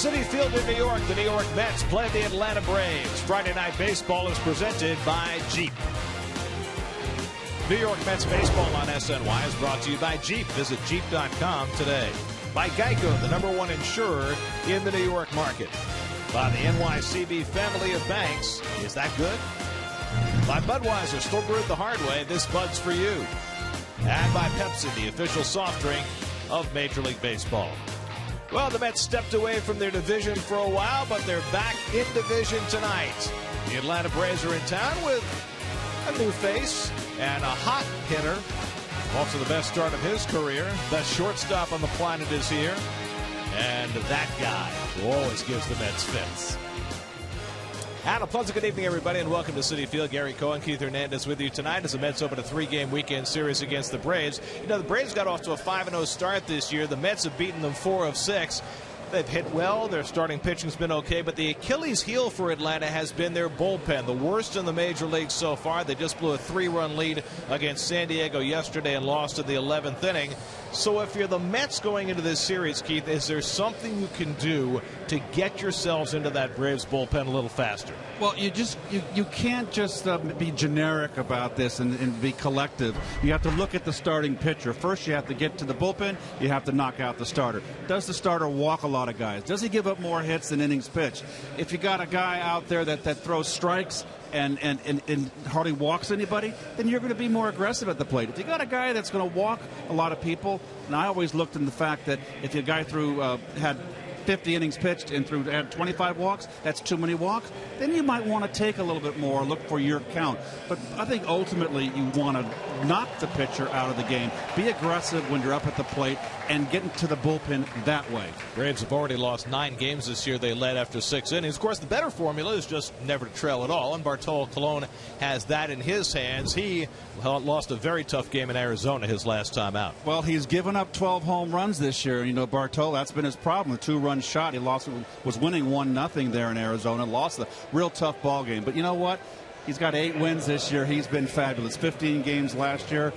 Citi Field in New York, the New York Mets play the Atlanta Braves. Friday Night Baseball is presented by Jeep. New York Mets baseball on SNY is brought to you by Jeep. Visit Jeep.com today. By Geico, the #1 insurer in the New York market. By the NYCB family of banks. Is that good? By Budweiser, still brewed the hard way. This Bud's for you. And by Pepsi, the official soft drink of Major League Baseball. Well, the Mets stepped away from their division for a while, but they're back in division tonight. The Atlanta Braves are in town with a new face and a hot hitter. Also the best start of his career. Best shortstop on the planet is here. And that guy who always gives the Mets fits. And a pleasant good evening, everybody, and welcome to Citi Field. Gary Cohen, Keith Hernandez with you tonight as the Mets open a 3-game weekend series against the Braves. You know, the Braves got off to a 5-0 start this year. The Mets have beaten them 4 of 6. They've hit well. Their starting pitching's been okay, but the Achilles heel for Atlanta has been their bullpen, the worst in the major leagues so far. They just blew a 3-run lead against San Diego yesterday and lost in the 11th inning. So if you're the Mets going into this series, Keith, is there something you can do to get yourselves into that Braves bullpen a little faster? Well, you can't just be generic about this and be collective. You have to look at the starting pitcher. First, you have to get to the bullpen. You have to knock out the starter. Does the starter walk a lot of guys? Does he give up more hits than innings pitched? If you got a guy out there that throws strikes and hardly walks anybody, then you're going to be more aggressive at the plate. If you got a guy that's going to walk a lot of people, and I always looked in the fact that if your guy had 50 innings pitched and had 25 walks, that's too many walks, then you might want to take a little bit more, look for your count. But I think ultimately you want to knock the pitcher out of the game, be aggressive when you're up at the plate, and get into the bullpen that way. Braves have already lost 9 games this year. They led after 6 innings. Of course, the better formula is just never to trail at all, and Bartolo Colon has that in his hands. He lost a very tough game in Arizona his last time out. Well, he's given up 12 home runs this year. You know, Bartolo, that's been his problem. A 2-run shot. He was winning 1-0 there in Arizona. Lost a real tough ball game. But you know what? He's got 8 wins this year. He's been fabulous. 15 games last year.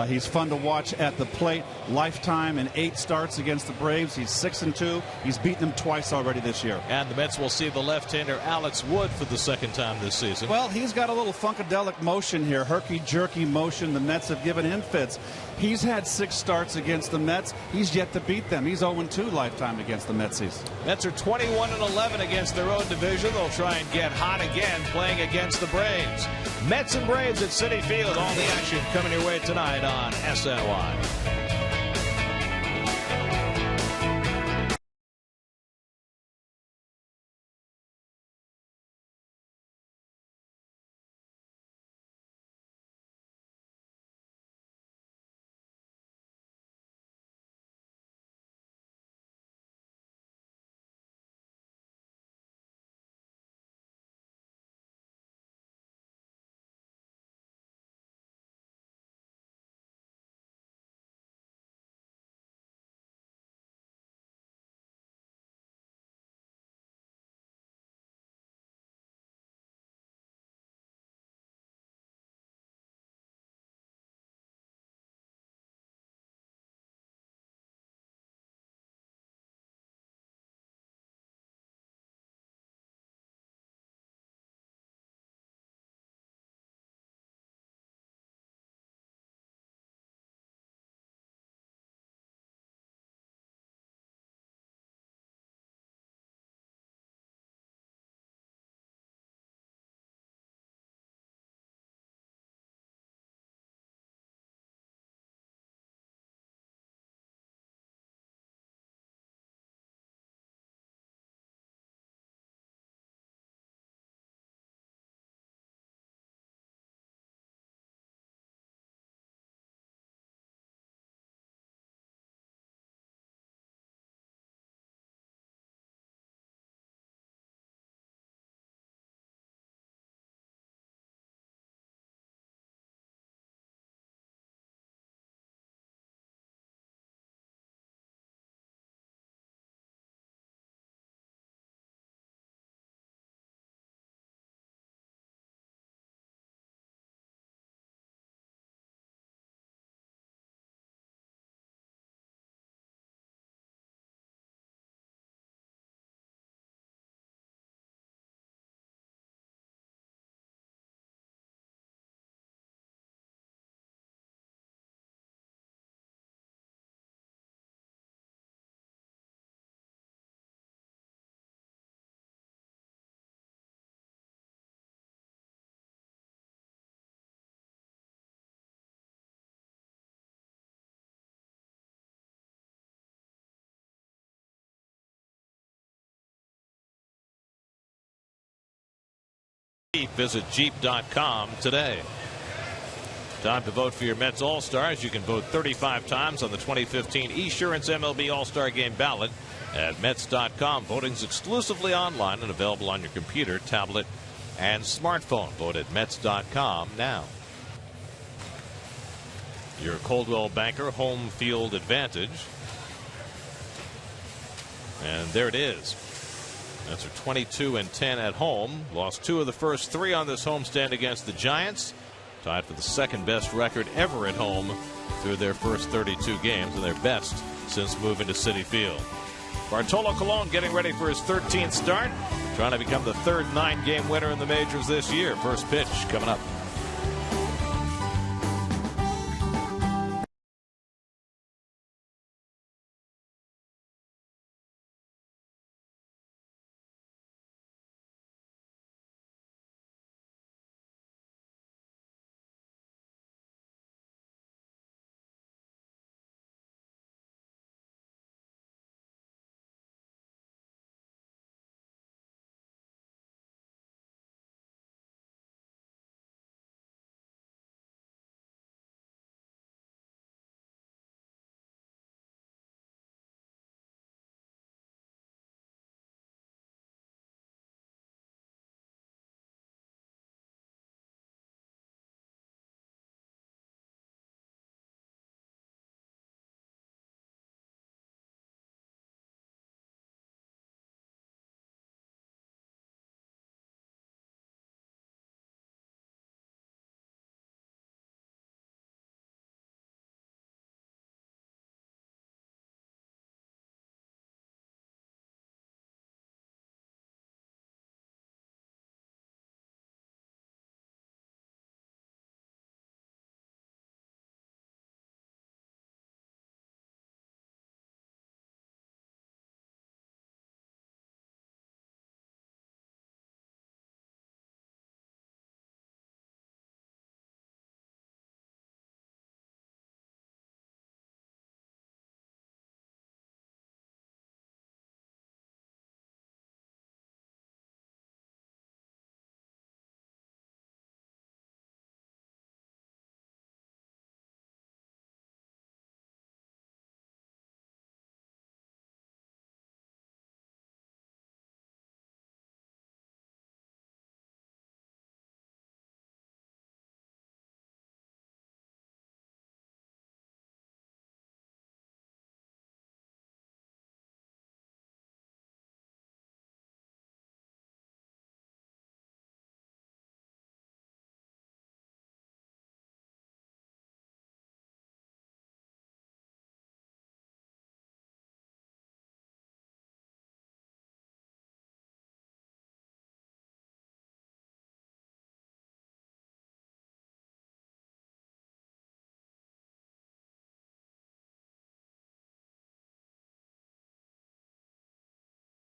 He's fun to watch at the plate. Lifetime and 8 starts against the Braves. He's 6-2. He's beaten them twice already this year. And the Mets will see the left-hander Alex Wood for the 2nd time this season. Well, he's got a little funkadelic motion here, herky-jerky motion. The Mets have given him fits. He's had 6 starts against the Mets. He's yet to beat them. He's 0-2 lifetime against the Metsies. Mets are 21-11 against their own division. They'll try and get hot again playing against the Braves. Mets and Braves at Citi Field. All the action coming your way tonight on SNY. Visit Jeep.com today. Time to vote for your Mets All-Stars. You can vote 35 times on the 2015 Esurance MLB All-Star Game ballot at Mets.com. Voting's exclusively online and available on your computer, tablet, and smartphone. Vote at Mets.com now. Your Coldwell Banker home field advantage. And there it is. That's a 22-10 at home. Lost 2 of the first 3 on this homestand against the Giants. Tied for the second best record ever at home through their first 32 games, and their best since moving to Citi Field. Bartolo Colon getting ready for his 13th start, trying to become the third 9-game winner in the majors this year. First pitch coming up.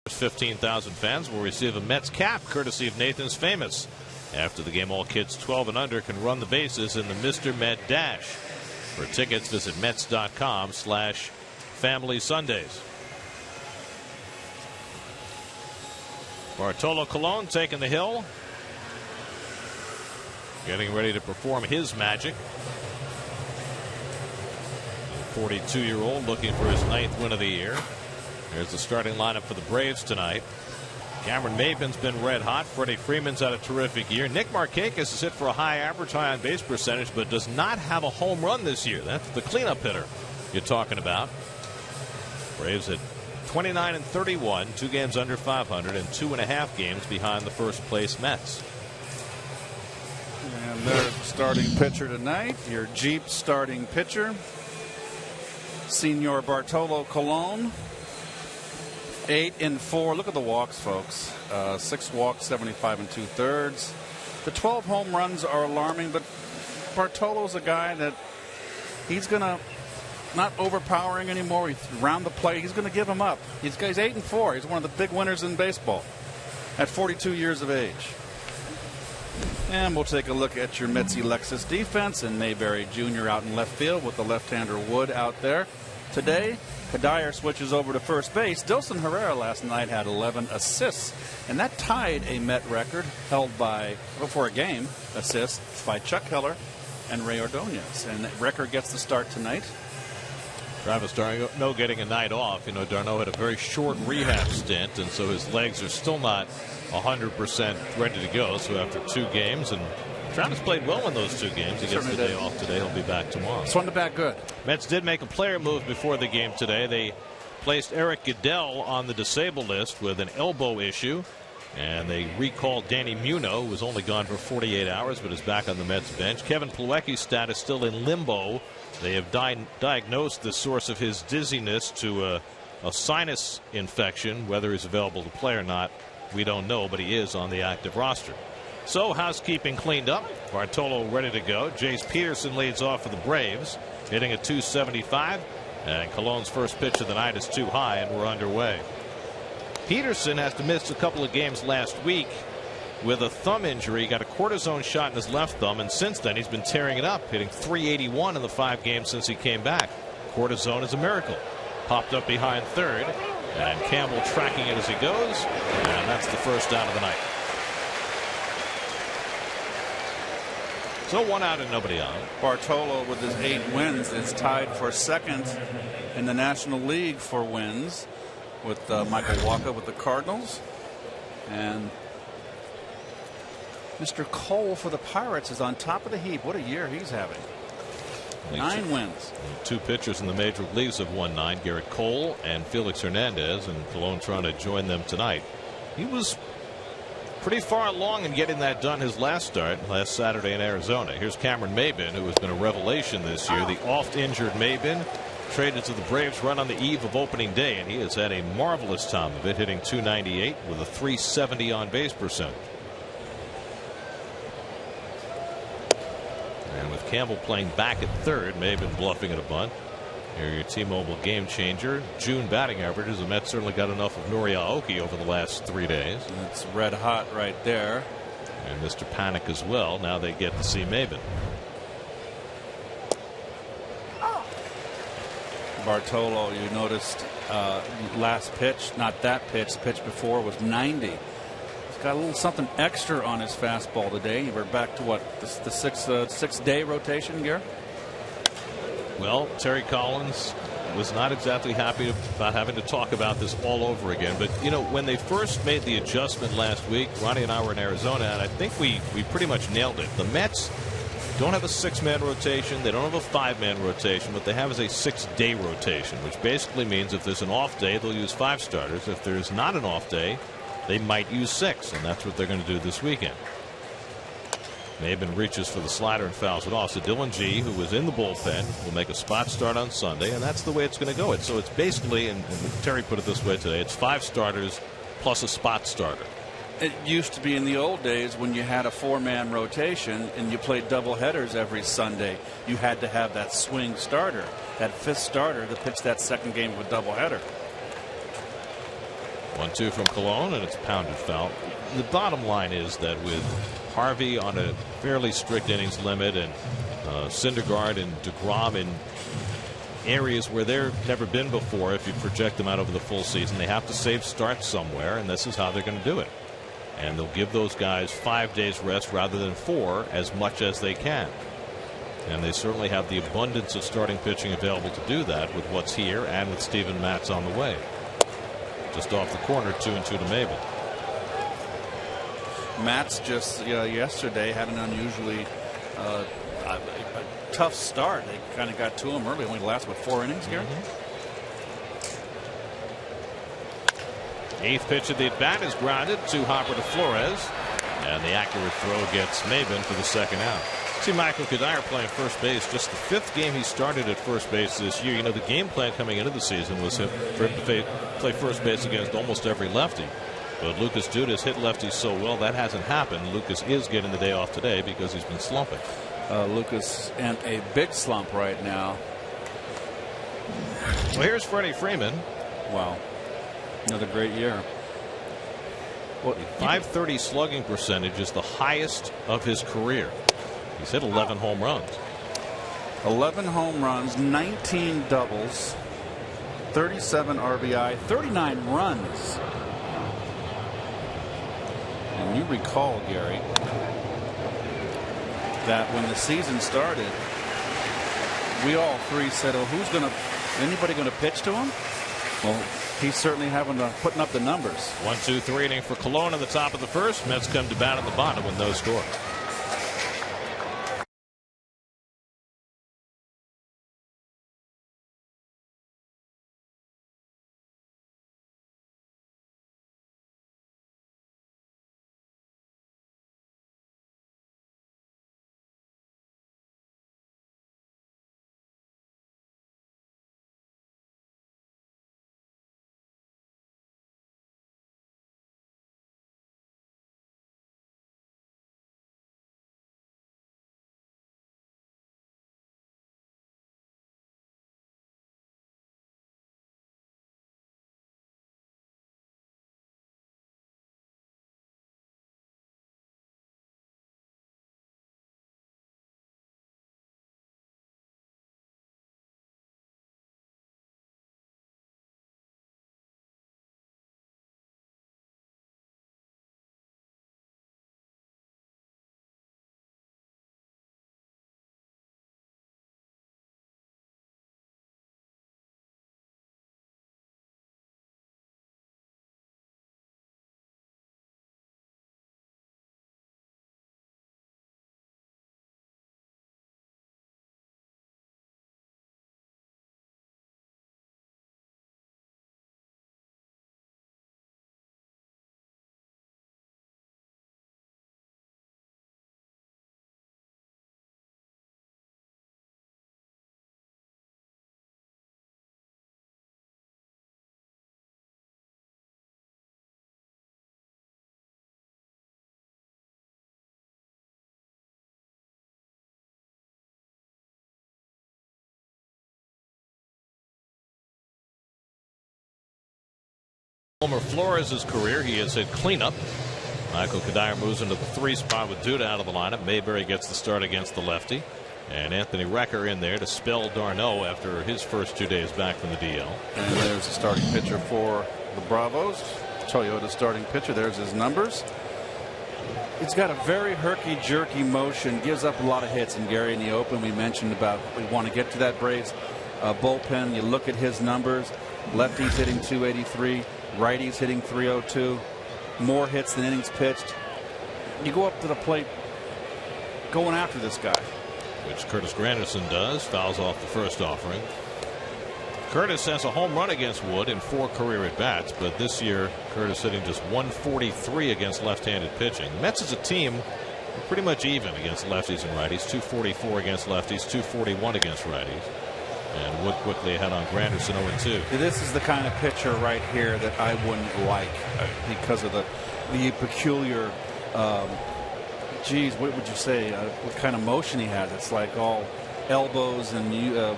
First 15,000 fans will receive a Mets cap courtesy of Nathan's Famous. After the game, all kids 12 and under can run the bases in the Mr. Met Dash. For tickets, visit Mets.com/Family Sundays. Bartolo Colon taking the hill. Getting ready to perform his magic. 42-year-old looking for his 9th win of the year. Here's the starting lineup for the Braves tonight. Cameron Maybin's been red hot. Freddie Freeman's had a terrific year. Nick Markakis is hit for a high average, high on base percentage, but does not have a home run this year. That's the cleanup hitter you're talking about. Braves at 29-31, 2 games under 500, and 2.5 games behind the first place Mets. And their starting pitcher tonight, your Jeep starting pitcher, Senor Bartolo Colon. 8-4. Look at the walks, folks. 6 walks, 75 2/3. The 12 home runs are alarming, but Bartolo's a guy that he's going to not overpowering anymore. He's around the plate. He's going to give him up. He's 8-4. He's one of the big winners in baseball at 42 years of age. And we'll take a look at your Metsy Lexus defense, and Mayberry Jr. out in left field with the left-hander Wood out there. Today, Kadire switches over to first base. Dilson Herrera last night had 11 assists, and that tied a Met record held by, before a game, assists by Chuck Heller and Ray Ordonez. And that record gets the start tonight. Travis d'Arnaud getting a night off. You know, d'Arnaud had a very short rehab stint, and so his legs are still not 100% ready to go. So after 2 games, and Travis played well in those 2 games. He gets the day off today. He'll be back tomorrow. Swung the bat good. Mets did make a player move before the game today. They placed Eric Goodell on the disabled list with an elbow issue, and they recalled Danny Muno, who was only gone for 48 hours but is back on the Mets bench. Kevin Plawecki's status still in limbo. They have diagnosed the source of his dizziness to a sinus infection. Whether he's available to play or not, we don't know, but he is on the active roster. So housekeeping cleaned up. Bartolo ready to go. Jace Peterson leads off for the Braves, hitting at .275. And Cologne's first pitch of the night is too high, and we're underway. Peterson has to miss a couple of games last week with a thumb injury. He got a cortisone shot in his left thumb, and since then he's been tearing it up, hitting .381 in the 5 games since he came back. Cortisone is a miracle. Popped up behind third, and Campbell tracking it as he goes, and that's the first out of the night. So 1 out and nobody on. Bartolo with his 8 wins is tied for second in the National League for wins with Michael Wacha with the Cardinals. And Mr. Cole for the Pirates is on top of the heap. What a year he's having. 9 wins. 2 pitchers in the major leagues have won 9. Garrett Cole and Felix Hernandez, and Cologne trying to join them tonight. He was pretty far along in getting that done his last start last Saturday in Arizona. Here's Cameron Maybin, who has been a revelation this year. The oft-injured Maybin traded to the Braves run on the eve of opening day, and he has had a marvelous time of it, hitting .298 with a .370 on base percentage. And with Campbell playing back at third, Maybin bluffing at a bunt. Here your T-Mobile game changer. June batting averages. The Mets certainly got enough of Nuri Aoki over the last 3 days. It's red hot right there. And Mr. Panic as well. Now they get to see Maybin. Bartolo, you noticed last pitch, not that pitch, the pitch before was 90. He's got a little something extra on his fastball today. We're back to what, the six-day rotation, Gary? Well, Terry Collins was not exactly happy about having to talk about this all over again. But, you know, when they first made the adjustment last week, Ronnie and I were in Arizona, and I think we pretty much nailed it. The Mets don't have a 6-man rotation. They don't have a 5-man rotation. What they have is a 6-day rotation, which basically means if there's an off day, they'll use 5 starters. If there's not an off day, they might use 6, and that's what they're going to do this weekend. Maybin reaches for the slider and fouls it off. So Dylan G, who was in the bullpen, will make a spot start on Sunday, and that's the way it's going to go. So it's basically, and Terry put it this way today, it's 5 starters plus a spot starter. It used to be in the old days when you had a 4-man rotation and you played double headers every Sunday. You had to have that swing starter, that 5th starter to pitch that 2nd game of a doubleheader. 1-2 from Cologne, and it's pounded foul. The bottom line is that with Harvey on a fairly strict innings limit, and Syndergaard and DeGrom in areas where they've never been before, if you project them out over the full season, they have to save starts somewhere, and this is how they're going to do it. And they'll give those guys 5 days rest rather than 4 as much as they can. And they certainly have the abundance of starting pitching available to do that with what's here and with Steven Matz on the way. Just off the corner, 2-2 to Maybin. Matz just yesterday had an unusually tough start. They kind of got to him early. Only lasted 4 innings here. 8th pitch of the at bat is grounded to Hopper to Flores, and the accurate throw gets Maybin for the 2nd out. See Michael Kadire playing first base, just the 5th game he started at first base this year. You know, the game plan coming into the season was for him to play first base against almost every lefty. But Lucas Dudas hit lefties so well that hasn't happened. Lucas is getting the day off today because he's been slumping. Lucas in a big slump right now. Well, here's Freddie Freeman. Wow. Another great year. Well, 530 slugging percentage is the highest of his career. He's hit 11 home runs. 11 home runs, 19 doubles, 37 RBI, 39 runs. And you recall, Gary, that when the season started, we all three said, "Oh, anybody going to pitch to him?" Well, he's certainly putting up the numbers. 1-2-3 inning for Cologne in the top of the first. Mets come to bat in the bottom with no score. Flores' career, he has hit cleanup. Michael Kadire moves into the 3 spot with Duda out of the lineup. Mayberry gets the start against the lefty. And Anthony Recker in there to spell d'Arnaud after his first 2 days back from the DL. And there's the starting pitcher for the Bravos. Toyota starting pitcher. There's his numbers. He's got a very herky-jerky motion. Gives up a lot of hits. And Gary, in the open, we mentioned about we want to get to that Braves bullpen. You look at his numbers. Lefties hitting 283. Righties hitting 302. More hits than innings pitched. You go up to the plate going after this guy, which Curtis Granderson does. Fouls off the first offering. Curtis has a home run against Wood in 4 career at bats, but this year Curtis hitting just 143 against left-handed pitching. The Mets as a team are pretty much even against lefties and righties. 244 against lefties, 241 against righties. And Wood quickly ahead on Granderson 0-2. This is the kind of pitcher right here that I wouldn't like because of the peculiar, what would you say, what kind of motion he has. It's like all elbows and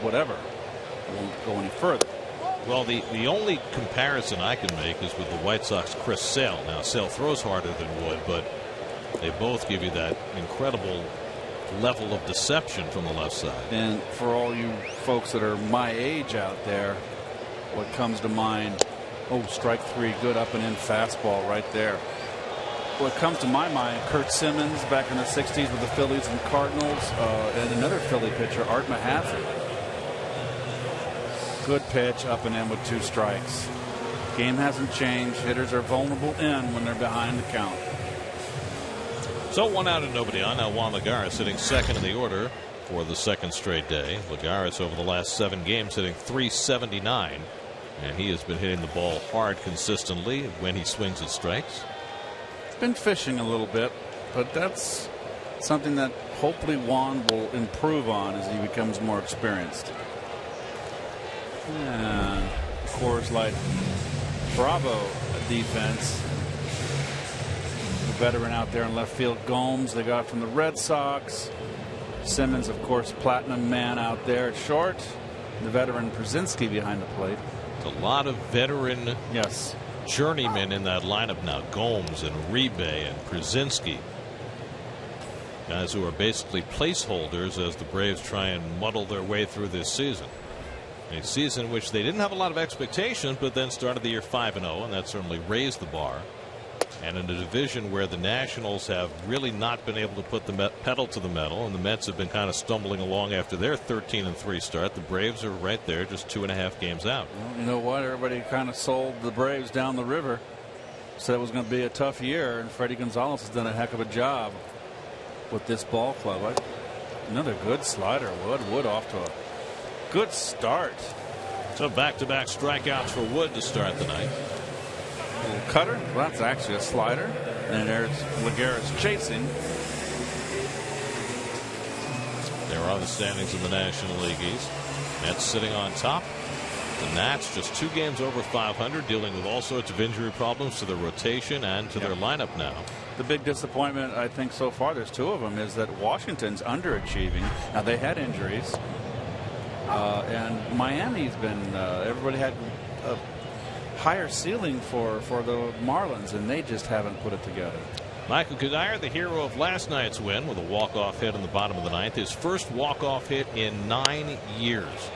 whatever. I won't go any further. Well, the only comparison I can make is with the White Sox Chris Sale. Now, Sale throws harder than Wood, but they both give you that incredible level of deception from the left side. And for all you folks that are my age out there, what comes to mind, strike 3, good up and in fastball right there. What comes to my mind, Kurt Simmons back in the 60s with the Phillies and Cardinals, and another Philly pitcher, Art Mahaffey. Good pitch up and in with 2 strikes. Game hasn't changed. Hitters are vulnerable in when they're behind the count. So 1 out and nobody on. Now Juan Lagares sitting second in the order for the 2nd straight day. Lagares over the last 7 games hitting .379, and he has been hitting the ball hard consistently when he swings at strikes. He's been fishing a little bit, but that's something that hopefully Juan will improve on as he becomes more experienced. And Coors Light Bravo defense. Veteran out there in left field, Gomes, they got from the Red Sox. Simmons, of course, platinum man out there at short. The veteran Przinsky behind the plate. It's a lot of veteran journeymen in that lineup now. Gomes and Uribe and Przinsky, guys who are basically placeholders as the Braves try and muddle their way through this season. A season in which they didn't have a lot of expectations, but then started the year 5-0, and that certainly raised the bar. And in a division where the Nationals have really not been able to put the pedal to the metal, and the Mets have been kind of stumbling along after their 13-3 start, the Braves are right there, just 2.5 games out. Well, you know what? Everybody kind of sold the Braves down the river, said it was going to be a tough year, and Freddie Gonzalez has done a heck of a job with this ball club. Another good slider. Wood off to a good start. So back-to-back strikeouts for Wood to start the night. Little cutter. Well, that's actually a slider. And there's Laguerre's chasing. There are the standings in the National League East. Mets sitting on top. The Nats just 2 games over 500, dealing with all sorts of injury problems to their rotation and to their lineup now. The big disappointment, I think, so far, there's 2 of them, is that Washington's underachieving. Now, they had injuries. And Miami's been, everybody had a higher ceiling for the Marlins, and they just haven't put it together. Michael Cuddyer, the hero of last night's win with a walk-off hit in the bottom of the 9th. His first walk-off hit in 9 years.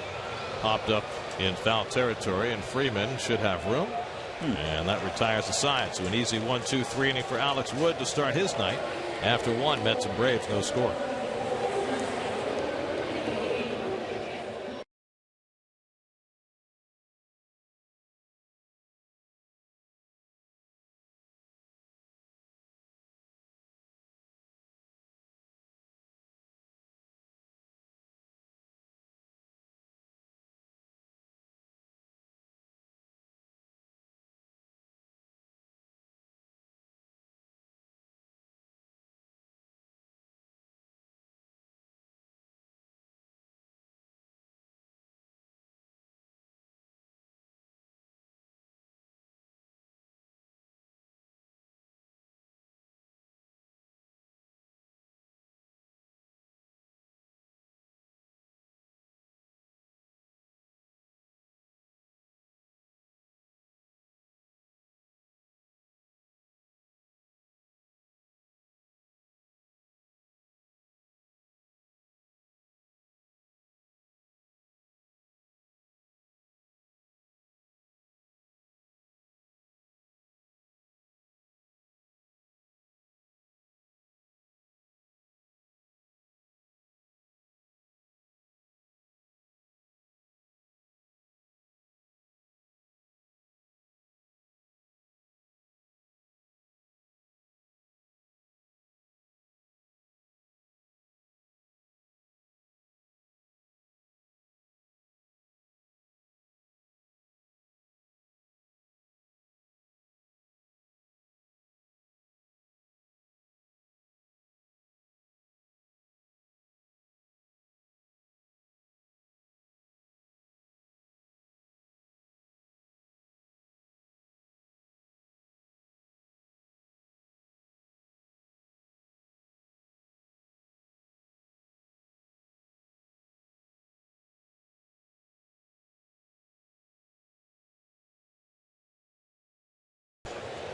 Popped up in foul territory, and Freeman should have room. And that retires the side. So an easy 1-2-3 inning for Alex Wood to start his night. After 1, Mets and Braves, no score.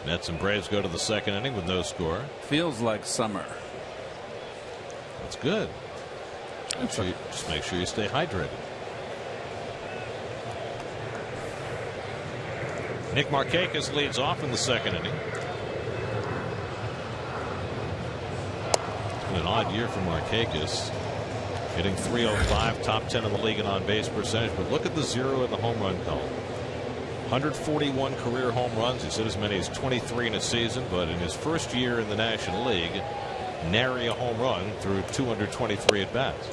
Mets and Braves go to the 2nd inning with no score. Feels like summer. That's good. Just make sure you stay hydrated. Nick Markakis leads off in the 2nd inning. It's been an odd year for Markakis. Hitting .305, top 10 in the league in on-base percentage. But look at the 0 in the home run column. 141 career home runs. He's hit as many as 23 in a season, but in his first year in the National League, nary a home run through 223 at-bats.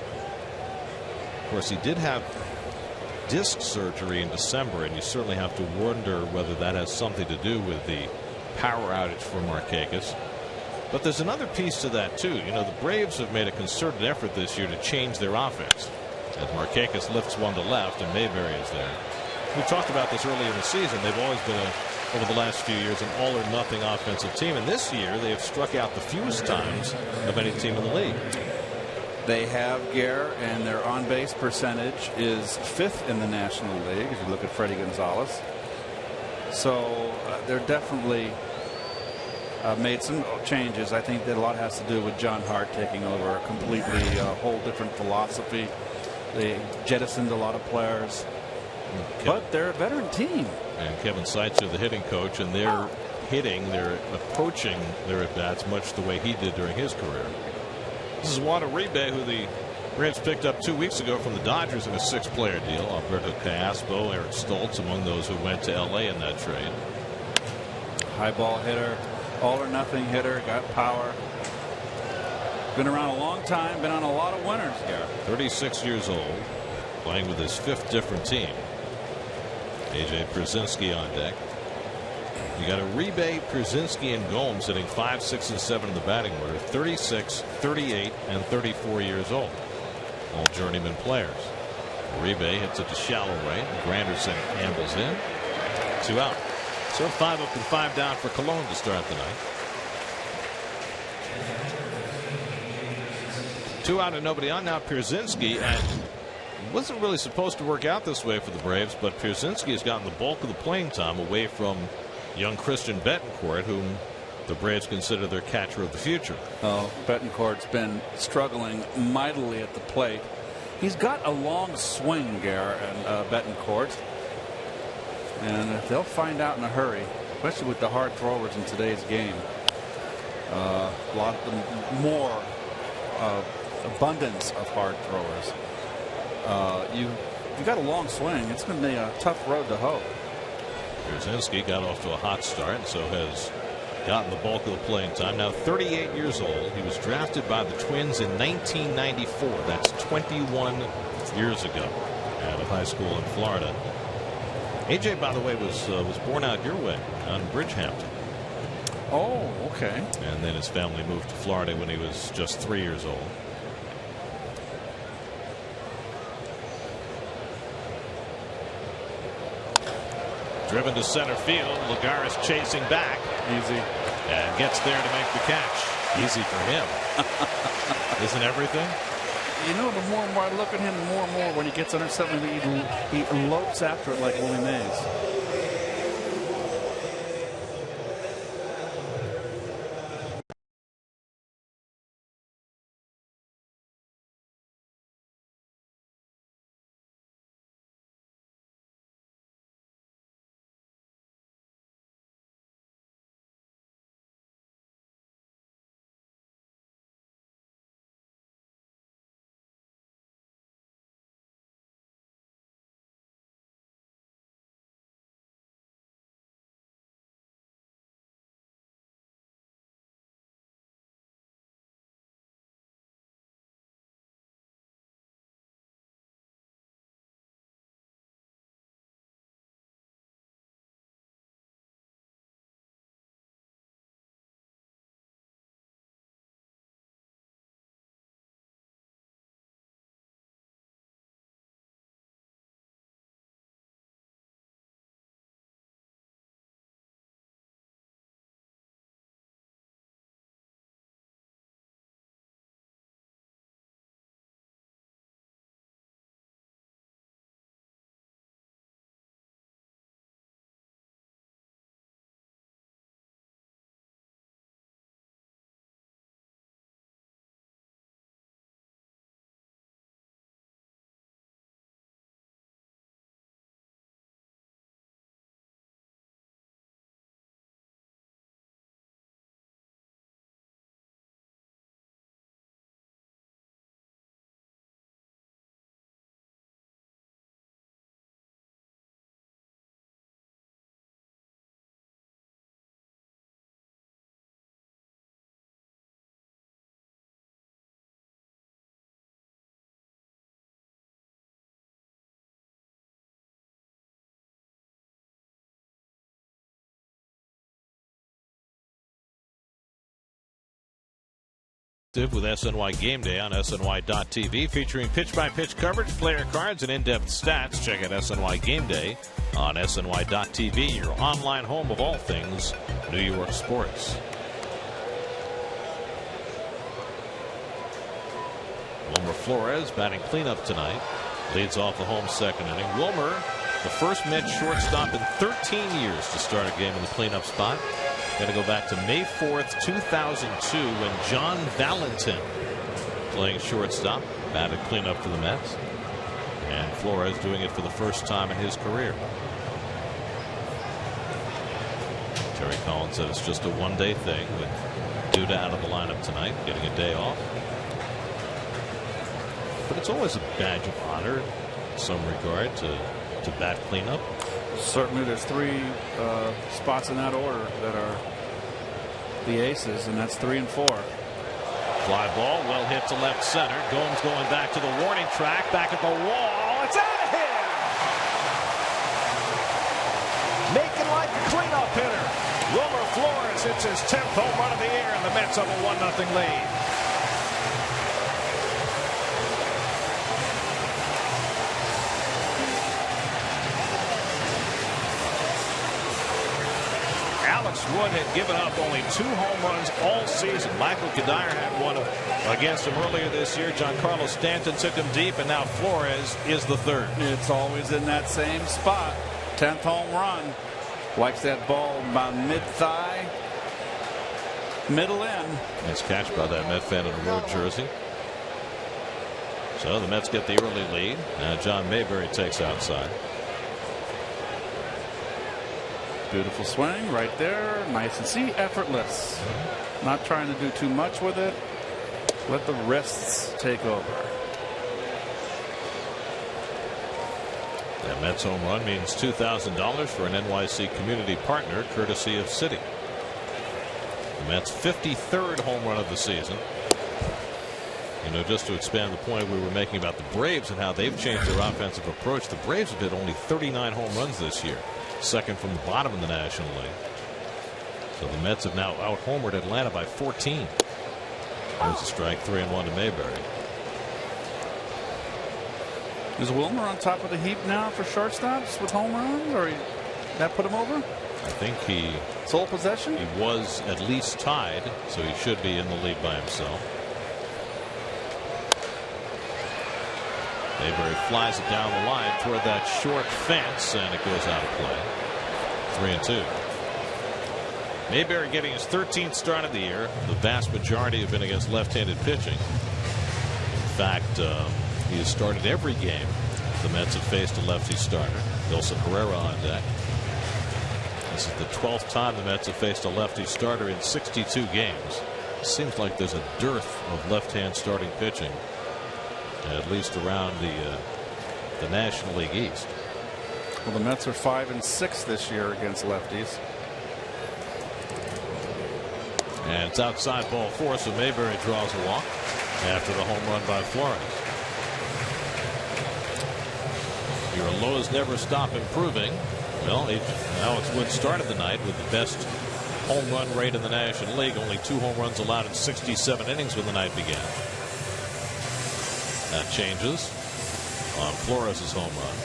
Of course, he did have disc surgery in December, and you certainly have to wonder whether that has something to do with the power outage for Markakis. But there's another piece to that, too. You know, the Braves have made a concerted effort this year to change their offense. As Markakis lifts one to left, and Mayberry is there. We talked about this earlier in the season. They've always been, over the last few years, an all-or-nothing offensive team. And this year, they have struck out the fewest times of any team in the league. They have Gare, and their on-base percentage is 5th in the National League, if you look at Freddie Gonzalez. So they're definitely made some changes. I think that a lot has to do with John Hart taking over a completely whole different philosophy. They jettisoned a lot of players. But they're a veteran team. And Kevin Seitzer, the hitting coach, and they're approaching their at-bats much the way he did during his career. This is Juan Uribe, who the Braves picked up 2 weeks ago from the Dodgers in a 6-player deal. Alberto Caspo, Eric Stoltz among those who went to L.A. in that trade. High ball hitter, all or nothing hitter, got power. Been around a long time, been on a lot of winners here. 36 years old, playing with his 5th different team. A.J. Pierzynski on deck. You got Uribe, Pierzynski, and Gomes hitting 5, 6, and 7 in the batting order. 36, 38, and 34 years old. All journeyman players. Uribe hits it to shallow right. Granderson handles in. 2 out. So 5 up and 5 down for Cologne to start the night. 2 out and nobody on. Now Pierzynski, and it wasn't really supposed to work out this way for the Braves, but Pierzynski has gotten the bulk of the playing time away from young Christian Betancourt, whom the Braves consider their catcher of the future. Oh, Betancourt's been struggling mightily at the plate. He's got a long swing, Gare, and Betancourt. And they'll find out in a hurry, especially with the hard throwers in today's game. A lot of them more abundance of hard throwers. You got a long swing. It's going to be a tough road to hoe. Pierzynski got off to a hot start, and so has gotten the bulk of the playing time. Now 38 years old. He was drafted by the Twins in 1994. That's 21 years ago, out of high school in Florida. AJ, by the way, was born out your way on Bridgehampton. Oh, okay. And then his family moved to Florida when he was just 3 years old. Driven to center field. Lagares chasing back. Easy. And gets there to make the catch. Easy for him. Isn't everything? You know, the more and more I look at him, the more and more when he gets under something, he elopes after it like Willie Mays. With SNY Game Day on SNY.TV, featuring pitch-by-pitch coverage, player cards, and in-depth stats. Check out SNY Game Day on SNY.TV, your online home of all things New York sports. Wilmer Flores batting cleanup tonight. Leads off the home second inning. Wilmer, the first Mets shortstop in 13 years to start a game in the cleanup spot. Got to go back to May 4th, 2002, when John Valentin, playing shortstop, batted cleanup for the Mets. And Flores doing it for the first time in his career. Terry Collins said it's just a one-day thing, with Duda out of the lineup tonight, getting a day off. But it's always a badge of honor in some regard to bat cleanup. Certainly there's 3 spots in that order that are the aces, and that's 3 and 4. Fly ball, well hit to left center. Gomes going back to the warning track, back at the wall. It's out of here! Making like a cleanup hitter. Wilmer Flores hits his 10th home run of the year, and the Mets have a 1-0 lead. Alex Wood had given up only 2 home runs all season. Michael Kadire had one against him earlier this year. Giancarlo Stanton took him deep, and now Flores is the 3rd. It's always in that same spot. 10th home run. Likes that ball about mid-thigh, middle end. Nice catch by that Met fan in a road jersey. So the Mets get the early lead. Now John Mayberry takes outside. Beautiful swing right there. Nice and see, effortless. Not trying to do too much with it. Let the wrists take over. That Mets home run means $2,000 for an NYC community partner, courtesy of Citi. The Mets' 53rd home run of the season. You know, just to expand the point we were making about the Braves and how they've changed their offensive approach, the Braves have hit only 39 home runs this year, second from the bottom in the National League. So the Mets have now out-homered Atlanta by 14. There's a strike, 3-1 to Mayberry. Is Wilmer on top of the heap now for shortstops with home runs, or that put him over? I think he sole possession. He was at least tied, so he should be in the lead by himself. Mayberry flies it down the line toward that short fence, and it goes out of play. 3-2. Mayberry getting his 13th start of the year. The vast majority have been against left-handed pitching. In fact, he has started every game the Mets have faced a lefty starter. Wilson Herrera on deck. This is the 12th time the Mets have faced a lefty starter in 62 games. It seems like there's a dearth of left-hand starting pitching, at least around the National League East. Well, the Mets are 5-6 this year against lefties. And it's outside ball 4, so Mayberry draws a walk after the home run by Flores. Your lows never stop improving. Well, Alex Wood started the night with the best home run rate in the National League. Only 2 home runs allowed in 67 innings when the night began. That changes on Flores' home run.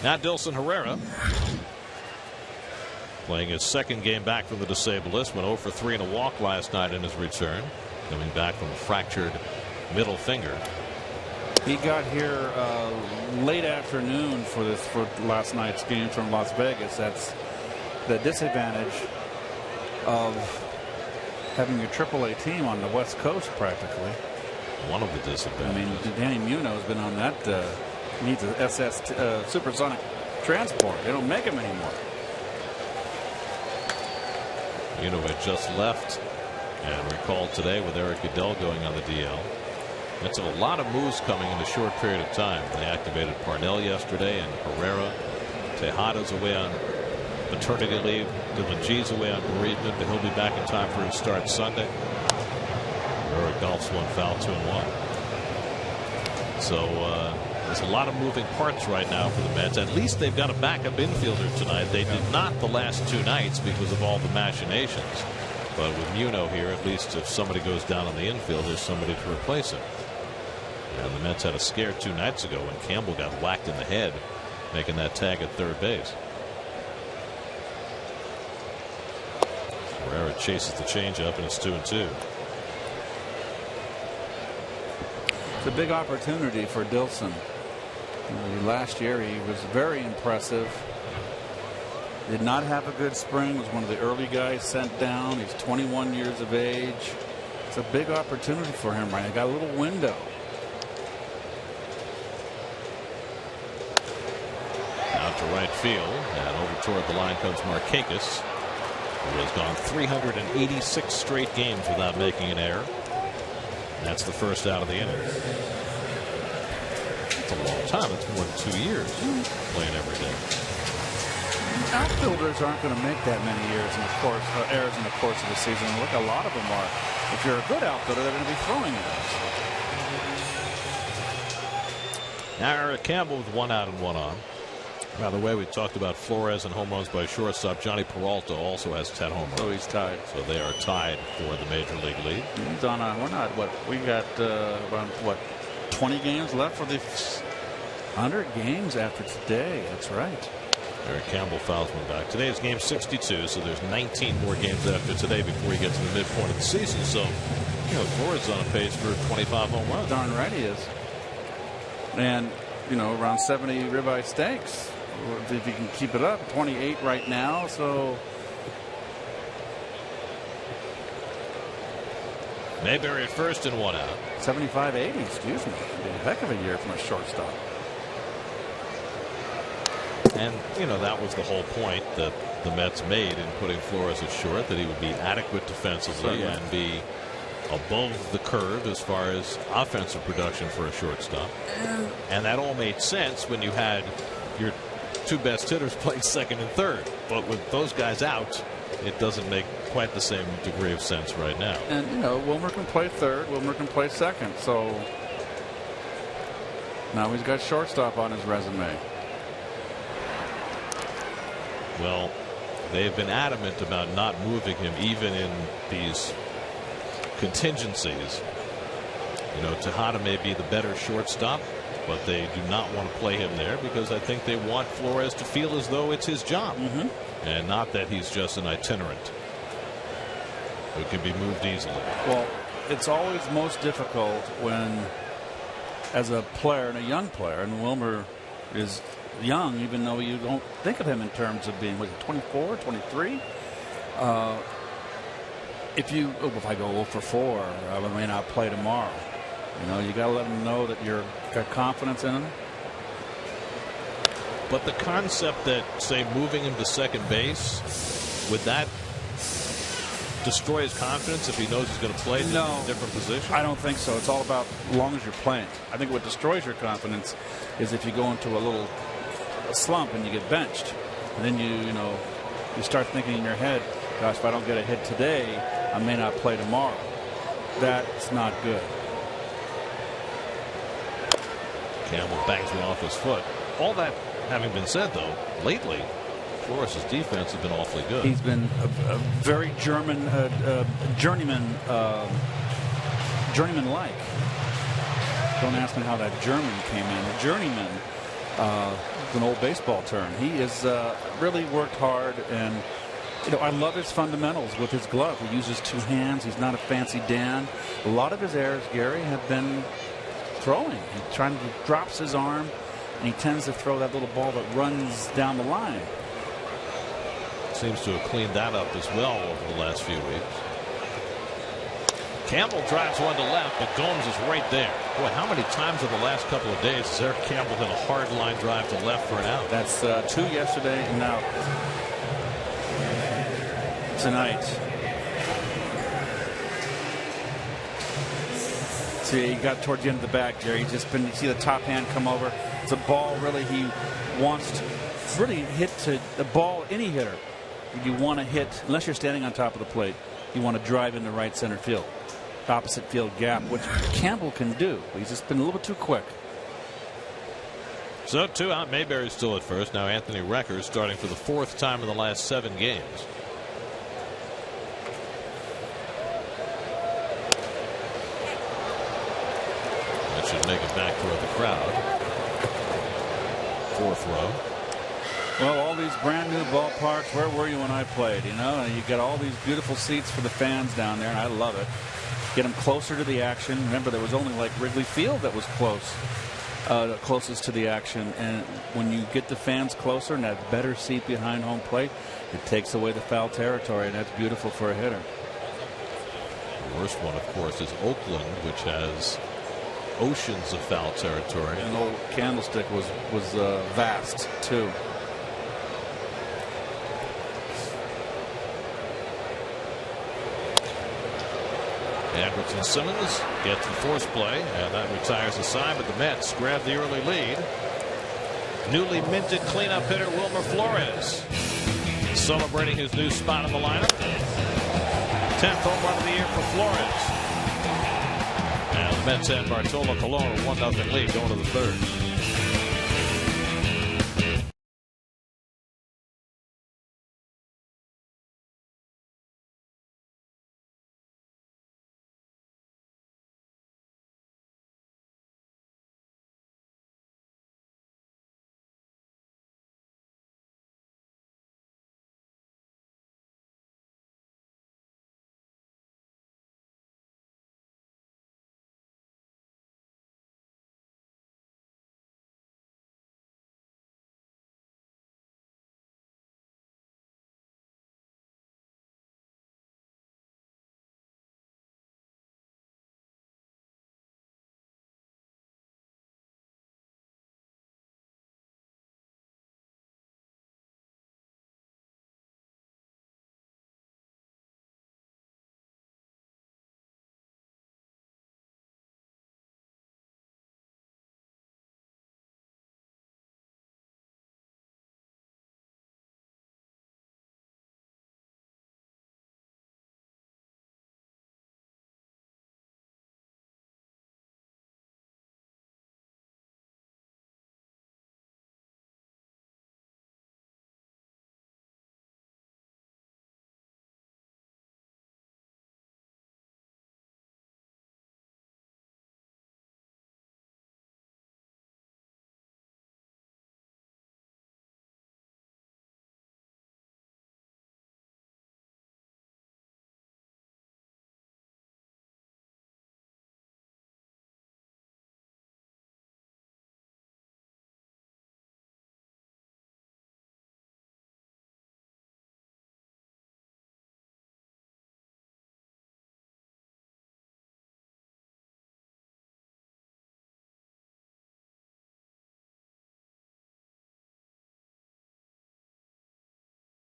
Now Dilson Herrera, playing his second game back from the disabled list, went 0 for 3 and a walk last night in his return, coming back from a fractured middle finger. He got here late afternoon for last night's game from Las Vegas. That's the disadvantage of having your AAA team on the West Coast, practically. One of the disadvantages. I mean, Danny Munoz has been on that. Needs a SS supersonic transport. They don't make them anymore. Munoz had just left and recalled today with Eric Goodell going on the DL. It's a lot of moves coming in a short period of time. They activated Parnell yesterday, and Herrera. Tejada's away on maternity leave. Dylan G's away on bereavement, but he'll be back in time for his start Sunday. Herrera golfs 1 foul, 2-1. So there's a lot of moving parts right now for the Mets. At least they've got a backup infielder tonight. They did not the last 2 nights because of all the machinations. But with Munoz here, at least if somebody goes down on the infield, there's somebody to replace him. And the Mets had a scare 2 nights ago when Campbell got whacked in the head, making that tag at third base. Herrera chases the changeup, and it's 2-2. It's a big opportunity for Dilson. Last year he was very impressive. Did not have a good spring. Was one of the early guys sent down. He's 21 years of age. It's a big opportunity for him right now. Got a little window. to right field, and over toward the line comes Markakis, who has gone 386 straight games without making an error. That's the first out of the inning. It's a long time. It's more than 2 years playing every day. Outfielders aren't going to make that many errors in the course of the season. Look, a lot of them are. If you're a good outfielder, they're going to be throwing errors. Now Eric Campbell with 1 out and 1 on. By the way, we talked about Flores and home runs by shortstop. Johnny Peralta also has 10 home runs. So he's tied. So they are tied for the major league lead. He's on we're not, we got around, 20 games left for the 100 games after today. That's right. Eric Campbell fouls one back. Today is game 62, so there's 19 more games after today before he gets to the midpoint of the season. So, Flores is on a pace for 25 home runs. Darn right he is. And, around 70 ribeye steaks. If he can keep it up, 28 right now. So Mayberry at first and 1 out. 75-80, excuse me. A heck of a year from a shortstop. And, that was the whole point that the Mets made in putting Flores at short, that he would be adequate defensively and be above the curve as far as offensive production for a shortstop. And that all made sense when you had your two best hitters playing second and third. But with those guys out, it doesn't make quite the same degree of sense right now. And, Wilmer can play third. Wilmer can play second. So now he's got shortstop on his resume. Well, they've been adamant about not moving him even in these contingencies. Tejada may be the better shortstop, but they do not want to play him there because I think they want Flores to feel as though it's his job and not that he's just an itinerant who can be moved easily. Well, it's always most difficult when, as a player and a young player, and Wilmer is young, even though you don't think of him in terms of being, 24, 23? If I go 0 for 4, I may not play tomorrow. You got to let him know that you've got confidence in him. But the concept that, say, moving him to second base, would that destroy his confidence if he knows he's going to play in a different position? I don't think so. It's all about as long as you're playing. I think what destroys your confidence is if you go into a slump and you get benched. And then you start thinking in your head, gosh, if I don't get a hit today, I may not play tomorrow. That's not good. Campbell bangs one off his foot. All that having been said, though, lately Flores' defense has been awfully good. He's been a very journeyman-like. Don't ask me how that German came in. A journeyman is an old baseball term. He has really worked hard, and I love his fundamentals with his glove. He uses 2 hands. He's not a fancy Dan. A lot of his errors, Gary, have been throwing. He drops his arm, and he tends to throw that little ball that runs down the line. Seems to have cleaned that up as well over the last few weeks. Campbell drives one to left, but Gomes is right there. Boy, how many times in the last couple of days has Eric Campbell hit a hard line drive to left for an out? That's 2 yesterday, and now tonight. See, he got towards the end of the back, Jerry. You see the top hand come over. It's a ball really he wants to really hit to the ball, any hitter. You want to hit, unless you're standing on top of the plate, you want to drive into right center field. Opposite field gap, which Campbell can do. He's just been a little bit too quick. So 2 out. Mayberry's still at first. Now Anthony Recker starting for the 4th time in the last 7 games. That should make it back toward the crowd. 4th row. Well, all these brand new ballparks, where were you when I played? You got all these beautiful seats for the fans down there, and I love it. Get them closer to the action. Remember, there was only Wrigley Field that was closest to the action. And when you get the fans closer and that better seat behind home plate, it takes away the foul territory, and that's beautiful for a hitter. The worst one, of course, is Oakland, which has oceans of foul territory. And the old Candlestick was vast, too. Anderson Simmons gets the force play, and that retires the side, but the Mets grab the early lead. Newly minted cleanup hitter Wilmer Flores celebrating his new spot in the lineup. 10th home run of the year for Flores. And the Mets and Bartolo Colon a 1-0 lead going to the third.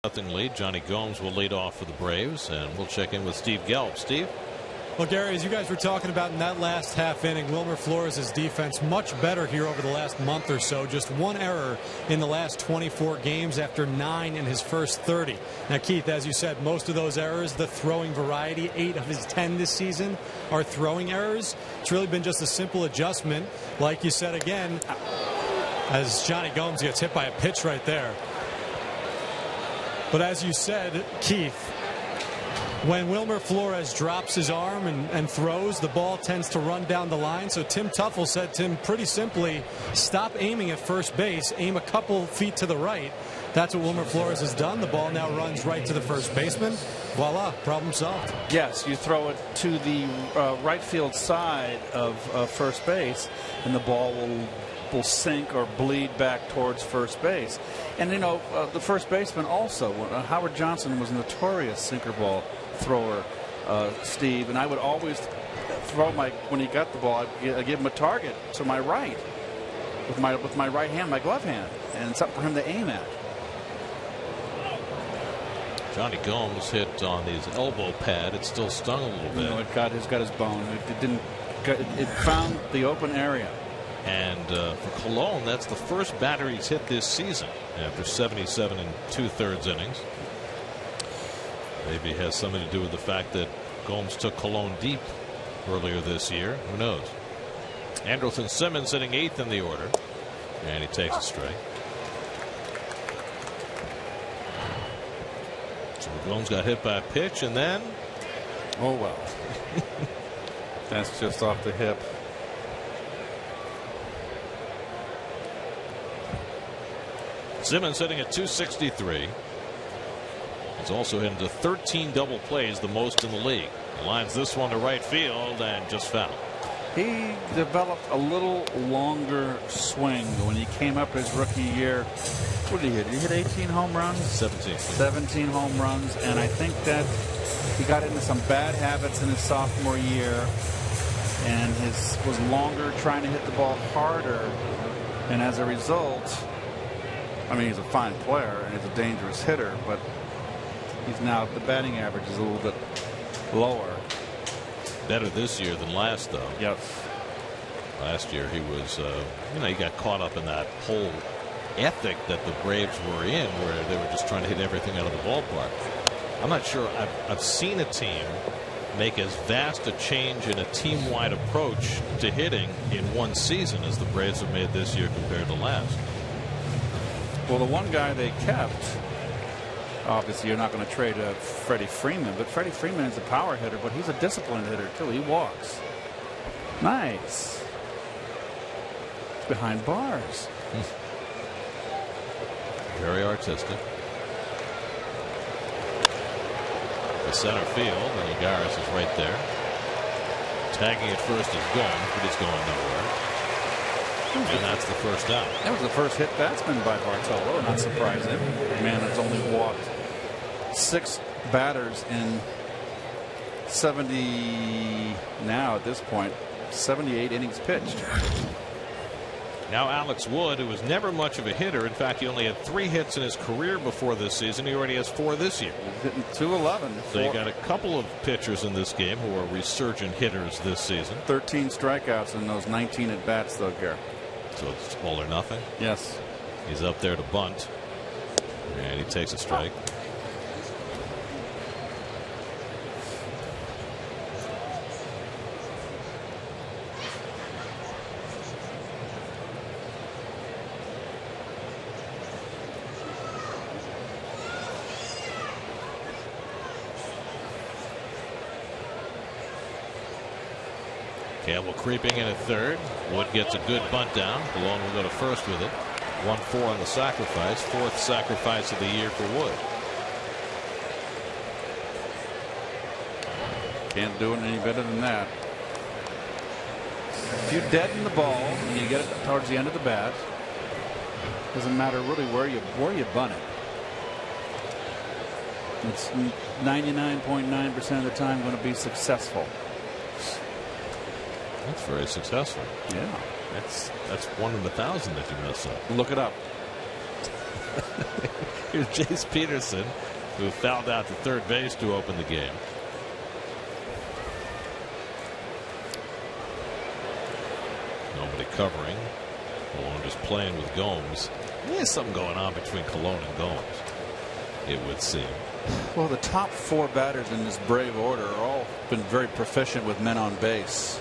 Nothing lead. Johnny Gomes will lead off for the Braves, and we'll check in with Steve Gelb. Steve? Well, Gary, as you guys were talking about in that last half inning, Wilmer Flores' defense much better here over the last month or so. Just one error in the last 24 games after 9 in his first 30. Now, Keith, as you said, most of those errors, the throwing variety, 8 of his 10 this season are throwing errors. It's really been just a simple adjustment. Like you said again, as Johnny Gomes gets hit by a pitch right there. But as you said, Keith, when Wilmer Flores drops his arm and throws, the ball tends to run down the line. So Tim Tuffle said to him pretty simply, stop aiming at first base, aim a couple feet to the right. That's what Wilmer Flores has done. The ball now runs right to the first baseman. Voila, problem solved. Yes, you throw it to the right field side of first base, and the ball will sink or bleed back towards first base. And, you know, the first baseman also, Howard Johnson was a notorious sinker ball thrower, Steve, and I would always throw when he got the ball, I'd give him a target to my right with my right hand, my glove hand, and something for him to aim at. Johnny Gomes hit on his elbow pad. It still stung a little bit. No, it got his bone. It found the open area. And for Colon, that's the first batter he's hit this season after 77 2/3 innings. Maybe it has something to do with the fact that Gomes took Colon deep earlier this year. Who knows? Anderson Simmons sitting 8th in the order, and he takes a strike. So Gomes got hit by a pitch, and then, oh well, that's just off the hip. Simmons sitting at 263. He's also hit into 13 double plays, the most in the league. He lines this one to right field and just foul. He developed a little longer swing when he came up his rookie year. What did he hit? He hit 18 home runs? 17. 17 home runs, and I think that he got into some bad habits in his sophomore year and was longer, trying to hit the ball harder, and as a result, I mean, he's a fine player and he's a dangerous hitter, but he's now, the batting average is a little bit lower. Better this year than last, though. Yep. Last year he was, he got caught up in that whole ethic that the Braves were in, where they were just trying to hit everything out of the ballpark. I'm not sure I've seen a team make as vast a change in a team-wide approach to hitting in one season as the Braves have made this year compared to last. Well, the one guy they kept, obviously you're not going to trade Freddie Freeman, but Freddie Freeman is a power hitter, but he's a disciplined hitter too. He walks. Nice. It's behind bars. Very artistic. The center field, and Lagares is right there. Tagging at first is Gomes, but he's going nowhere. And that's the first out. That was the first hit batsman by Bartolo. Not surprising. Man has only walked 6 batters in 70 now at this point. 78 innings pitched. Now Alex Wood, who was never much of a hitter. In fact, he only had 3 hits in his career before this season. He already has 4 this year. He's hitting 211. So you got a couple of pitchers in this game who are resurgent hitters this season. 13 strikeouts in those 19 at bats, though, Gare. So it's all or nothing. Yes. He's up there to bunt, and he takes a strike. Campbell creeping in at third. Wood gets a good bunt down. Malone will go to first with it. 1-4 on the sacrifice. 4th sacrifice of the year for Wood. Can't do it any better than that. If you deaden the ball and you get it towards the end of the bat, doesn't matter really where you bunt it. It's 99.9% of the time going to be successful. That's very successful. Yeah. That's 1 in 1,000 that you mess up. Look it up. Here's Jace Peterson, who fouled out to third base to open the game. Nobody covering. Malone just playing with Gomes. There's something going on between Cologne and Gomes, it would seem. Well, the top 4 batters in this Brave order are all been very proficient with men on base.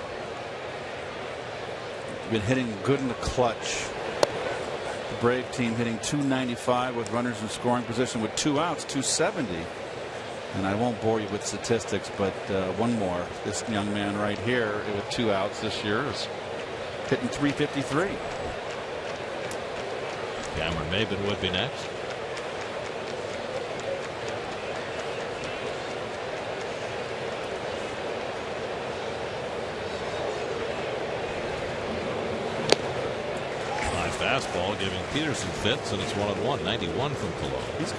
Been hitting good in the clutch. The Brave team hitting .295 with runners in scoring position with 2 outs, .270. And I won't bore you with statistics, but one more. This young man right here with 2 outs this year is hitting .353. Cameron Maybin would be next. Fastball giving Peterson fits, and it's 1-1. 91 from Cologne. He's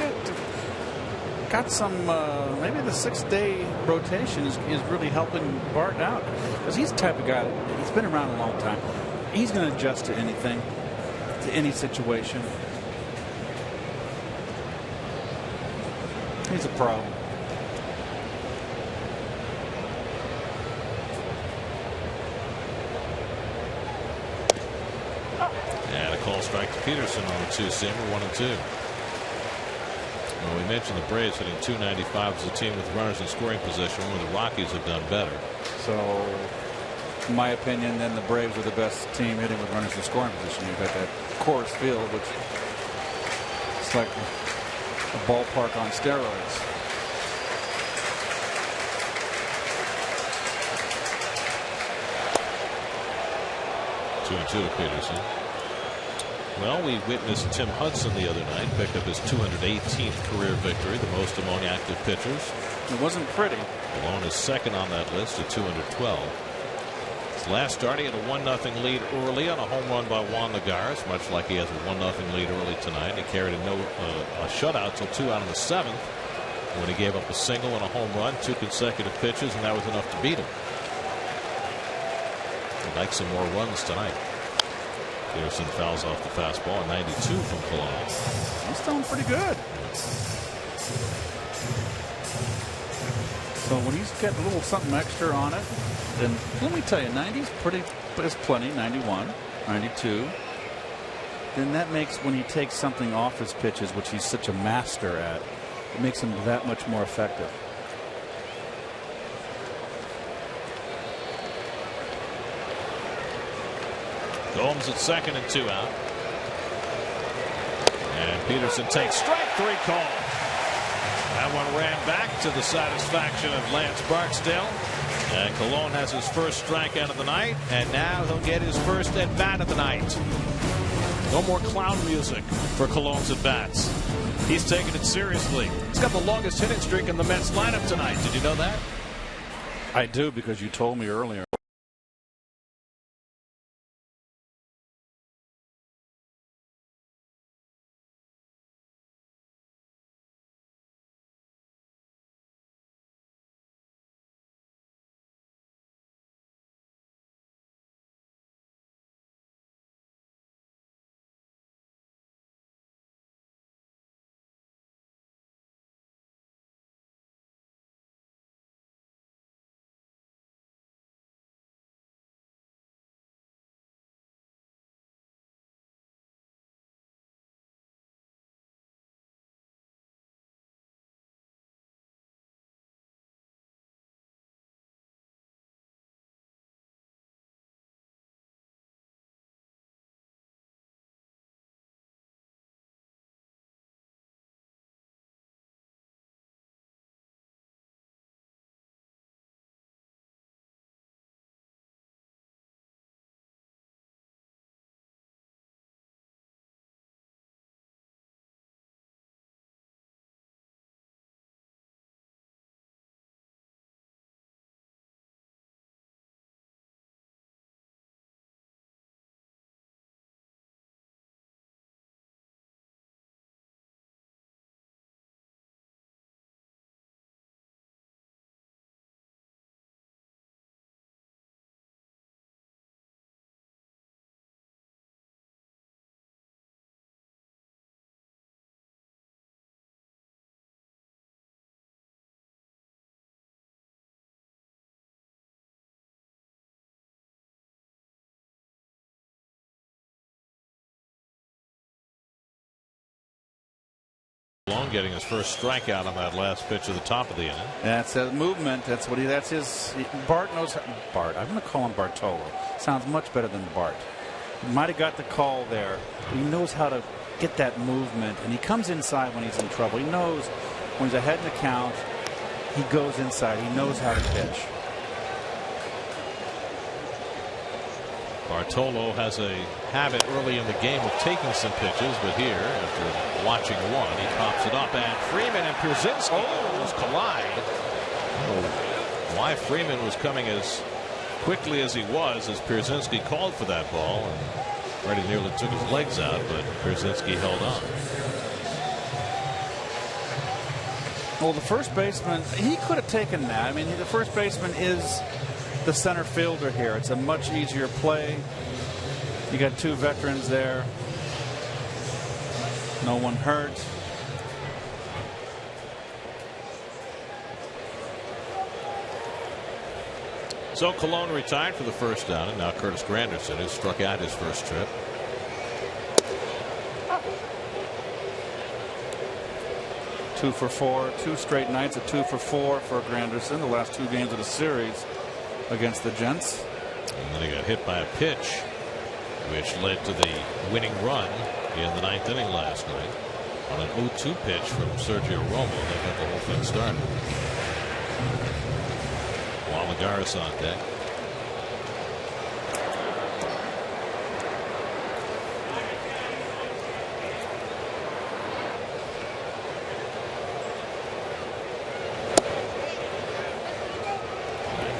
got some maybe the 6-day rotation is really helping Bart out, because he's the type of guy that he's been around a long time. He's going to adjust to anything, to any situation. He's a pro. Call strike to Peterson on the 2-seamer, 1-2. Well, we mentioned the Braves hitting .295 as a team with runners in scoring position, where the Rockies have done better. So, in my opinion, then the Braves are the best team hitting with runners in scoring position. You've got that Coors Field, which is like a ballpark on steroids. Two and 2 to Peterson. Well, we witnessed Tim Hudson the other night pick up his 218th career victory, the most among active pitchers. It wasn't pretty. Malone is second on that list at 212. His last start, he had a 1-0 lead early on a home run by Juan Lagares, much like he has a 1-0 lead early tonight. He carried a shutout till 2 out of the 7th, when he gave up a single and a home run, 2 consecutive pitches, and that was enough to beat him. He'd like some more runs tonight. Peterson fouls off the fastball, 92 from Cologne. He's doing pretty good. So when he's getting a little something extra on it, And let me tell you, 90's pretty is plenty. 91, 92. Then that makes, when he takes something off his pitches, which he's such a master at, it makes him that much more effective. Gomes at second and 2 out. And Peterson takes strike 3 call. That one ran back to the satisfaction of Lance Barksdale. And Colon has his first strikeout of the night. And now he'll get his first at bat of the night. No more clown music for Colon's at bats. He's taking it seriously. He's got the longest hitting streak in the Mets lineup tonight. Did you know that? I do, because you told me earlier. Long getting his first strikeout on that last pitch at the top of the inning. That's a movement. That's what he. That's his. Bart knows. Bart. I'm going to call him Bartolo. Sounds much better than Bart. He might have got the call there. He knows how to get that movement, and he comes inside when he's in trouble. He knows when he's ahead in the count. He goes inside. He knows how to pitch. Bartolo has a habit early in the game of taking some pitches, but here, after watching one, he pops it up, and Freeman and Pierzynski almost collide. Why Freeman was coming as quickly as he was as Pierzynski called for that ball, and Freddie nearly took his legs out, but Pierzynski held on. Well, the first baseman, he could have taken that. I mean, the first baseman is the center fielder here. It's a much easier play. You got two veterans there. No one hurt. So Colon retired for the first down, and now Curtis Granderson, who struck out his first trip. Two for four, 2 straight nights of 2 for 4 for Granderson. The last 2 games of the series against the Gents. And then he got hit by a pitch, which led to the winning run in the 9th inning last night. On an 0-2 pitch from Sergio Romo, they got the whole thing started. Juan Lagares on deck.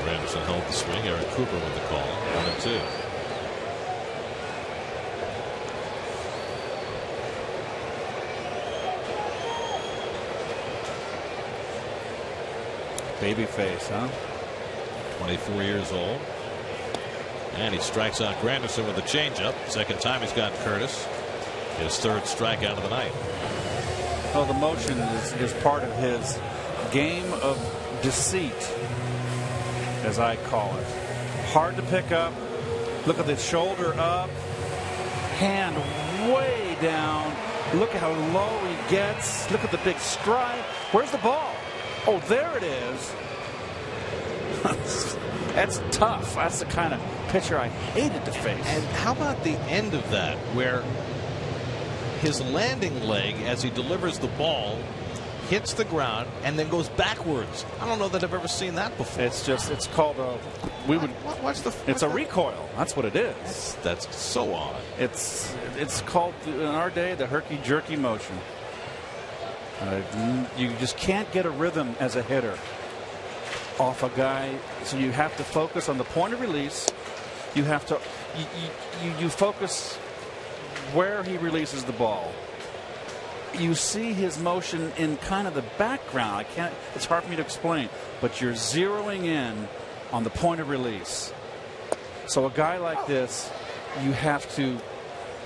Granderson held the swing. Eric Cooper with the call. 1-2. Baby face, huh? 24 years old. And he strikes out Granderson with a changeup. Second time he's got Curtis. His 3rd strikeout of the night. Well, the motion is part of his game of deceit. as I call it. Hard to pick up. Look at the shoulder up, hand way down. Look at how low he gets. Look at the big stride. Where's the ball? Oh, there it is. That's tough. That's the kind of pitcher I hated to face. And how about the end of that, where his landing leg, as he delivers the ball, hits the ground and then goes backwards? I don't know that I've ever seen that before. It's called a it's a recoil. That's what it is. That's so odd. It's called in our day the herky-jerky motion. You just can't get a rhythm as a hitter off a guy, so you have to focus on the point of release. You have to you focus where he releases the ball. You see his motion in kind of the background. It's hard for me to explain, but you're zeroing in on the point of release. So a guy like this, you have to,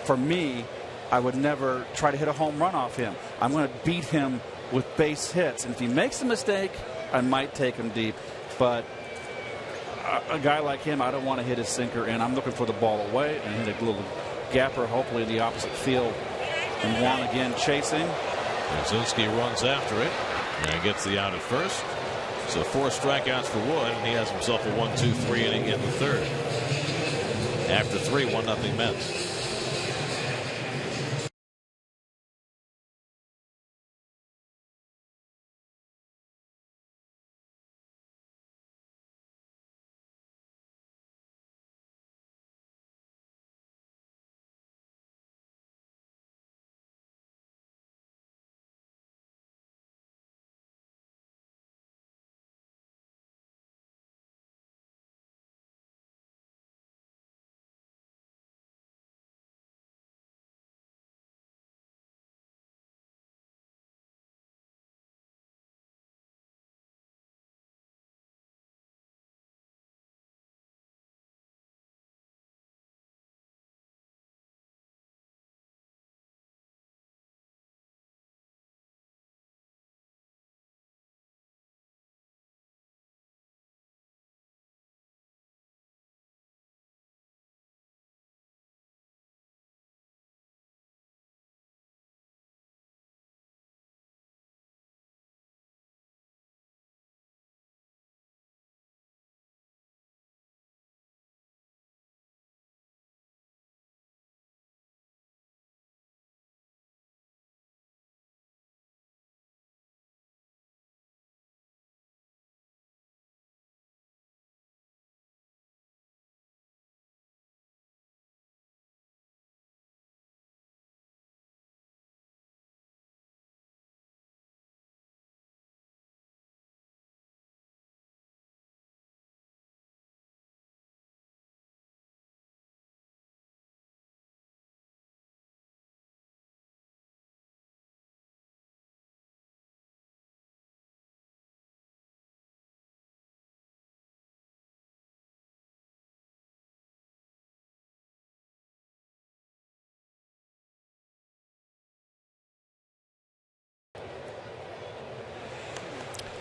for me, I would never try to hit a home run off him. I'm going to beat him with base hits. And if he makes a mistake, I might take him deep. But a guy like him, I don't want to hit his sinker in. I'm looking for the ball away and hit a little gapper, hopefully in the opposite field. And Juan again chasing. Brzezinski runs after it and gets the out at first. So 4 strikeouts for Wood, and he has himself a 1-2-3 inning in the third. After 3, 1-0 Mets.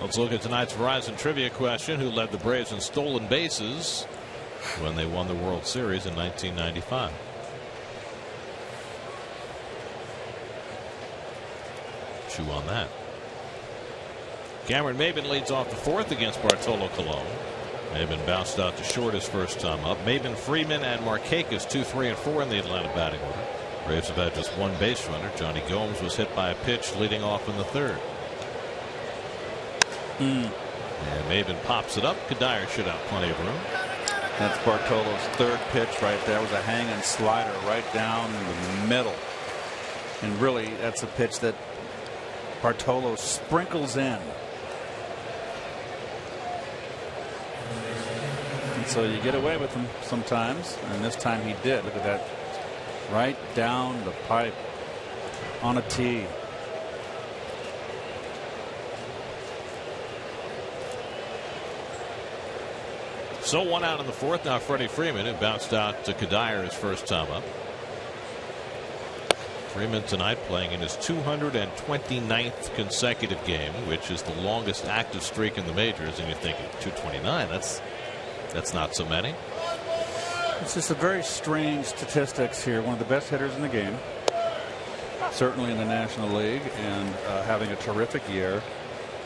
Let's look at tonight's Verizon trivia question. Who led the Braves in stolen bases when they won the World Series in 1995? Chew on that. Cameron Maybin leads off the 4th against Bartolo Colon. Maybin bounced out to short his first time up. Maybin, Freeman, and Markakis 2, 3, and 4 in the Atlanta batting order. Braves have had just one base runner. Johnny Gomes was hit by a pitch leading off in the 3rd. And Maybin pops it up. Kadire should have plenty of room. That's Bartolo's 3rd pitch right there. It was a hanging slider right down the middle. And really, that's a pitch that Bartolo sprinkles in. And so you get away with him sometimes. And this time he did. Look at that. Right down the pipe on a tee. So 1 out in the 4th. Now Freddie Freeman, who bounced out to Kadire his first time up. Freeman tonight playing in his 229th consecutive game, which is the longest active streak in the majors. And you're thinking 229, that's That's not so many. It's just a very strange statistics here. One of the best hitters in the game, certainly in the National League, and having a terrific year.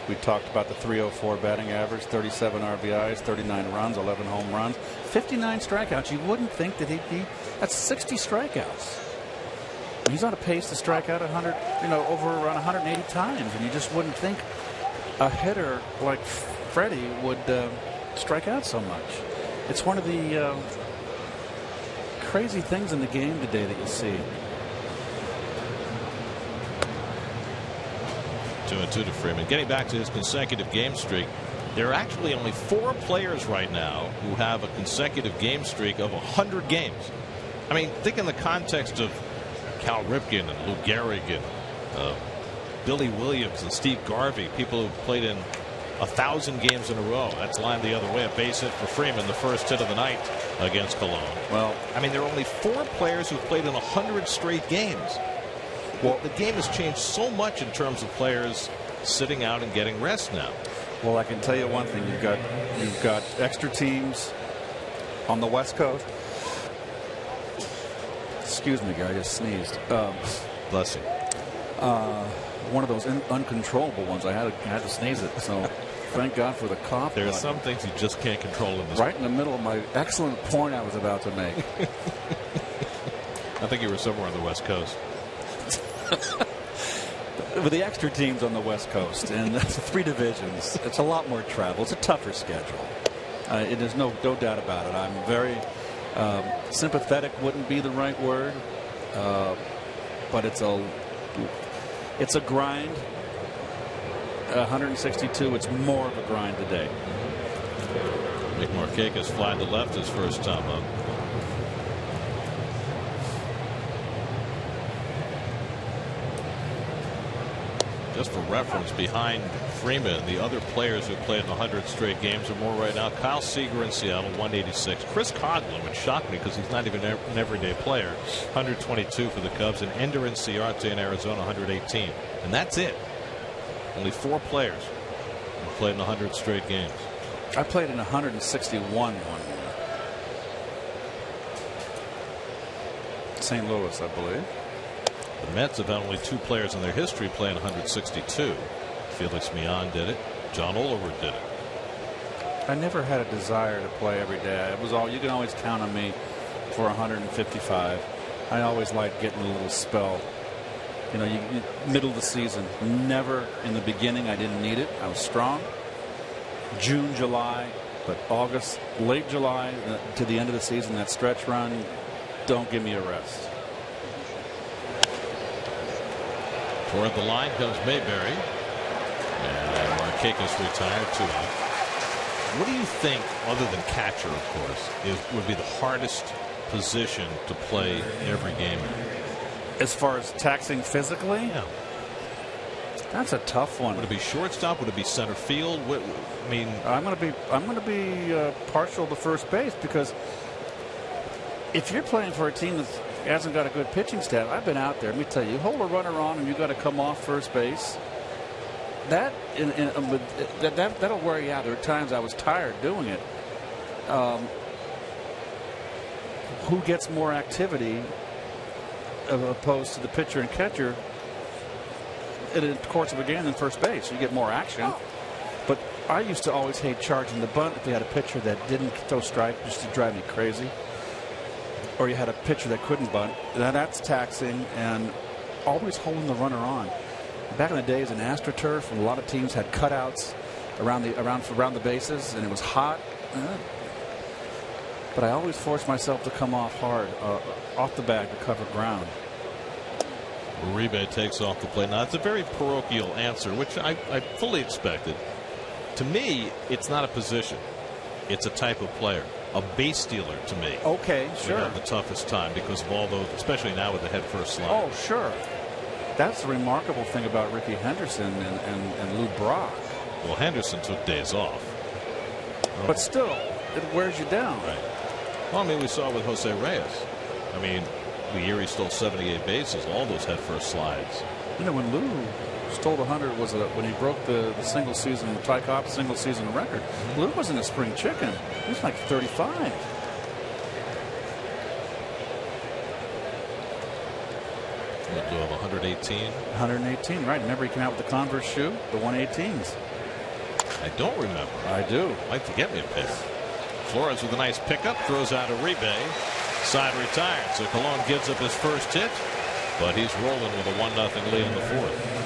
We talked about the .304 batting average, 37 RBIs, 39 runs, 11 home runs, 59 strikeouts. You wouldn't think that he'd be. That's 60 strikeouts. He's on a pace to strike out 100, over around 180 times, and you just wouldn't think a hitter like Freddie would strike out so much. It's one of the crazy things in the game today that you see. 2-2 to Freeman. Getting back to his consecutive game streak, there are actually only 4 players right now who have a consecutive game streak of 100 games. I mean, think in the context of Cal Ripken and Lou Gehrig and Billy Williams and Steve Garvey, people who played in 1,000 games in a row. That's lined the other way. A base hit for Freeman, the first hit of the night against Cologne. Well, I mean, there are only 4 players who've played in 100 straight games. Well, the game has changed so much in terms of players sitting out and getting rest now. Well, I can tell you one thing. You've got extra teams on the West Coast. Excuse me, guy. I just sneezed. Bless you. One of those uncontrollable ones. I had to sneeze it. So thank God for the cough. There are some things you just can't control in this. Right in the middle of my excellent point I was about to make. I think you were somewhere on the West Coast. With the extra teams on the West Coast and 3 divisions, it's a lot more travel. It's a tougher schedule. There's no doubt about it. I'm very sympathetic. Wouldn't be the right word, but it's a grind. 162. It's more of a grind today. Nick Markakis flying to left his first time up. Just for reference, behind Freeman, the other players who played in 100 straight games or more right now: Kyle Seager in Seattle, 186. Chris Coghlan, which shocked me because he's not even an everyday player, 122 for the Cubs. And Ender Inciarte in Arizona, 118. And that's it. Only 4 players who played in 100 straight games. I played in 161 one year. St. Louis, I believe. The Mets have had only 2 players in their history playing 162. Felix Millan did it. John Oliver did it. I never had a desire to play every day. It was all, you can always count on me for 155. I always liked getting a little spell. Middle of the season. Never in the beginning. I didn't need it. I was strong. June, July, but August, late July to the end of the season, that stretch run, don't give me a rest. Toward the line comes Mayberry. And Markakis retired 2 out. What do you think, other than catcher, of course, would be the hardest position to play every game in? As far as taxing physically? Yeah. That's a tough one. Would it be shortstop? Would it be center field? I mean, I'm going to be partial to first base, because if you're playing for a team that hasn't got a good pitching staff, I've been out there. Let me tell you, hold a runner on and you got to come off first base. That'll wear you out. There were times I was tired doing it. Who gets more activity opposed to the pitcher and catcher in the course of a game than first base? You get more action. But I used to always hate charging the bunt if you had a pitcher that didn't throw strike, just to drive me crazy. Or you had a pitcher that couldn't bunt. That's taxing, and always holding the runner on. Back in the days in AstroTurf, a lot of teams had cutouts around the bases, and it was hot. But I always forced myself to come off hard, off the bag to cover ground. Uribe takes off the plate. Now, it's a very parochial answer, which I fully expected. To me, it's not a position. It's a type of player. A base stealer, to me. Okay, sure. Would have the toughest time because of all those, especially now with the head first slide. Oh, sure. That's the remarkable thing about Ricky Henderson and Lou Brock. Well, Henderson took days off. But still, it wears you down. Right. Well, I mean, we saw with Jose Reyes. I mean, the year he stole 78 bases, all those head first slides. When Lou Stole 100 was when he broke the single season, Ty Cobb single season record. Lou wasn't a spring chicken. He was like 35. Lou have 118. 118, right. Remember he came out with the Converse shoe, the 118s. I don't remember. I do. Like to get me a pair. Flores with a nice pickup, throws out Uribe. Side retired. So Colon gives up his first hit, but he's rolling with a 1-0 lead in the fourth.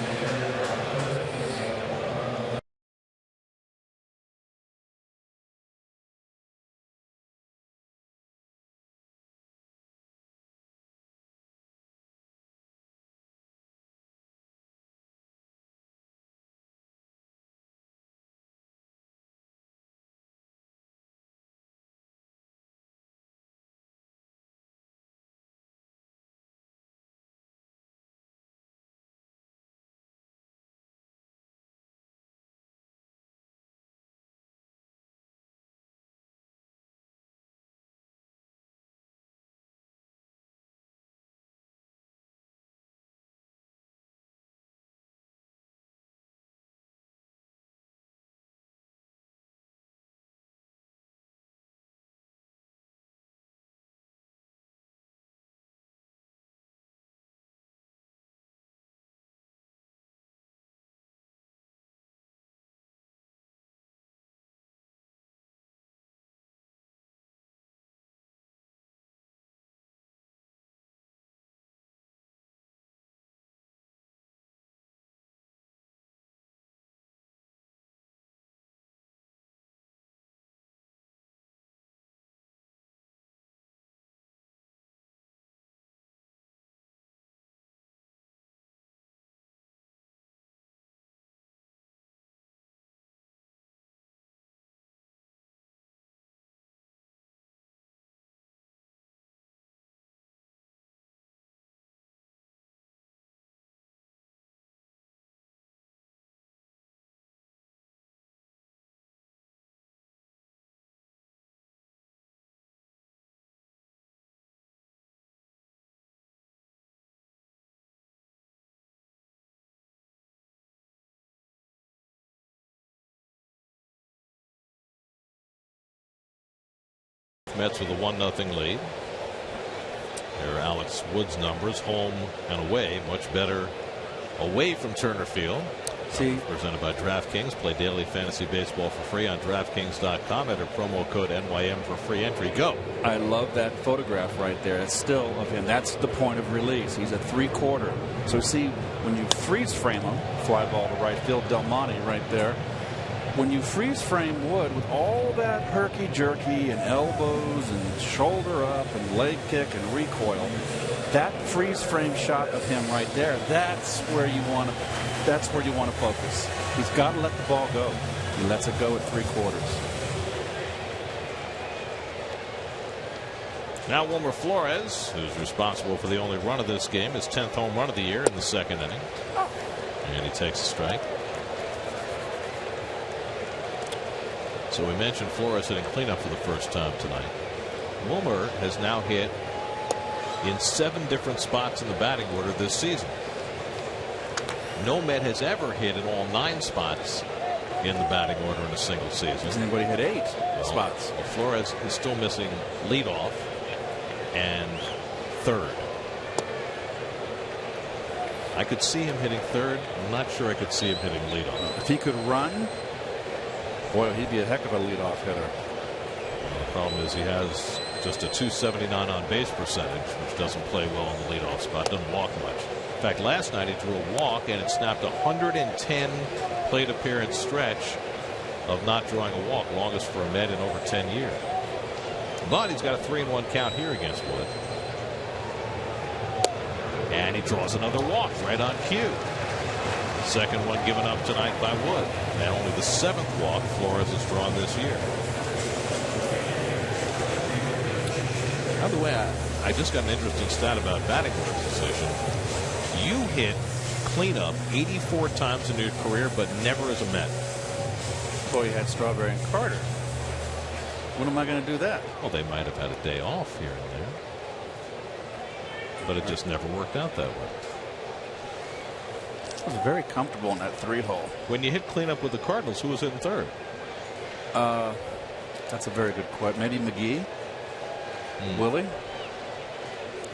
Mets with a 1-0 lead. There are Alex Wood's numbers, home and away, much better away from Turner Field. See, presented by DraftKings. Play daily fantasy baseball for free on DraftKings.com. Enter promo code NYM for free entry. Go. I love that photograph right there. It's still of him. That's the point of release. He's at 3/4. So see, when you freeze frame him, fly ball to right field, Del Monte right there. When you freeze frame Wood with all that herky-jerky and elbows and shoulder up and leg kick and recoil, that freeze frame shot of him right there, that's where you want to focus. He's got to let the ball go. He lets it go at 3/4. Now Wilmer Flores, who's responsible for the only run of this game, his 10th home run of the year in the second inning. And he takes a strike. So we mentioned Flores hitting cleanup for the first time tonight. Wilmer has now hit in 7 different spots in the batting order this season. No Met has ever hit in all 9 spots in the batting order in a single season. Has anybody hit 8 spots? Well, Flores is still missing leadoff and third. I could see him hitting third. I'm not sure I could see him hitting leadoff. If he could run, boy, he'd be a heck of a leadoff hitter. Well, the problem is he has just a .279 on base percentage, which doesn't play well in the leadoff spot. Doesn't walk much. In fact, last night he drew a walk, and it snapped a 110 plate appearance stretch of not drawing a walk, longest for a Met in over 10 years. But he's got a 3-1 count here against Wood. And he draws another walk right on cue. Second one given up tonight by Wood. And only the 7th walk Flores has drawn this year. By the way, I just got an interesting stat about batting order position. You hit cleanup 84 times in your career, but never as a Met. Boy, you had Strawberry and Carter. When am I going to do that? Well, they might have had a day off here and there. But it just never worked out that way. was very comfortable in that 3-hole. When you hit cleanup with the Cardinals, who was hitting third? That's a very good question. Maybe McGee? Willie?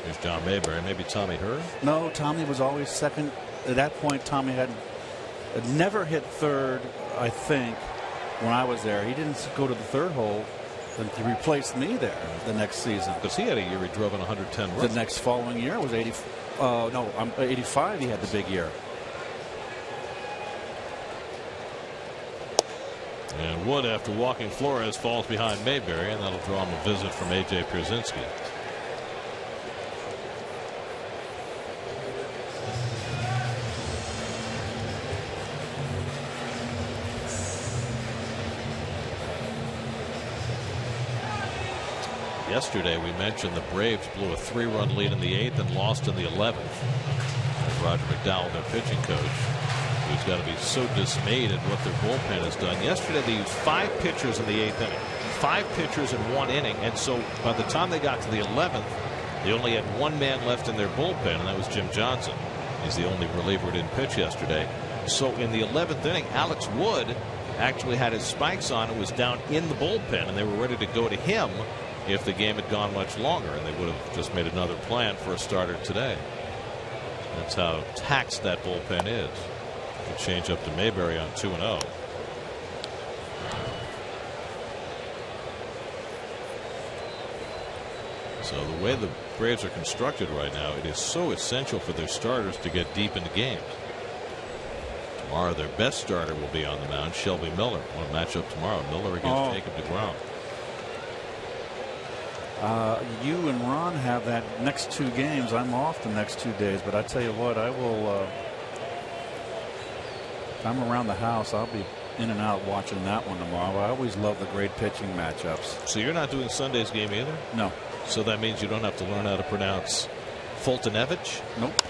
There's John Mayberry. Maybe Tommy Herr? No, Tommy was always second. At that point, Tommy had never hit third, I think, when I was there. He didn't go to the 3rd hole. Then he replaced me there the next season. Because he had a year he drove in 110 runs. The next following year was 80. No, 85. He had the big year. And Wood, after walking Flores, falls behind Mayberry, and that'll draw him a visit from A.J. Pierzynski. Yesterday, we mentioned the Braves blew a 3-run lead in the 8th and lost in the 11th. And Roger McDowell, their pitching coach, who's got to be so dismayed at what their bullpen has done. Yesterday, they used 5 pitchers in the 8th inning, 5 pitchers in 1 inning, and so by the time they got to the 11th, they only had 1 man left in their bullpen, and that was Jim Johnson. He's the only reliever who didn't pitch yesterday. So in the 11th inning, Alex Wood actually had his spikes on and was down in the bullpen, and they were ready to go to him if the game had gone much longer, and they would have just made another plan for a starter today. That's how taxed that bullpen is. A change up to Mayberry on 2-0. So the way the Braves are constructed right now, it is so essential for their starters to get deep into games. Tomorrow, their best starter will be on the mound, Shelby Miller. Want to match up tomorrow, Miller against Jacob deGrom. You and Ron have that next 2 games. I'm off the next 2 days, but I tell you what, I will. If I'm around the house, I'll be in and out watching that one tomorrow. I always love the great pitching matchups. So you're not doing Sunday's game either? No. So that means you don't have to learn how to pronounce Fultonevich? Nope.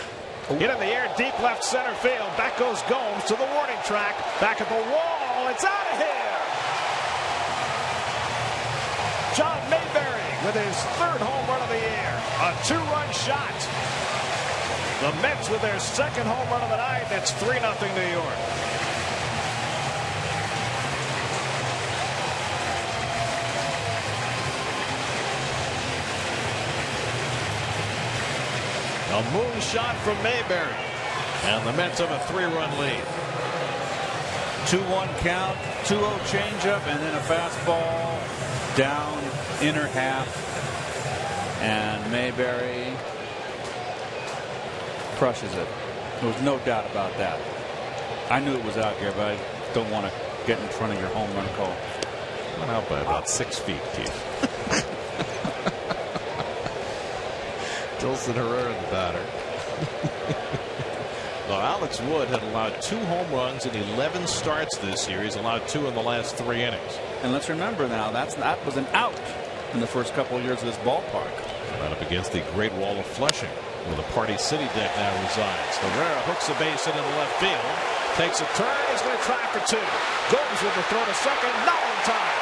Hit in the air, deep left center field. Back goes Gomes to the warning track. Back at the wall. It's out of here. John Mayberry with his 3rd home run of the year. A 2-run shot. The Mets with their 2nd home run of the night. That's 3-0 New York. A moonshot from Mayberry. And the Mets have a 3-run lead. 2-1 count, 2-0 changeup, and then a fastball down inner half. And Mayberry crushes it. There was no doubt about that. I knew it was out here, but I don't want to get in front of your home run call. Went out by about 6 feet, Keith. Dilson Herrera, the batter. Well, Alex Wood had allowed 2 home runs in 11 starts this year. He's allowed 2 in the last 3 innings. And let's remember now, that was an out in the first couple of years of this ballpark. Right up against the Great Wall of Flushing, where the Party City deck now resides. Herrera hooks a base hit into left field. Takes a turn. He's going to try for 2. Goes with the throw to second. Not in time.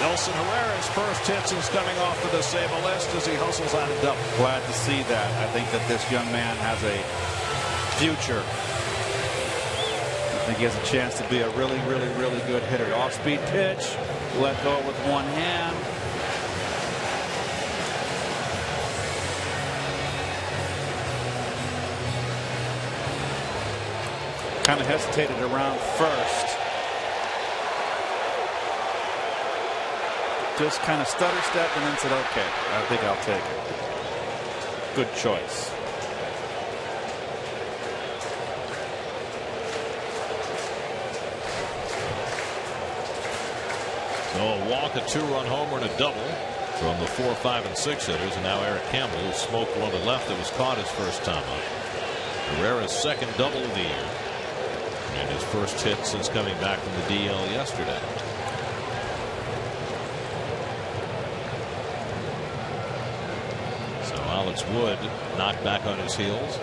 Nelson Herrera's first hit since coming off the disabled list as he hustles out a double. Glad to see that. I think that this young man has a future. I think he has a chance to be a really, really, really good hitter. Off-speed pitch. Let go with one hand. Kind of hesitated around first. Just kind of stutter stepped and then said, okay, I think I'll take it. Good choice. So a walk, a 2-run homer, and a double from the 4, 5, and 6 hitters. And now Eric Campbell, who smoked one to left that was caught his first time up. Herrera's 2nd double of the year. And his first hit since coming back from the DL yesterday. So Alex Wood knocked back on his heels.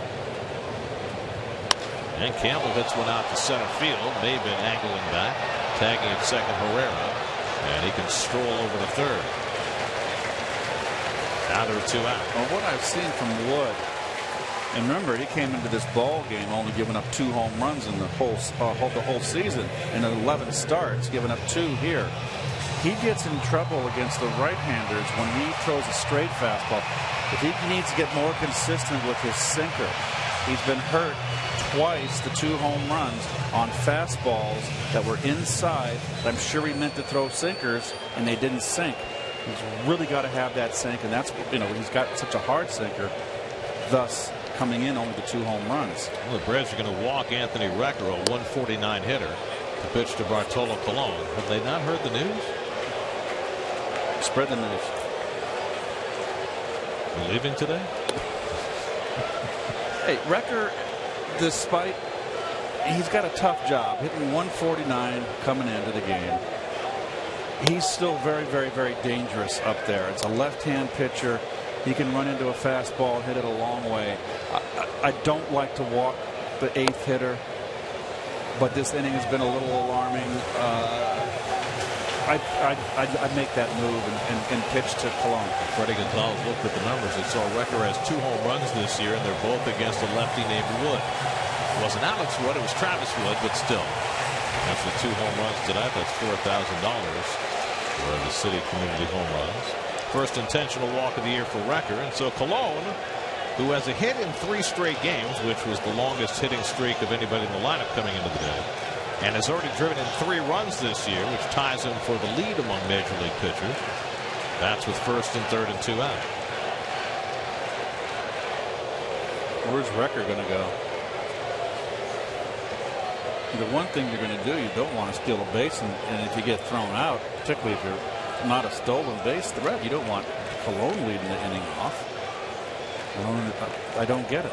And Campbell hits one out to center field. May have been angling back. Tagging at second Herrera. And he can stroll over to third. Now there are 2 out. Well, what I've seen from Wood And remember, he came into this ball game only giving up 2 home runs in the whole season. In 11 starts, giving up 2 here. He gets in trouble against the right-handers when he throws a straight fastball. If he needs to get more consistent with his sinker, he's been hurt twice, the 2 home runs on fastballs that were inside. I'm sure he meant to throw sinkers, and they didn't sink. He's really got to have that sink, and that's, he's got such a hard sinker, thus coming in only the 2 home runs. Well, the Braves are going to walk Anthony Recker, a 149 hitter, to pitch to Bartolo Colon. Have they not heard the news? Spread the news. You're leaving today? Hey, Recker, despite he's got a tough job hitting 149 coming into the game, he's still very, very, very dangerous up there. It's a left-hand pitcher. He can run into a fastball and hit it a long way. I don't like to walk the 8th hitter, but this inning has been a little alarming. I'd make that move and pitch to Colon. Freddie Gonzalez looked at the numbers and saw Recker has 2 home runs this year, and they're both against a lefty named Wood. It wasn't Alex Wood, it was Travis Wood, but still. That's the 2 home runs tonight. That's $4,000 for the city community home runs. First intentional walk of the year for Recker. And so Colon, who has a hit in 3 straight games, which was the longest hitting streak of anybody in the lineup coming into the day, and has already driven in 3 runs this year, which ties him for the lead among major league pitchers. That's with 1st and 3rd and 2 out. Where's Recker going to go? The one thing you're going to do, you don't want to steal a base, and if you get thrown out, particularly if you're not a stolen base threat, you don't want Colon leading the inning off. I don't get it.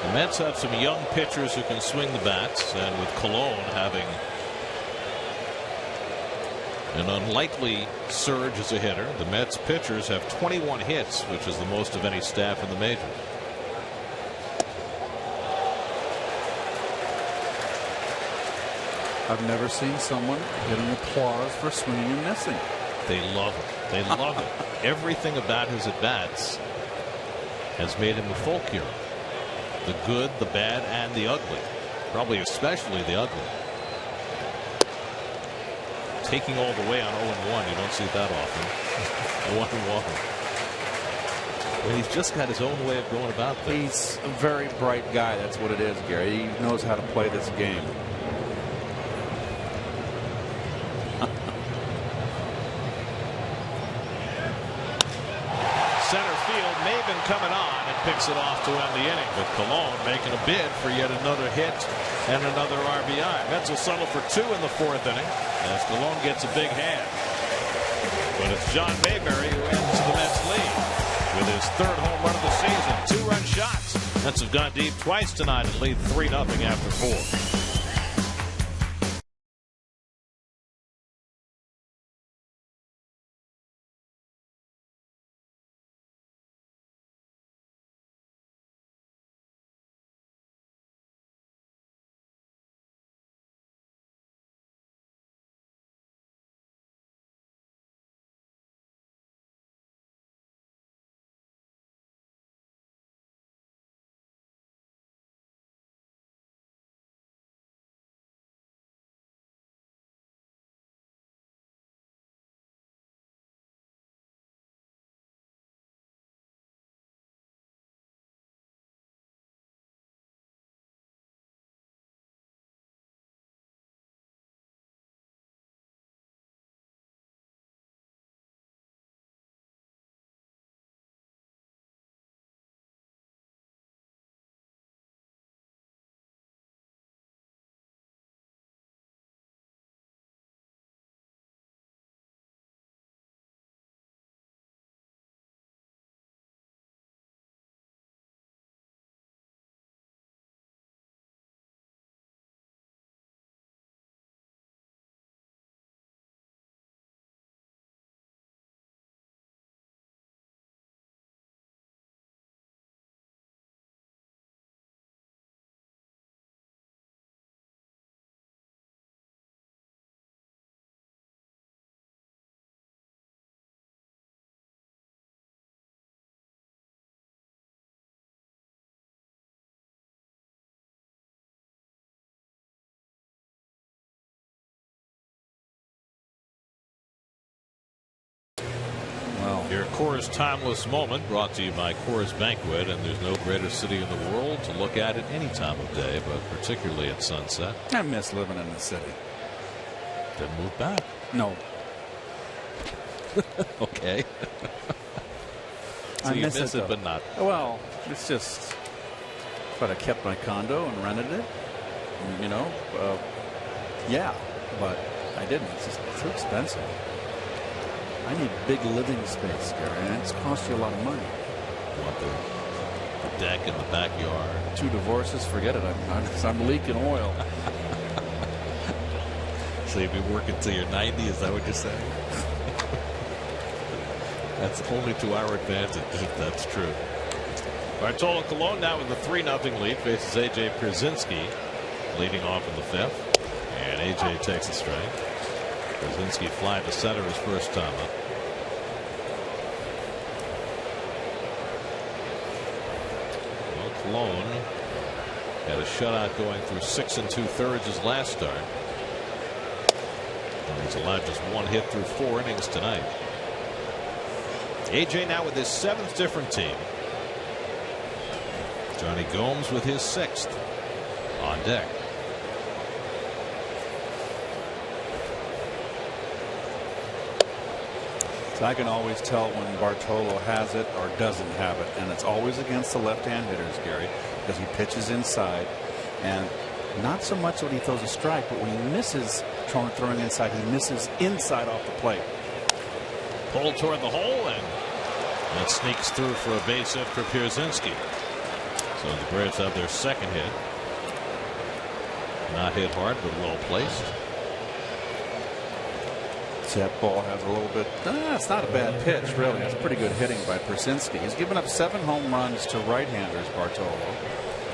The Mets have some young pitchers who can swing the bats, and with Colon having an unlikely surge as a hitter, the Mets pitchers have 21 hits, which is the most of any staff in the majors. I've never seen someone get an applause for swinging and missing. They love it. They love it. Everything about his at-bats has made him a folk hero. The good, the bad, and the ugly. Probably especially the ugly. Taking all the way on 0-1. You don't see that often. 1-1. Well, he's just got his own way of going about things. He's a very bright guy. That's what it is, Gary. He knows how to play this game. Center field, Maven coming on and picks it off to end the inning. But Colon making a bid for yet another hit and another RBI. Mets will settle for 2 in the 4th inning as Colon gets a big hand. But it's John Mayberry who ends the Mets lead with his 3rd home run of the season. 2-run shots. Mets have gone deep twice tonight and lead 3-0 after 4. Your Coors Timeless Moment brought to you by Coors Banquet, and there's no greater city in the world to look at any time of day, but particularly at sunset. I miss living in the city. Then move back. No. Okay. So I you miss it, but not. Well, it's just. But I kept my condo and rented it. You know, yeah, but I didn't. It's just too expensive. I need big living space, Gary, and it's cost you a lot of money. You want the deck in the backyard. 2 divorces, forget it. I'm leaking oil. So you'll be working till you're 90. Is that what you're saying? That's only to our advantage. That's true. Bartolo Colon now with a 3-0 lead faces A.J. Pierzynski leading off in the 5th, and A.J. takes a strike. Pierzynski fly to center his first time up. Well, Colon had a shutout going through 6 2/3 his last start. And he's allowed just 1 hit through 4 innings tonight. A.J. now with his 7th different team. Johnny Gomes with his 6th on deck. So I can always tell when Bartolo has it or doesn't have it, and it's always against the left-hand hitters, Gary, because he pitches inside, and not so much when he throws a strike, but when he misses throwing inside, he misses inside off the plate. Pulled toward the hole, and that sneaks through for a base hit for Pierzynski. So the Braves have their 2nd hit. Not hit hard, but well placed. That ball has a little bit. It's not a bad pitch, really. That's pretty good hitting by Pierzynski. He's given up 7 home runs to right-handers, Bartolo,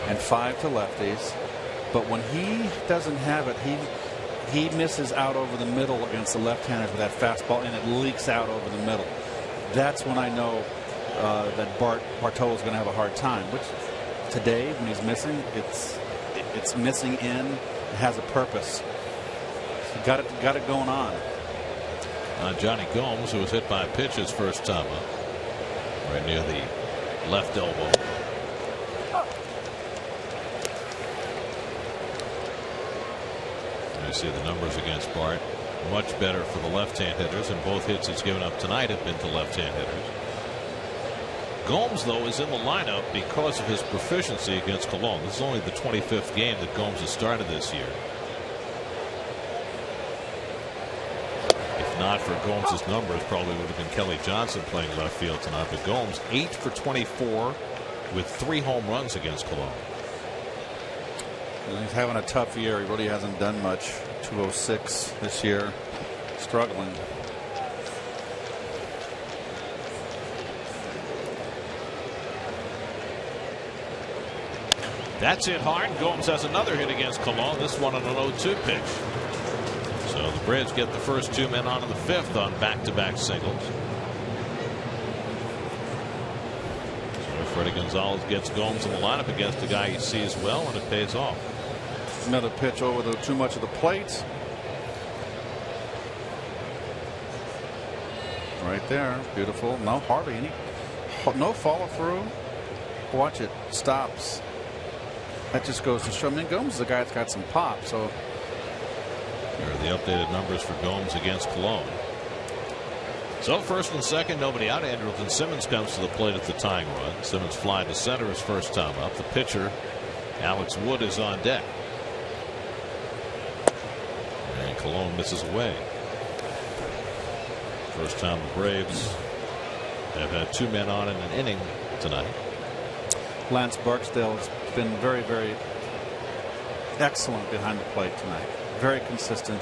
and 5 to lefties. But when he doesn't have it, he misses out over the middle against the left-handers with that fastball, and it leaks out over the middle. That's when I know that Bartolo's going to have a hard time. Which today, when he's missing, it's missing in. It has a purpose. So got it going on. Johnny Gomes, who was hit by a pitch his first time up, right near the left elbow. You see the numbers against Bart. Much better for the left-hand hitters, and both hits he's given up tonight have been to left-hand hitters. Gomes, though, is in the lineup because of his proficiency against Colon. This is only the 25th game that Gomes has started this year. If not for Gomes' numbers, probably would have been Kelly Johnson playing left field tonight. But Gomes 8 for 24 with 3 home runs against Colon. He's having a tough year. He really hasn't done much. 206 this year. Struggling. That's hit hard. Gomes has another hit against Colon. This one on an 0-2 pitch. So the Braves get the first 2 men on in the 5th on back-to-back singles. So Freddie Gonzalez gets Gomes in the lineup against a guy he sees well, and it pays off. Another pitch over too much of the plate. Right there. Beautiful. No, hardly any. No follow through. Watch it. Stops. That just goes to show. I mean, Gomes is a guy that's got some pop. So here are the updated numbers for Gomes against Colon. So 1st and 2nd, nobody out. Andrelton Simmons comes to the plate at the tying run. Simmons fly to center his first time up. The pitcher, Alex Wood, is on deck. And Colon misses away. First time the Braves have had 2 men on in an inning tonight. Lance Barksdale has been very, very excellent behind the plate tonight. Very consistent,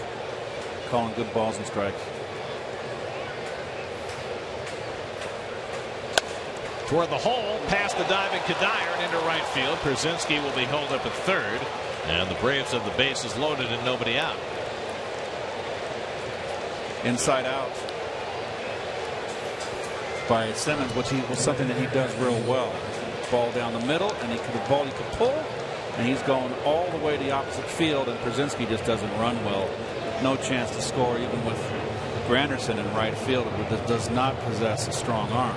calling good balls and strikes. Toward the hole, past the diving Kadire and into right field. Pierzynski will be held up at 3rd, and the Braves have the bases loaded and nobody out. Inside out by Simmons, which was something that he does real well. Ball down the middle, and the ball he could pull, and he's going all the way to the opposite field, and Pierzynski just doesn't run well. No chance to score even with Granderson in right field does not possess a strong arm.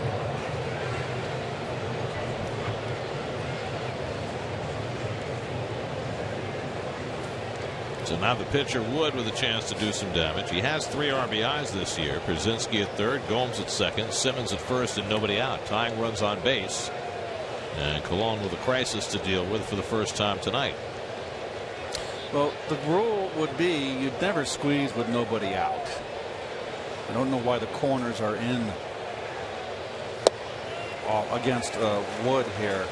So now the pitcher Wood with a chance to do some damage. He has 3 RBIs this year. Przinsky at third, Gomes at second, Simmons at first, and nobody out. Tying runs on base. And Colon with a crisis to deal with for the first time tonight. Well, the rule would be you'd never squeeze with nobody out. I don't know why the corners are in against Wood here.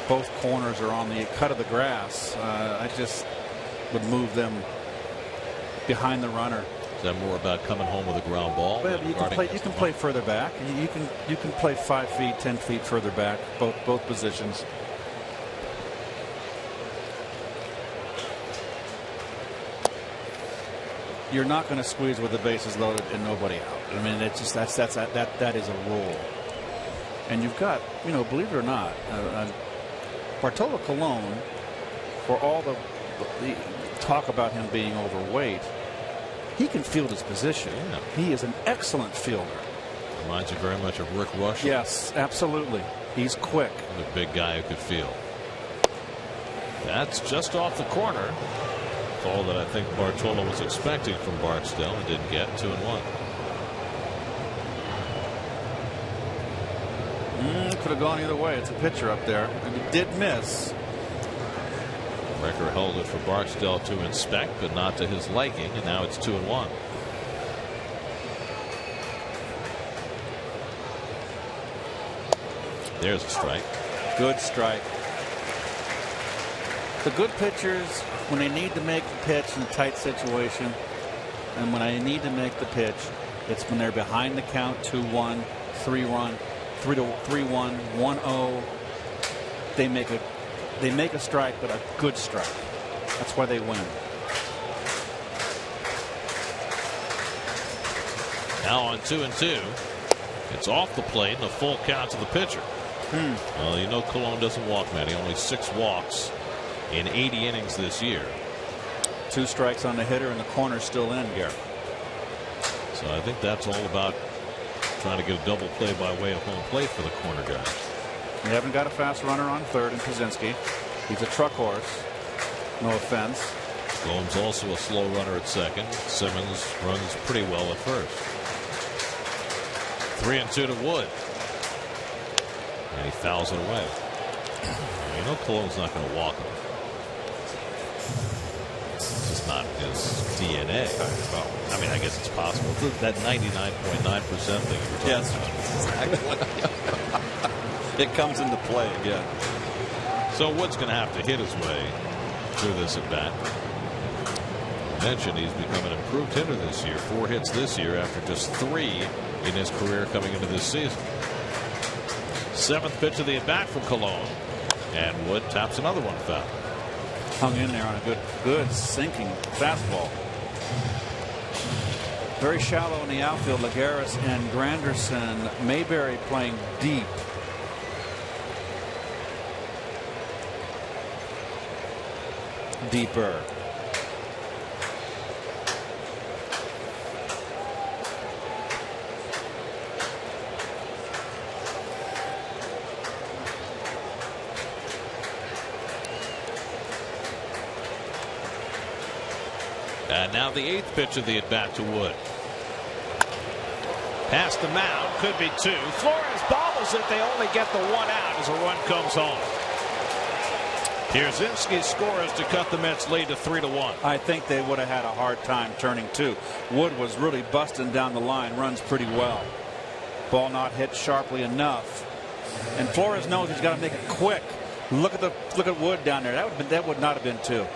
Both corners are on the cut of the grass. I just would move them behind the runner. Is that more about coming home with a ground ball? But you can play further back. You can play 5 feet, 10 feet further back. Both positions. You're not going to squeeze with the bases loaded and nobody out. I mean, it's just that is a rule. And you've got, believe it or not, Bartolo Colon, for all the talk about him being overweight, he can field his position. Yeah. He is an excellent fielder. Reminds you very much of Rick Rush. Yes, absolutely. He's quick. A big guy who could field. That's just off the corner. Call that I think Bartolo was expecting from Barksdale and didn't get. 2-1. Could have gone either way. It's a pitcher up there. And he did miss. Recker held it for Barksdale to inspect, but not to his liking, and now it's 2-1. There's a strike. Good strike. The good pitchers, when they need to make the pitch in a tight situation, and when I need to make the pitch, it's when they're behind the count, 2-1, 3-1, 3-1, 1-0. They make a strike, but a good strike. That's why they win. Now on 2-2. It's off the plate and a full count to the pitcher. Well, Colon doesn't walk many. Only 6 walks in 80 innings this year. 2 strikes on the hitter and the corner's still in, Garrett. So I think that's all about trying to get a double play by way of home plate for the corner guys. You haven't got a fast runner on third in Przinsky. He's a truck horse. No offense. Gomes also a slow runner at second. Simmons runs pretty well at first. 3-2 to Wood. And he fouls it away. Colon's not going to walk him. It's just not his DNA. I mean, I guess it's possible. That 99.9% thing you were talking about. Exactly. It comes into play again. So Wood's going to have to hit his way through this at bat. I mentioned he's become an improved hitter this year. 4 hits this year after just 3 in his career coming into this season. 7th pitch of the at bat from Colon, and Wood taps another one foul. Hung in there on a good sinking fastball. Very shallow in the outfield. Lagares and Granderson. Mayberry playing deep. Deeper. And now the 8th pitch of the at bat to Wood. Past the mound, could be 2. Flores bobbles it. They only get the 1 out as a run comes home. Pierzynski scores to cut the Mets' lead to 3-1. I think they would have had a hard time turning 2. Wood was really busting down the line. Runs pretty well. Ball not hit sharply enough. And Flores knows he's got to make it quick. Look at Wood down there. That would not have been 2.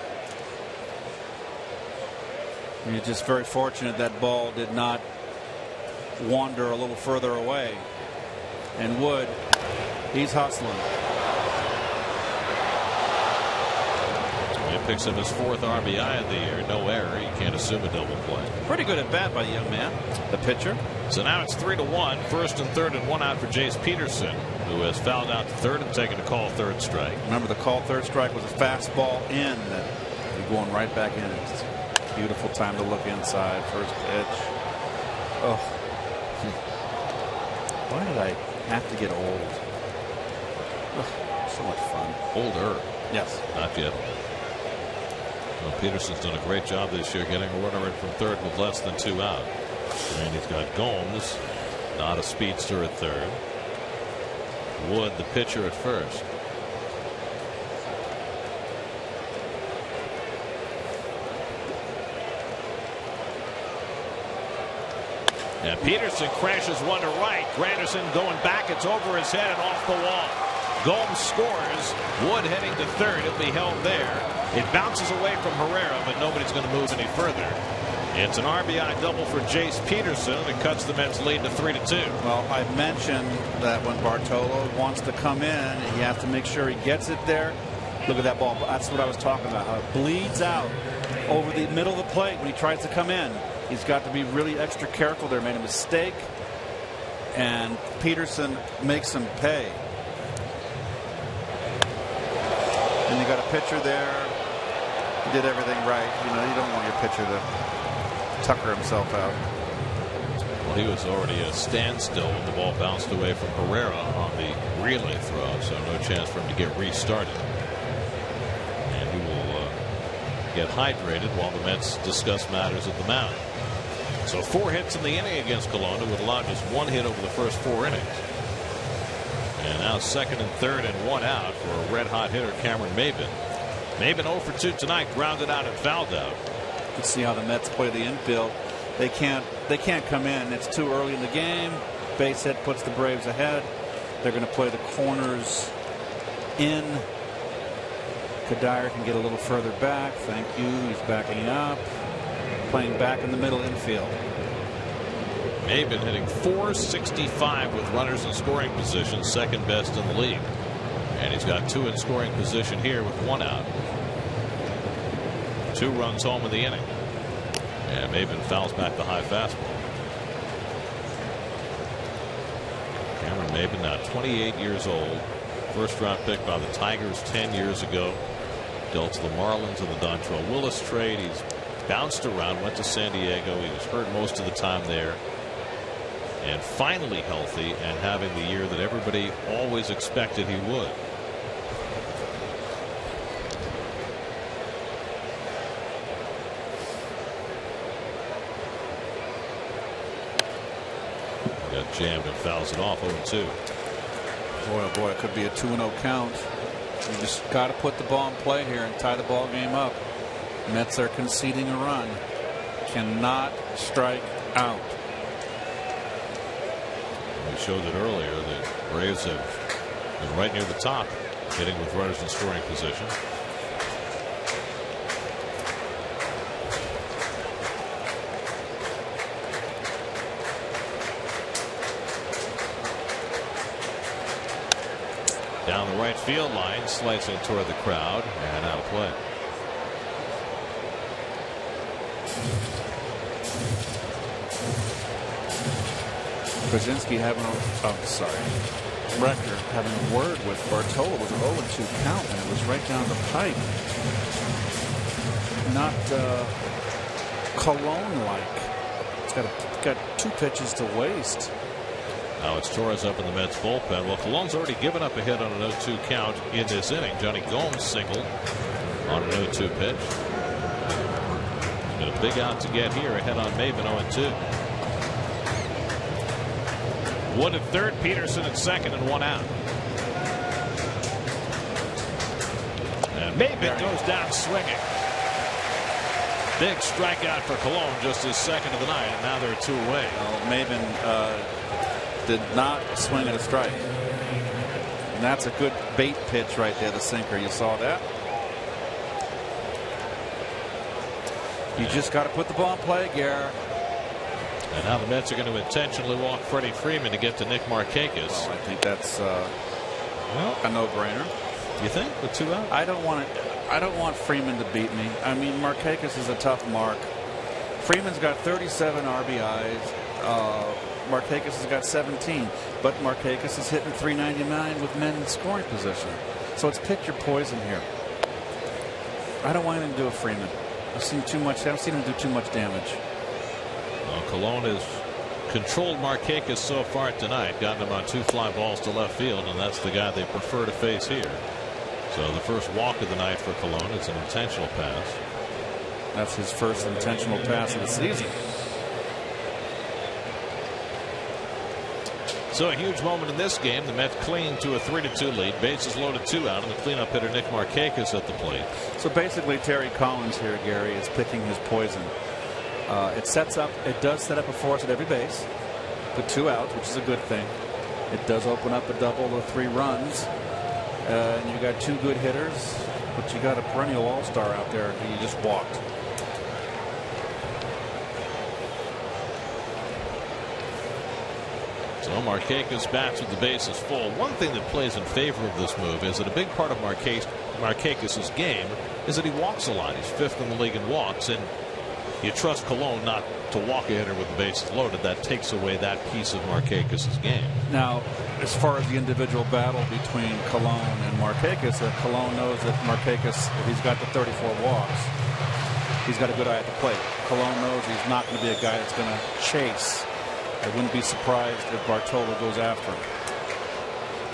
You're just very fortunate that ball did not wander a little further away. And Wood, he's hustling. He picks up his 4th RBI of the year. No error. You can't assume a double play. Pretty good at bat by the young man, the pitcher. So now it's 3-1. 1st and 3rd and 1 out for Jace Peterson, who has fouled out to 3rd and taken a call 3rd strike. Remember, the call 3rd strike was a fastball in. You're going right back in. Beautiful time to look inside. First pitch. Oh. Why did I have to get old? Oh, so much fun. Older. Yes. Not yet. Well, Peterson's done a great job this year getting a runner in from third with less than 2 out. And he's got Gomes, not a speedster, at third. Wood, the pitcher, at first. And Peterson crashes one to right. Granderson going back. It's over his head and off the wall. Gomes scores. Wood heading to third. It'll be held there. It bounces away from Herrera, but nobody's going to move any further. It's an RBI double for Jace Peterson. It cuts the Mets' lead to 3-2. Well, I mentioned that when Bartolo wants to come in, he has to make sure he gets it there. Look at that ball. That's what I was talking about. How it bleeds out over the middle of the plate when he tries to come in. He's got to be really extra careful there. Made a mistake, and Peterson makes him pay. And you got a pitcher there. He did everything right. You know, you don't want your pitcher to tucker himself out. Well, he was already at a standstill when the ball bounced away from Herrera on the relay throw, so no chance for him to get restarted. And he will get hydrated while the Mets discuss matters at the mound. So 4 hits in the inning against Kelowna, with allowed just 1 hit over the first 4 innings. And now second and third and 1 out for a red-hot hitter, Cameron Maybin. Maybin 0 for 2 tonight, grounded out and fouled out. You can see how the Mets play the infield. They can't come in. It's too early in the game. Base hit puts the Braves ahead. They're going to play the corners in. Kadire can get a little further back. Thank you. He's backing up. Playing back in the middle infield. Maybin hitting .465 with runners in scoring position, second best in the league. And he's got 2 in scoring position here with 1 out. 2 runs home in the inning. And Maybin fouls back the high fastball. Cameron Maybin, now 28 years old. First round pick by the Tigers 10 years ago. Dealt to the Marlins in the Dontrell Willis trade. He's bounced around, went to San Diego. He was hurt most of the time there. And finally healthy and having the year that everybody always expected he would. Got jammed and fouls it off 0-2. Boy, oh boy, it could be a 2-0 count. You just got to put the ball in play here and tie the ball game up. Mets are conceding a run. Cannot strike out. We showed it earlier that Braves have been right near the top, hitting with runners in scoring position. Down the right field line, slicing toward the crowd, and out of play. Krasinski having Rector having a word with Bartolo. Was an 0-2 count, and it was right down the pipe. Not Cologne-like. It's got 2 pitches to waste. Now it's Torres up in the Mets bullpen. Well, Cologne's already given up a hit on an 0-2 count in this inning. Johnny Gomes singled on an 0-2 pitch. Got a big out to get here, ahead on Maybin 0-2. Wood at third, Peterson at second, and 1 out. And Maybin goes down swinging. Big strikeout for Cologne, just his second of the night, and now they're 2 away. Well, Maybin did not swing at a strike. And that's a good bait pitch right there, the sinker. You saw that? You just got to put the ball in play, Gare. And now the Mets are going to intentionally walk Freddie Freeman to get to Nick Markakis. Well, I think that's a no-brainer. You think, with 2 out? I don't want Freeman to beat me. I mean, Markakis is a tough mark. Freeman's got 37 RBIs. Markakis has got 17, but Markakis is hitting .399 with men in scoring position. So it's pick your poison here. I don't want anything to do with Freeman. I've seen too much. I've seen him do too much damage. Well, Colon has controlled Markakis so far tonight, gotten him on 2 fly balls to left field, and that's the guy they prefer to face here. So the first walk of the night for Colon is an intentional pass. That's his first intentional pass of the season. So a huge moment in this game. The Mets cling to a 3-2 lead. Bases loaded, 2 out, and the cleanup hitter Nick Markakis at the plate. So basically, Terry Collins here, Gary, is picking his poison. It does set up a force at every base with 2 outs, which is a good thing. It does open up a double to 3 runs. And you got 2 good hitters, but you got a perennial all-star out there who you just walked. So Markakis bats with the bases full. One thing that plays in favor of this move is that a big part of Markakis' game is that he walks a lot. He's 5th in the league in walks, and you trust Colon not to walk a hitter with the bases loaded. That takes away that piece of Markakis' game. Now, as far as the individual battle between Colon and Markakis, Colon knows that Markakis, if he's got the 34 walks, he's got a good eye at the plate. Colon knows he's not going to be a guy that's going to chase. I wouldn't be surprised if Bartolo goes after him.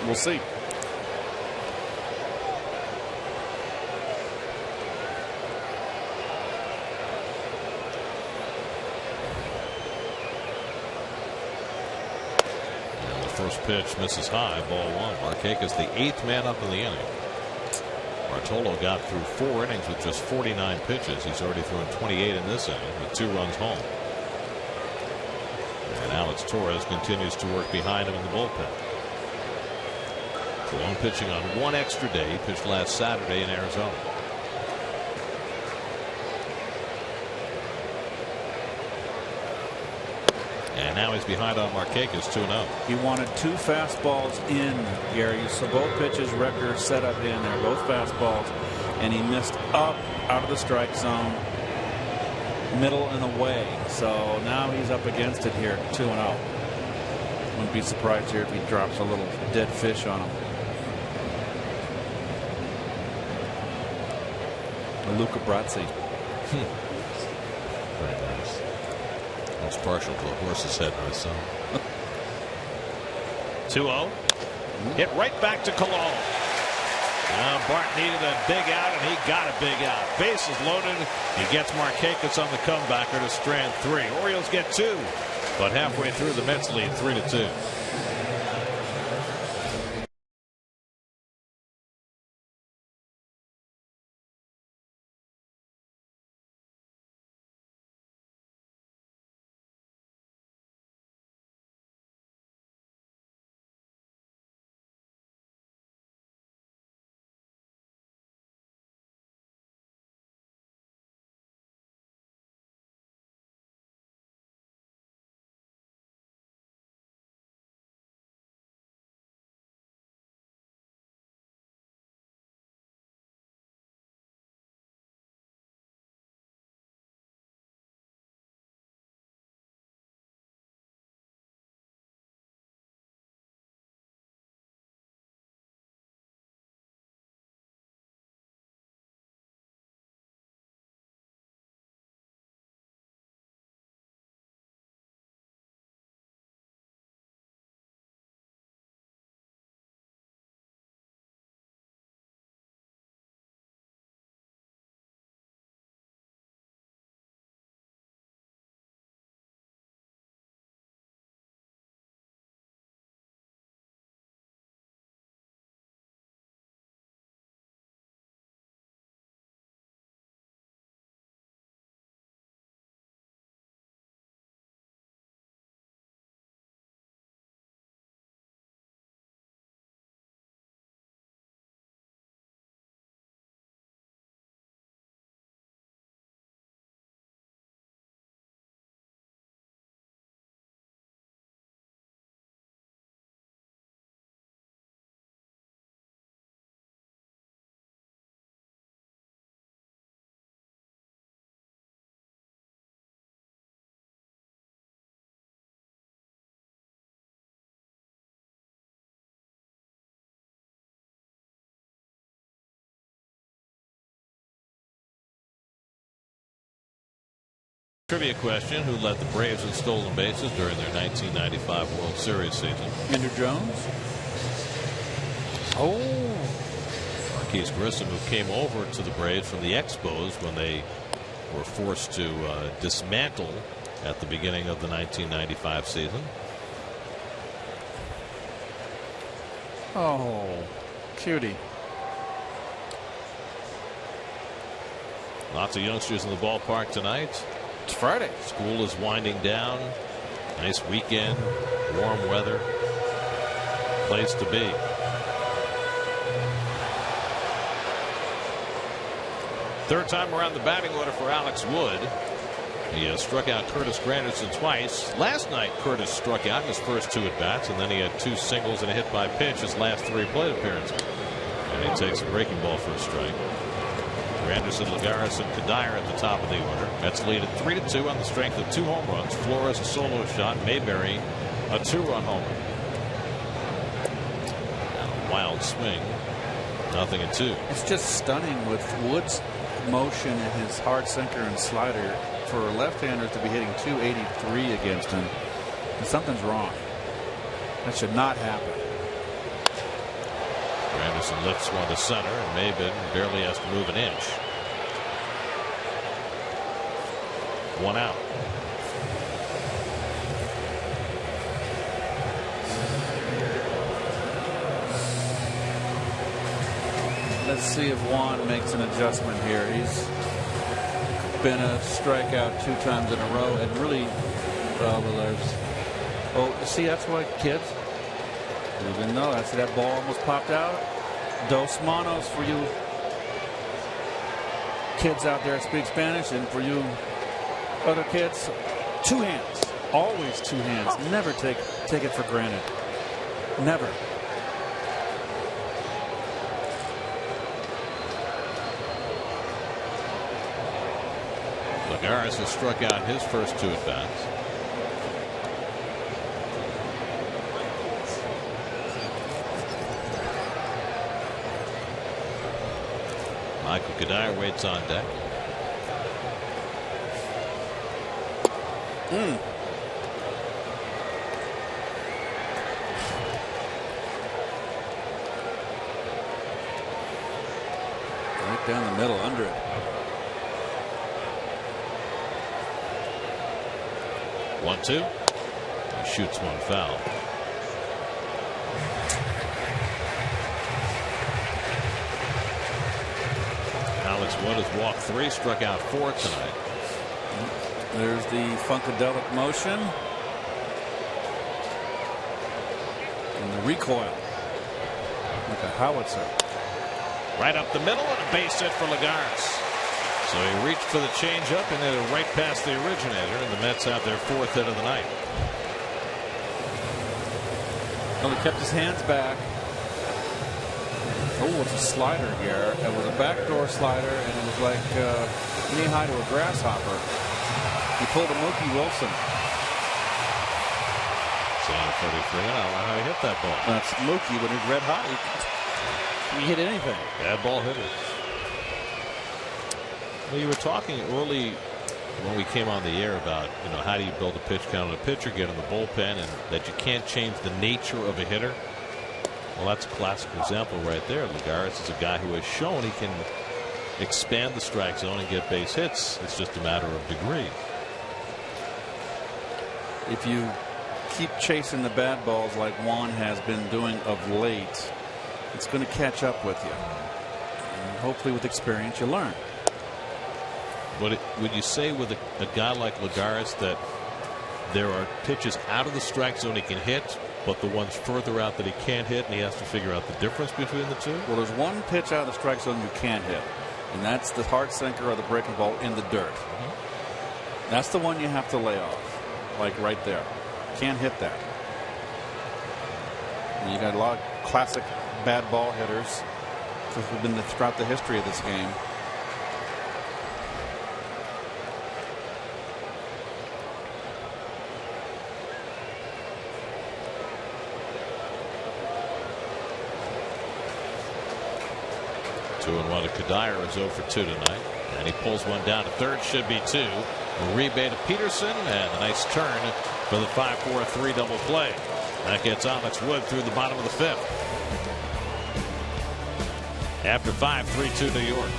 We'll see. And the first pitch misses high, ball 1. Markakis, the 8th man up in the inning. Bartolo got through 4 innings with just 49 pitches. He's already thrown 28 in this inning with 2 runs home. And Alex Torres continues to work behind him in the bullpen. Colon pitching on 1 extra day. He pitched last Saturday in Arizona. And now he's behind on Markakis, 2-0. He wanted 2 fastballs in, Gary. So both pitches Rector set up in there, both fastballs, and he missed up out of the strike zone, middle and away. So now he's up against it here, 2-0. Wouldn't be surprised here if he drops a little dead fish on him. Luca Brazzi. Very nice. I was partial to a horse's head myself. 2-0. Hit right back to Colon. Bart needed a big out, and he got a big out. Bases loaded. He gets Markakis on the comebacker to strand 3. Orioles get 2, but halfway through the Mets lead 3-2. Trivia question: who led the Braves in stolen bases during their 1995 World Series season? Andrew Jones. Oh. Marquise Grissom, who came over to the Braves from the Expos when they were forced to dismantle at the beginning of the 1995 season. Oh, cutie. Lots of youngsters in the ballpark tonight. It's Friday. School is winding down. Nice weekend, warm weather. Place to be. Third time around the batting order for Alex Wood. He struck out Curtis Granderson twice. Last night, Curtis struck out in his first 2 at-bats, and then he had 2 singles and a hit by pitch his last 3 plate appearances. And he takes a breaking ball for a strike. Granderson, Lagares, and Kadire at the top of the order. Mets lead at 3-2 on the strength of 2 home runs. Flores a solo shot. Mayberry a 2-run homer. And a wild swing. 0-2. It's just stunning with Wood's motion and his hard sinker and slider for left-handers to be hitting 283 against him. And something's wrong. That should not happen. Granderson lifts one to center, and Maybin barely has to move an inch. 1 out. Let's see if Juan makes an adjustment here. He's been a strikeout 2 times in a row, and really, see, that's why kids. Even though I see that ball almost popped out. Dos manos for you kids out there that speak Spanish, and for you other kids, 2 hands. Always 2 hands. Never take it for granted. Never. Lagares has struck out his first 2 at-bats. Michael Kadire waits on deck. Right down the middle, under it. One, 2. He shoots one foul. Alex Wood has walked 3, struck out 4 tonight. There's the funkadelic motion. And the recoil. Like a howitzer. Right up the middle and a base hit for Lagares. So he reached for the changeup and hit it right past the originator, and the Mets have their 4th hit of the night. Well, he kept his hands back. Oh, it's a slider here. It was a backdoor slider, and it was like knee-high to a grasshopper. He pulled a Mookie Wilson. So 33. I don't know how he hit that ball. That's Mookie when he's red hot. He hit anything. Bad ball hitter. Well, you were talking early when we came on the air about, how do you build a pitch count on a pitcher, get in the bullpen, and that you can't change the nature of a hitter. Well, that's a classic example right there. Lagares is a guy who has shown he can expand the strike zone and get base hits. It's just a matter of degree. If you keep chasing the bad balls like Juan has been doing of late, it's going to catch up with you. And hopefully with experience you learn. Would you say with a guy like Lagares that there are pitches out of the strike zone he can hit, but the ones further out that he can't hit, and he has to figure out the difference between the two? Well, there's one pitch out of the strike zone you can't hit, and that's the hard sinker or the breaking ball in the dirt. That's the one you have to lay off, like right there. Can't hit that. And you got a lot of classic bad ball hitters who've been throughout the history of this game. Two and 1 to Kadire is 0 for 2 tonight, and he pulls one down to third. Should be 2. Uribe to Peterson, and a nice turn for the 5-4-3 double play. That gets Alex Wood through the bottom of the 5th. After 5, 3-2 New York.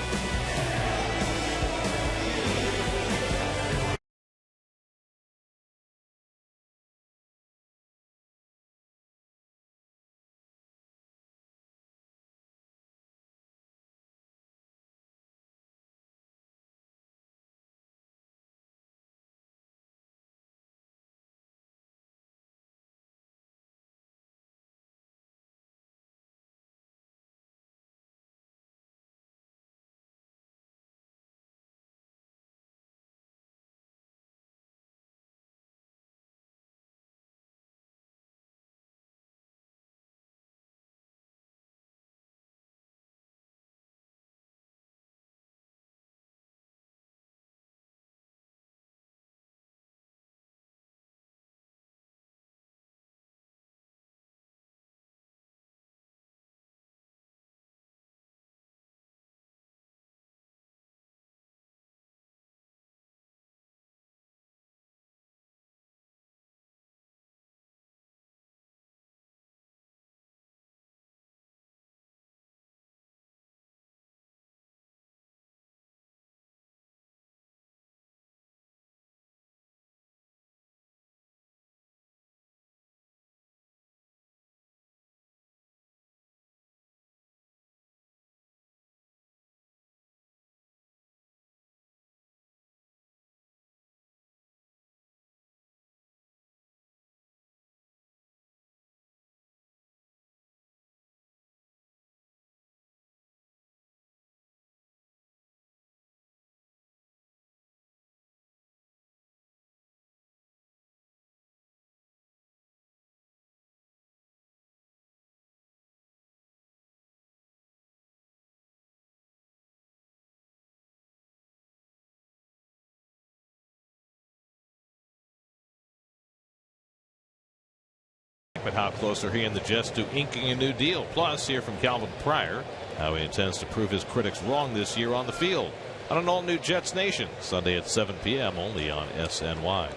But how close are he and the Jets to inking a new deal? Plus, hear from Calvin Pryor how he intends to prove his critics wrong this year on the field. On an all-new Jets Nation, Sunday at 7 p.m. only on SNY.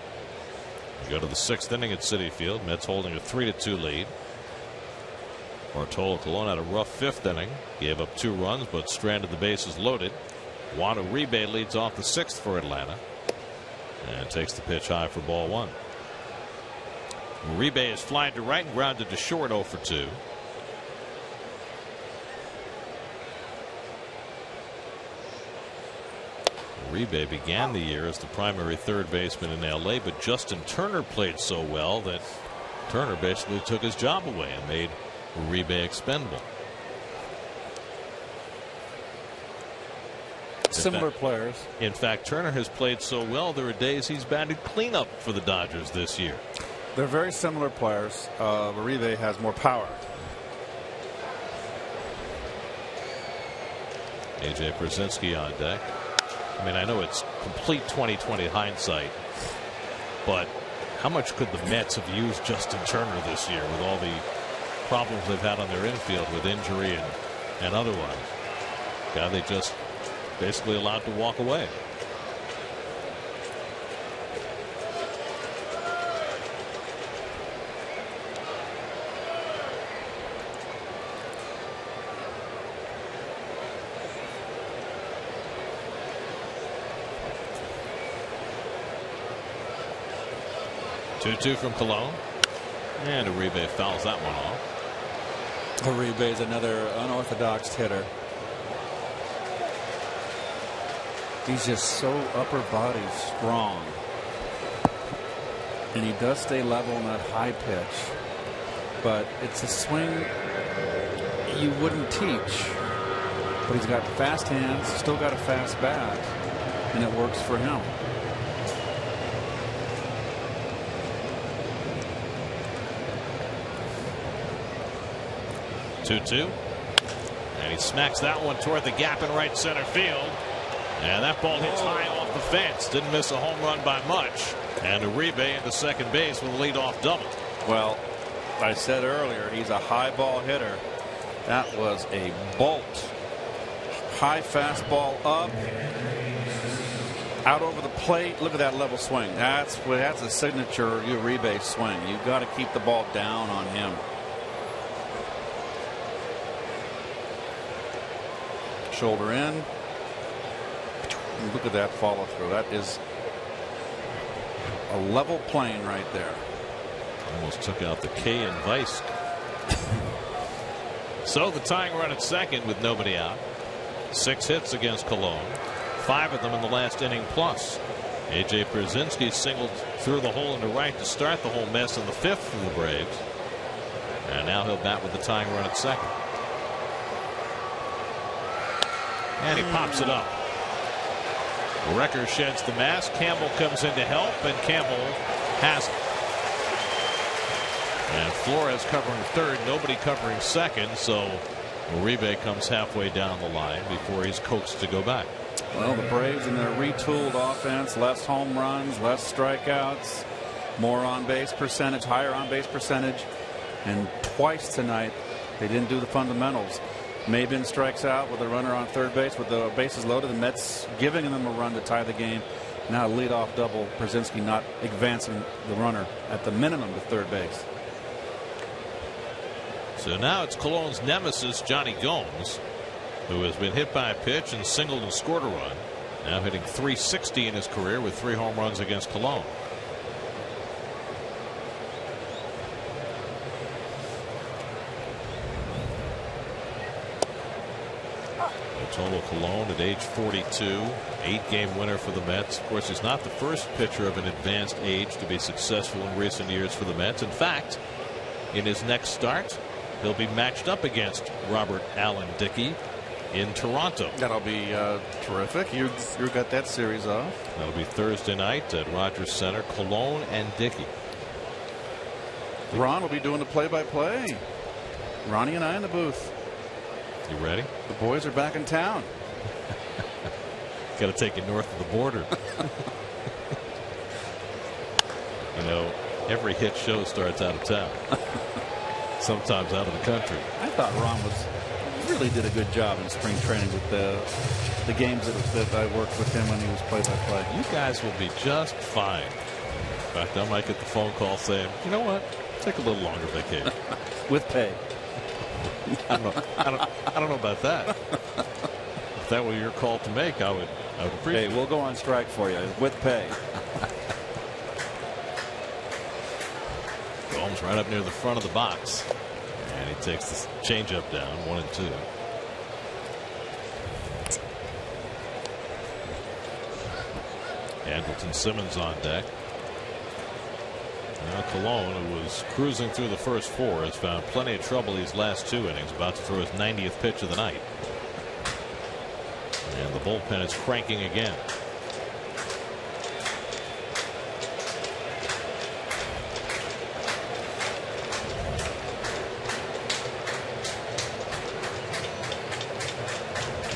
We go to the 6th inning at Citi Field. Mets holding a 3-2 lead. Bartolo Colon had a rough 5th inning. Gave up 2 runs, but stranded the bases loaded. Juan Uribe leads off the 6th for Atlanta and takes the pitch high for ball 1. Uribe is flying to right and grounded to short, 0 for 2. Uribe began the year as the primary third baseman in LA, but Justin Turner played so well that Turner basically took his job away and made Uribe expendable. Similar players. In fact, Turner has played so well there are days he's batted cleanup for the Dodgers this year. They're very similar players. Uribe has more power. A.J. Brzezinski on deck. I mean, I know it's complete 20/20 hindsight, but how much could the Mets have used Justin Turner this year with all the problems they've had on their infield with injury and otherwise? Guy they just basically allowed to walk away. Two from Colon, and Uribe fouls that one off. Uribe is another unorthodox hitter. He's just so upper body strong, and he does stay level on that high pitch, but it's a swing you wouldn't teach. But he's got fast hands, still got a fast bat, and it works for him. 2-2, and he smacks that one toward the gap in right center field, and that ball hits high off the fence. Didn't miss a home run by much, and Uribe into second base with a leadoff double. Well, I said earlier he's a high ball hitter. That was a bolt. High fastball up, Out over the plate. Look at that level swing. That's a signature Uribe swing. You've got to keep the ball down on him. Shoulder in. Look at that follow through. That is a level plane right there. Almost took out the K in Vice. So the tying run at second with nobody out. 6 hits against Cologne. 5 of them in the last inning plus. A.J. Pierzynski singled through the hole into right to start the whole mess in the 5th for the Braves. And now he'll bat with the tying run at second. And he pops it up. Wrecker sheds the mask. Campbell comes in to help, and Campbell has it. And Flores covering third, nobody covering second, so Uribe comes halfway down the line before he's coaxed to go back. Well, the Braves in their retooled offense, less home runs, less strikeouts, more on-base percentage, higher on-base percentage, and twice tonight they didn't do the fundamentals. Maben strikes out with a runner on third base with the bases loaded. The Mets giving them a run to tie the game. Now leadoff double. Pierzynski not advancing the runner at the minimum to third base. So now it's Cologne's nemesis, Johnny Gomes, who has been hit by a pitch and singled and scored a run. Now hitting .360 in his career with 3 home runs against Cologne. Total Cologne at age 42, 8-game winner for the Mets. Of course, he's not the first pitcher of an advanced age to be successful in recent years for the Mets. In fact, in his next start, he'll be matched up against Robert Allen Dickey in Toronto. That'll be terrific. You got that series off. That'll be Thursday night at Rogers Center. Cologne and Dickey. Ron will be doing the play-by-play. Ronnie and I in the booth. You ready? The boys are back in town. Got to take you north of the border. You know, every hit show starts out of town. Sometimes out of the country. I thought Ron really did a good job in spring training with the games that I worked with him when he was play-by-play. You guys will be just fine. In fact, I might get the phone call saying, you know what? Take a little longer vacation. With pay. I don't know about that. If that were your call to make, I would appreciate it. Hey, we'll go on strike for you with pay. Gomes right up near the front of the box. And he takes the changeup down, 1-2. Andrelton Simmons on deck. Now Cologne, who was cruising through the first 4, has found plenty of trouble these last 2 innings. About to throw his 90th pitch of the night. And the bullpen is cranking again.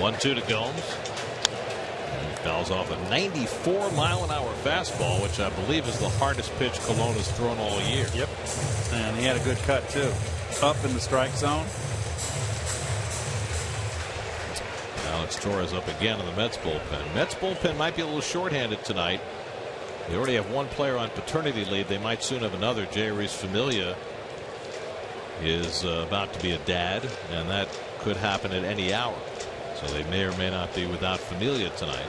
One-two to Gomes. Fouls off a 94-mile-an-hour fastball, which I believe is the hardest pitch Cologne has thrown all year. Yep. And he had a good cut, too. Up in the strike zone. Alex Torres up again in the Mets bullpen. Mets bullpen might be a little shorthanded tonight. They already have 1 player on paternity leave. They might soon have another. Jeurys Familia is about to be a dad, and that could happen at any hour. So they may or may not be without Familia tonight.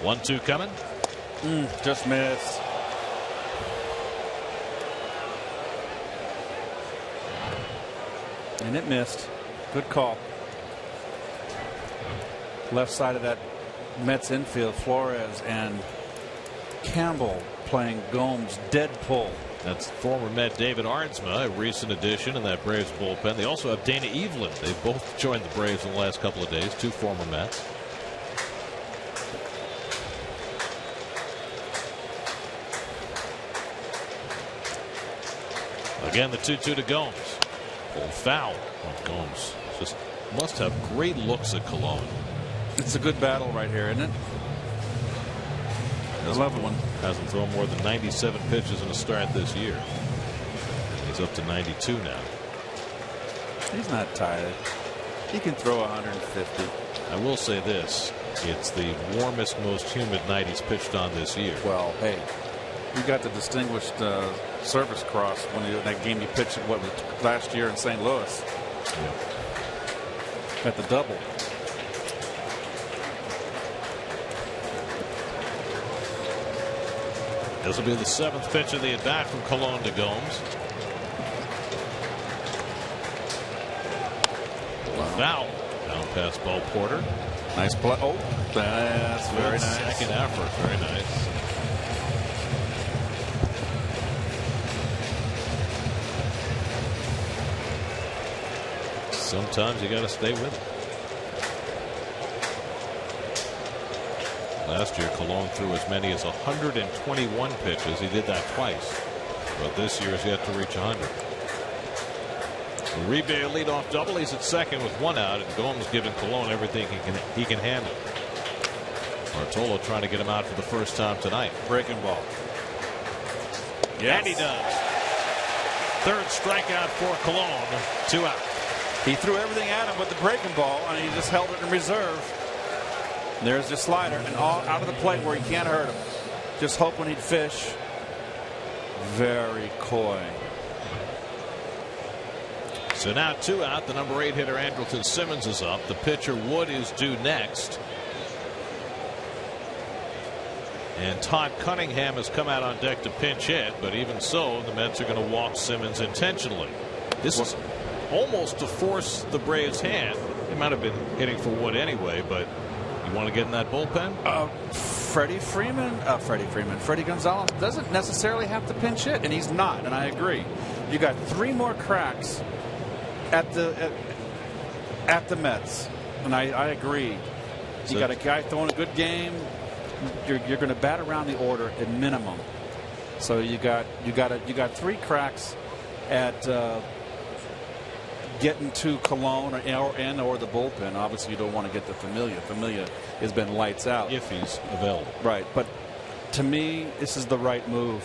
1-2 coming. Just missed. And it missed. Good call. Left side of that Mets infield, Flores and Campbell playing Gomes dead pull. That's former Met David Arnsma, a recent addition in that Braves bullpen. They also have Dana Evelyn. They've both joined the Braves in the last couple of days, 2 former Mets. Again, the 2-2 to Gomes. Full foul on Gomes. Just must have great looks at Cologne. It's a good battle right here, isn't it? I love one. Hasn't thrown more than 97 pitches in a start this year. He's up to 92 now. He's not tired. He can throw 150. I will say this. It's the warmest, most humid night he's pitched on this year. Well, hey, you got the distinguished service cross when that game you pitched what was last year in St. Louis. Yeah. At the double. This will be the 7th pitch of the at bat from Colon to Gomes. Foul. Down past Bo Porter. Nice play. Oh, that's very nice. Second effort. Very nice. Sometimes you got to stay with it. Last year, Colon threw as many as 121 pitches. He did that twice. But this year has yet to reach 100. Uribe leadoff double. He's at second with 1 out, and Gomes giving Colon everything he can handle. Bartolo trying to get him out for the first time tonight. Breaking ball. Yes. And he does. 3rd strikeout for Colon. 2 out. He threw everything at him with the breaking ball, and he just held it in reserve. There's the slider, and all out of the plate where he can't hurt him. Just hoping he'd fish. Very coy. So now 2 out. The number 8 hitter Andrelton Simmons is up. The pitcher Wood is due next. And Todd Cunningham has come out on deck to pinch hit, but even so, the Mets are going to walk Simmons intentionally. This is almost to force the Braves' hand. They might have been hitting for Wood anyway, but you want to get in that bullpen? Freddie Gonzalez doesn't necessarily have to pinch hit, and he's not, and I agree. You got 3 more cracks at the Mets, and I agree. You got a guy throwing a good game. You're going to bat around the order at minimum. So you got 3 cracks at getting to Colon or the bullpen. Obviously, you don't want to get to Familia. Familia has been lights out if he's available. Right, but to me, this is the right move.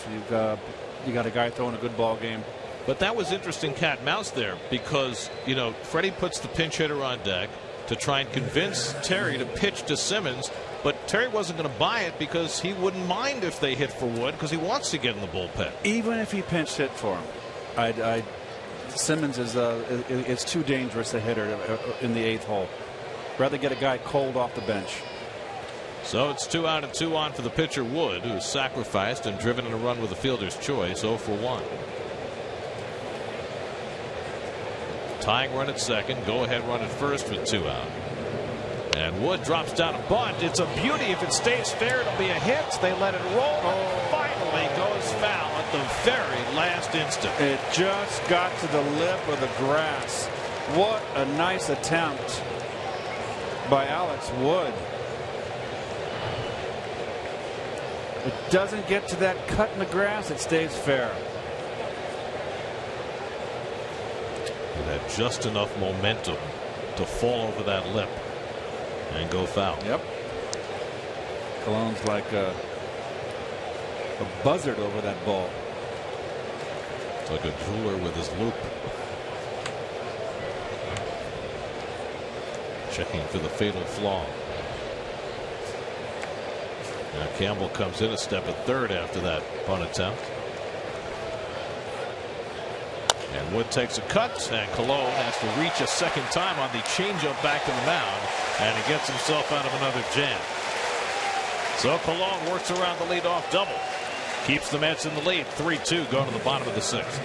You got a guy throwing a good ball game. But that was interesting cat and mouse there because Freddie puts the pinch hitter on deck to try and convince Terry to pitch to Simmons. But Terry wasn't going to buy it because he wouldn't mind if they hit for Wood because he wants to get in the bullpen. Even if he pinch hit for him, Simmons is too dangerous a hitter in the 8th hole. Rather get a guy cold off the bench. So it's 2 out and 2 on for the pitcher Wood, who's sacrificed and driven in a run with a fielder's choice. 0 for 1. Tying run at second. Go ahead run at first with 2 out. And Wood drops down a bunt. It's a beauty. If it stays fair, it'll be a hit. They let it roll. Finally goes foul at the very last instant. It just got to the lip of the grass. What a nice attempt by Alex Wood. It doesn't get to that cut in the grass. It stays fair. It had just enough momentum to fall over that lip and go foul. Yep. Colon's like a buzzard over that ball. It's like a jeweler with his loop. Checking for the fatal flaw. Now Campbell comes in a step at third after that bunt attempt. And Wood takes a cut, and Colon has to reach a second time on the changeup back to the mound, and he gets himself out of another jam. So Colon works around the leadoff double, keeps the Mets in the lead, 3-2 going to the bottom of the 6th.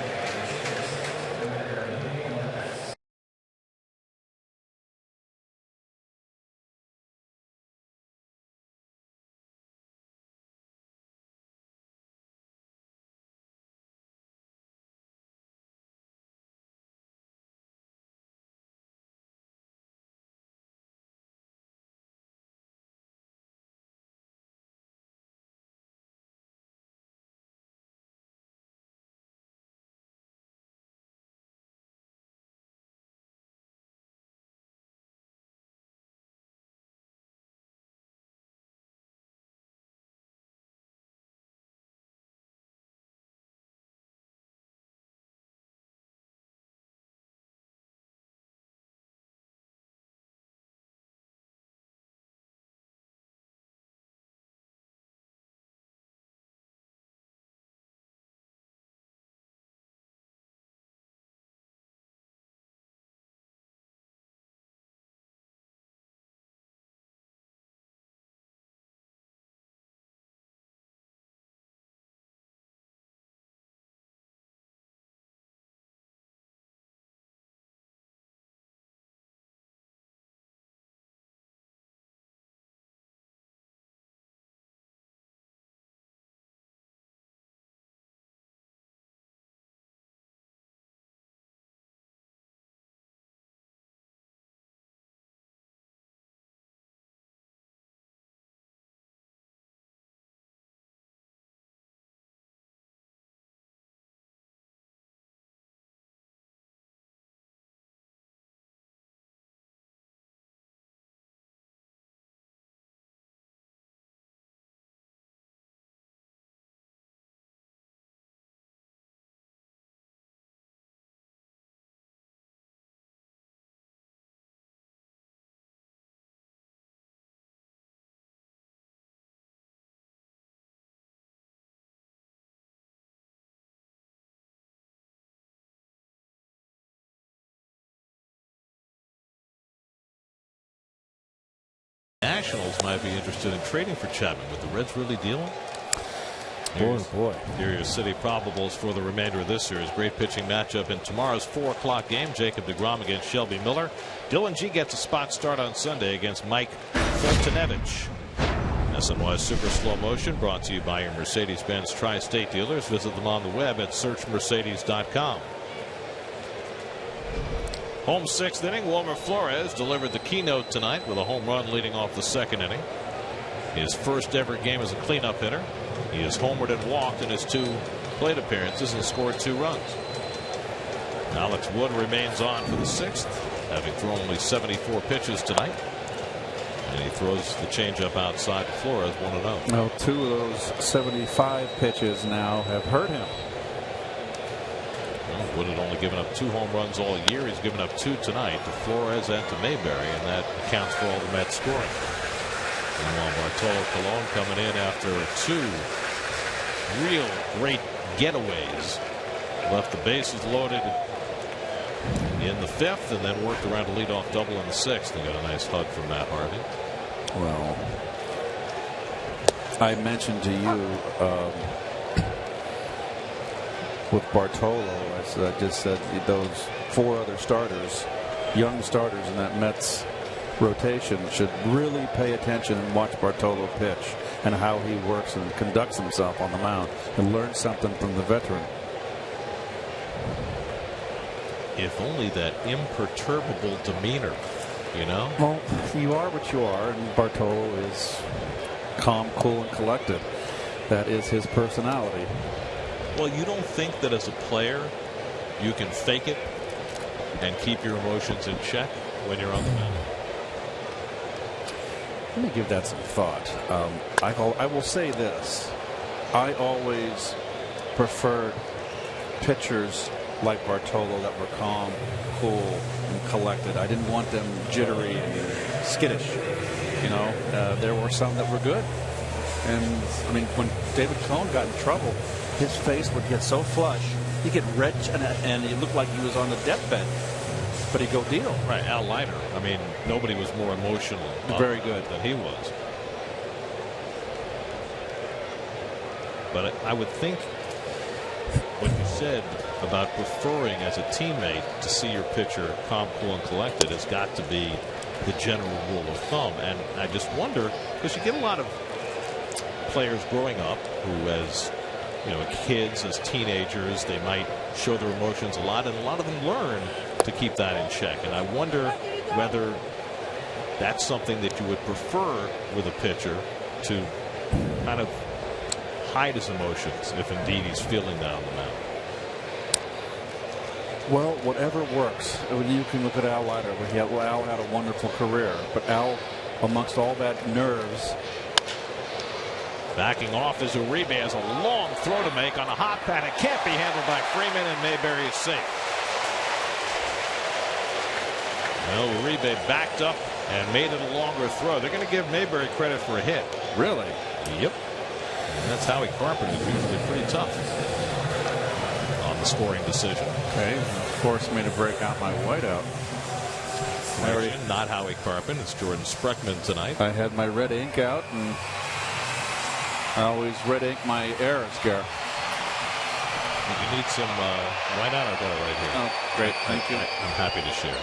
Nationals might be interested in trading for Chapman. Would the Reds really deal him? Boy. Here are your city probables for the remainder of this series. Great pitching matchup in tomorrow's 4 o'clock game. Jacob deGrom against Shelby Miller. Dylan G gets a spot start on Sunday against Mike Fultonevich. SNY Super Slow Motion brought to you by your Mercedes-Benz Tri-State dealers. Visit them on the web at searchmercedes.com. Home 6th inning. Wilmer Flores delivered the keynote tonight with a home run leading off the 2nd inning. His first ever game as a cleanup hitter. He has homered and walked in his 2 plate appearances and scored 2 runs. Alex Wood remains on for the 6th, having thrown only 74 pitches tonight. And he throws the changeup outside to Flores, 1-0. Well, 2 of those 75 pitches now have hurt him. Well, Wood had only given up 2 home runs all year. He's given up 2 tonight to Flores and to Mayberry, and that accounts for all the Mets scoring. Meanwhile, Bartolo Colon coming in after 2 real great getaways. Left the bases loaded in the 5th and then worked around a leadoff double in the 6th and got a nice hug from Matt Harvey. Well, I mentioned to you with Bartolo, I just said those 4 other starters, young starters in that Mets rotation, should really pay attention and watch Bartolo pitch and how he works and conducts himself on the mound and learn something from the veteran. If only that imperturbable demeanor, you know? Well, you are what you are, and Bartolo is calm, cool, and collected. That is his personality. Well, you don't think that as a player you can fake it and keep your emotions in check when you're on the mound? Let me give that some thought. I will say this. I always preferred pitchers like Bartolo that were calm, cool, and collected. I didn't want them jittery and skittish. You know, there were some that were good. And, I mean, when David Cone got in trouble, his face would get so flush, he'd get red, and it looked like he was on the deathbed. But he'd go deal. Right, Al Leiter. I mean, nobody was more emotional very good than he was. But I would think what you said about preferring as a teammate to see your pitcher calm, cool, and collected has got to be the general rule of thumb. And I just wonder, because you get a lot of players growing up who, as you know, kids, as teenagers, they might show their emotions a lot, and a lot of them learn to keep that in check. And I wonder whether that's something that you would prefer with a pitcher, to kind of hide his emotions if indeed he's feeling that on the mound. Well, whatever works. You can look at Al Leiter. Al had a wonderful career, but Al, amongst all that nerves. Backing off as Uribe has a long throw to make on a hot pad. It can't be handled by Freeman, and Mayberry is safe. Well, Uribe backed up and made it a longer throw. They're going to give Mayberry credit for a hit. Really? Yep. And that's Howie Carpenter is usually pretty tough on the scoring decision. Okay. Forced me to break out my whiteout. Not Howie Carpenter. It's Jordan Spreckman tonight. I had my red ink out, and I always red ink my errors, Garrett. If you need some whiteout, I've got it right here. Oh, great. Thank you. I'm happy to share.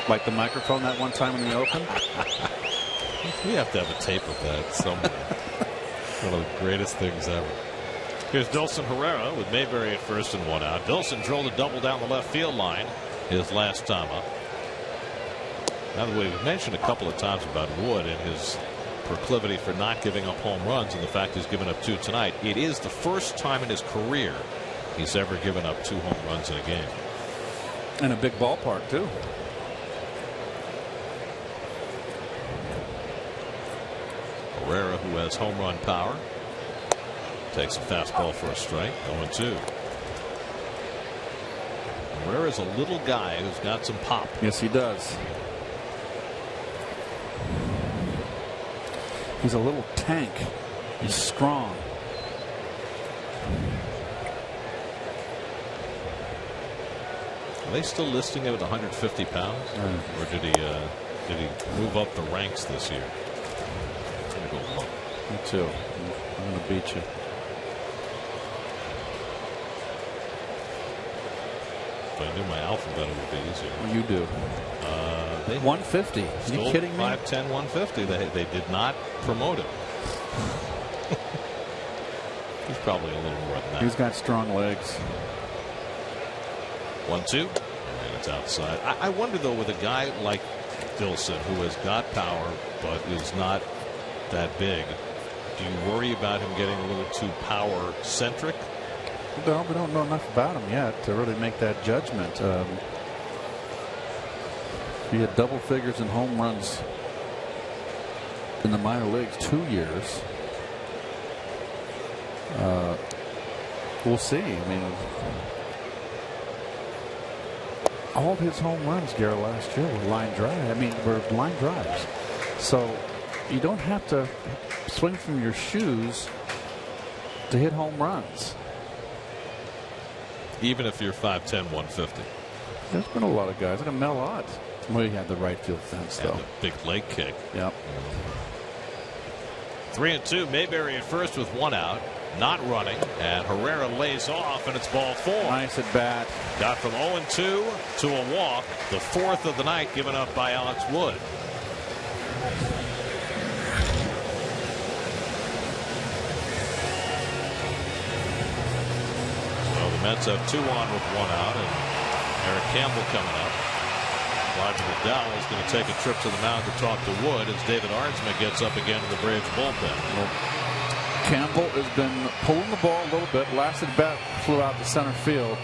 Like the microphone that one time in the Open? We have to have a tape of that somewhere. One of the greatest things ever. Here's Dilson Herrera with Mayberry at first and 1 out. Dilson drilled a double down the left field line his last time up. By the way, we've mentioned a couple of times about Wood and his proclivity for not giving up home runs, and the fact he's given up 2 tonight. It is the first time in his career he's ever given up 2 home runs in a game. And a big ballpark, too. Herrera, who has home run power, takes a fastball for a strike. 0-2. Herrera's a little guy who's got some pop. Yes, he does. He's a little tank. He's strong. Are they still listing him at 150 pounds? Or did he move up the ranks this year? too. I'm going to beat you. If I knew my alphabet, it would be easier. Well, you do. They 150. Are you kidding me? 5'10", 150. They did not promote him. He's probably a little more than that. He's got strong legs. 1-2, and it's outside. I wonder though, with a guy like Dilson who has got power but is not that big, do you worry about him getting a little too power centric? No, we don't know enough about him yet to really make that judgment. He had double figures in home runs in the minor leagues 2 years. We'll see. I mean, all of his home runs, Garrett, last year were line drive. I mean, were line drives. So you don't have to swing from your shoes to hit home runs. Even if you're 5'10", 150. There's been a lot of guys, like a Mel Ott. Well, he had the right field fence, though. And the big leg kick. Yep. 3-2. Mayberry at first with one out. Not running. And Herrera lays off, and it's ball 4. Nice at bat. Got from 0-2 to a walk. The 4th of the night given up by Alex Wood. So the Mets have 2 on with 1 out, and Eric Campbell coming up. Roger Goodell is going to take a trip to the mound to talk to Wood as David Arnsma gets up again to the Braves bullpen. Campbell has been pulling the ball a little bit. Last at bat flew out to center field.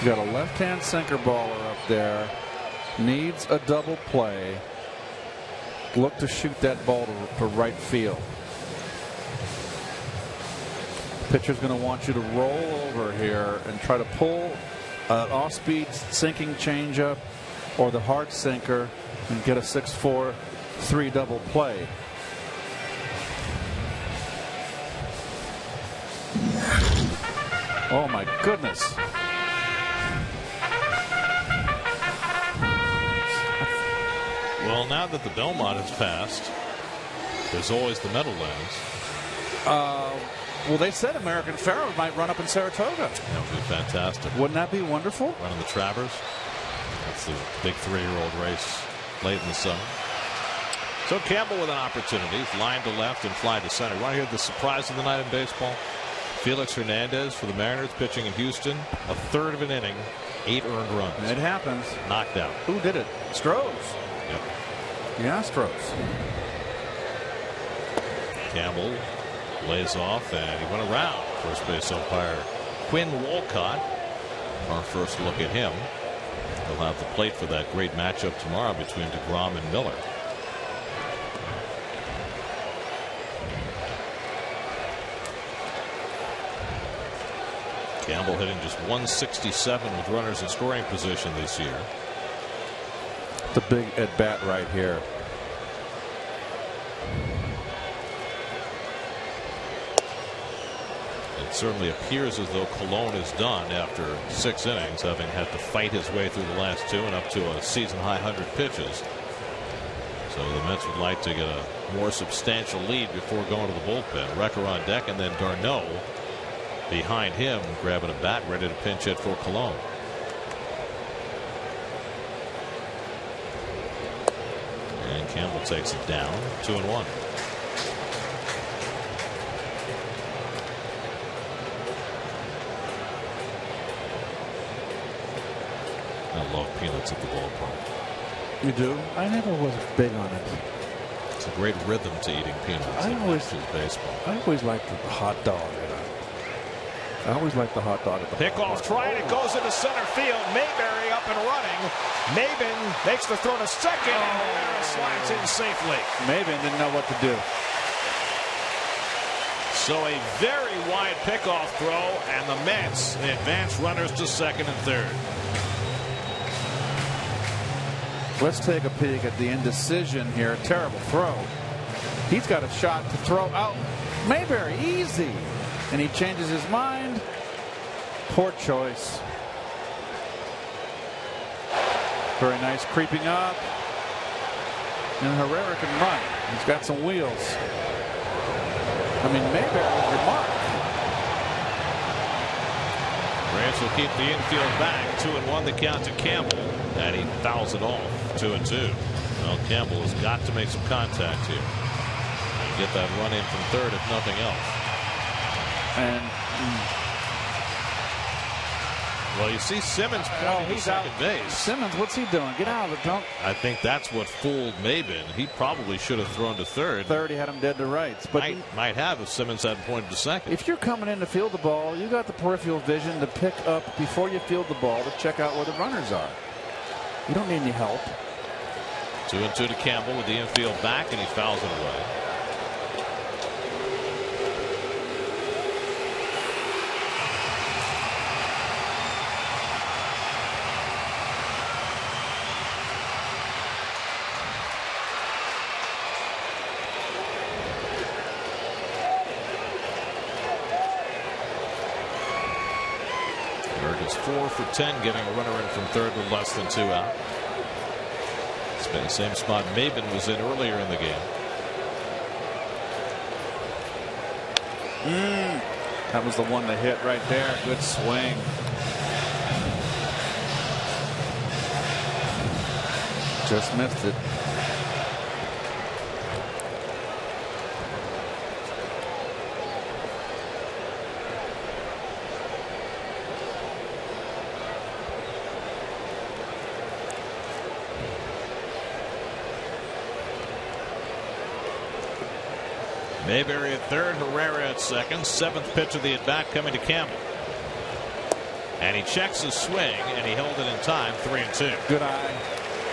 You got a left-hand sinker baller up there. Needs a double play. Look to shoot that ball to right field. Pitcher's going to want you to roll over here and try to pull an off-speed sinking changeup or the hard sinker and get a 6-4 3 double play. Oh my goodness. Well, now that the Belmont has passed, there's always the Meadowlands. Well, they said American Pharoah might run up in Saratoga. That would be fantastic. Wouldn't that be wonderful? Running the Travers. That's the big 3-year-old race late in the summer. So Campbell with an opportunity. Line to left and fly to center. You want to hear the surprise of the night in baseball? Felix Hernandez for the Mariners pitching in Houston. A third of an inning, 8 earned runs. It happens. Knocked out. Who did it? Astros. Yep. The Astros. Campbell lays off, and he went around first base umpire Quinn Walcott. Our first look at him. He'll have the plate for that great matchup tomorrow between DeGrom and Miller. Campbell hitting just 167 with runners in scoring position this year. The big at bat right here. It certainly appears as though Colon is done after 6 innings, having had to fight his way through the last 2 and up to a season high 100 pitches. So the Mets would like to get a more substantial lead before going to the bullpen. Recker on deck, and then Darno behind him, grabbing a bat, ready to pinch hit for Colon. And Campbell takes it down, 2-1. I love peanuts at the ballpark. You do? I never was big on it. It's a great rhythm to eating peanuts. I always baseball. I always liked the hot dog. I always liked the hot dog at the Pickoff trying, it goes into center field. Mayberry up and running. Maben makes the throw to second, and Herrera slides in safely. Maben didn't know what to do. So a very wide pickoff throw, and the Mets advance runners to second and third. Let's take a peek at the indecision here. Terrible throw. He's got a shot to throw out. Mayberry, easy. And he changes his mind. Poor choice. Very nice creeping up. And Herrera can run. He's got some wheels. I mean, Mayberry was your mark. Braves will keep the infield back. 2-1 the count to Campbell, and he fouls it off. 2-2. Well, Campbell has got to make some contact here and get that run in from third, if nothing else. And well, you see Simmons pointing to second base. Simmons, what's he doing? Get out of the dump. I think that's what fooled Maben. He probably should have thrown to third. Third, he had him dead to rights. But might have if Simmons hadn't pointed to second. If you're coming in to field the ball, you got the peripheral vision to pick up before you field the ball to check out where the runners are. You don't need any help. 2-2 to Campbell with the infield back, and he fouls it away. Is 4 for 10, getting a runner in from third with less than 2 out. It's been the same spot Maben was in earlier in the game. That was the one that hit right there. Good swing. Just missed it. Mayberry at third, Herrera at second. 7th pitch of the at-bat coming to Campbell. And he checks his swing, and he held it in time. 3-2. Good eye.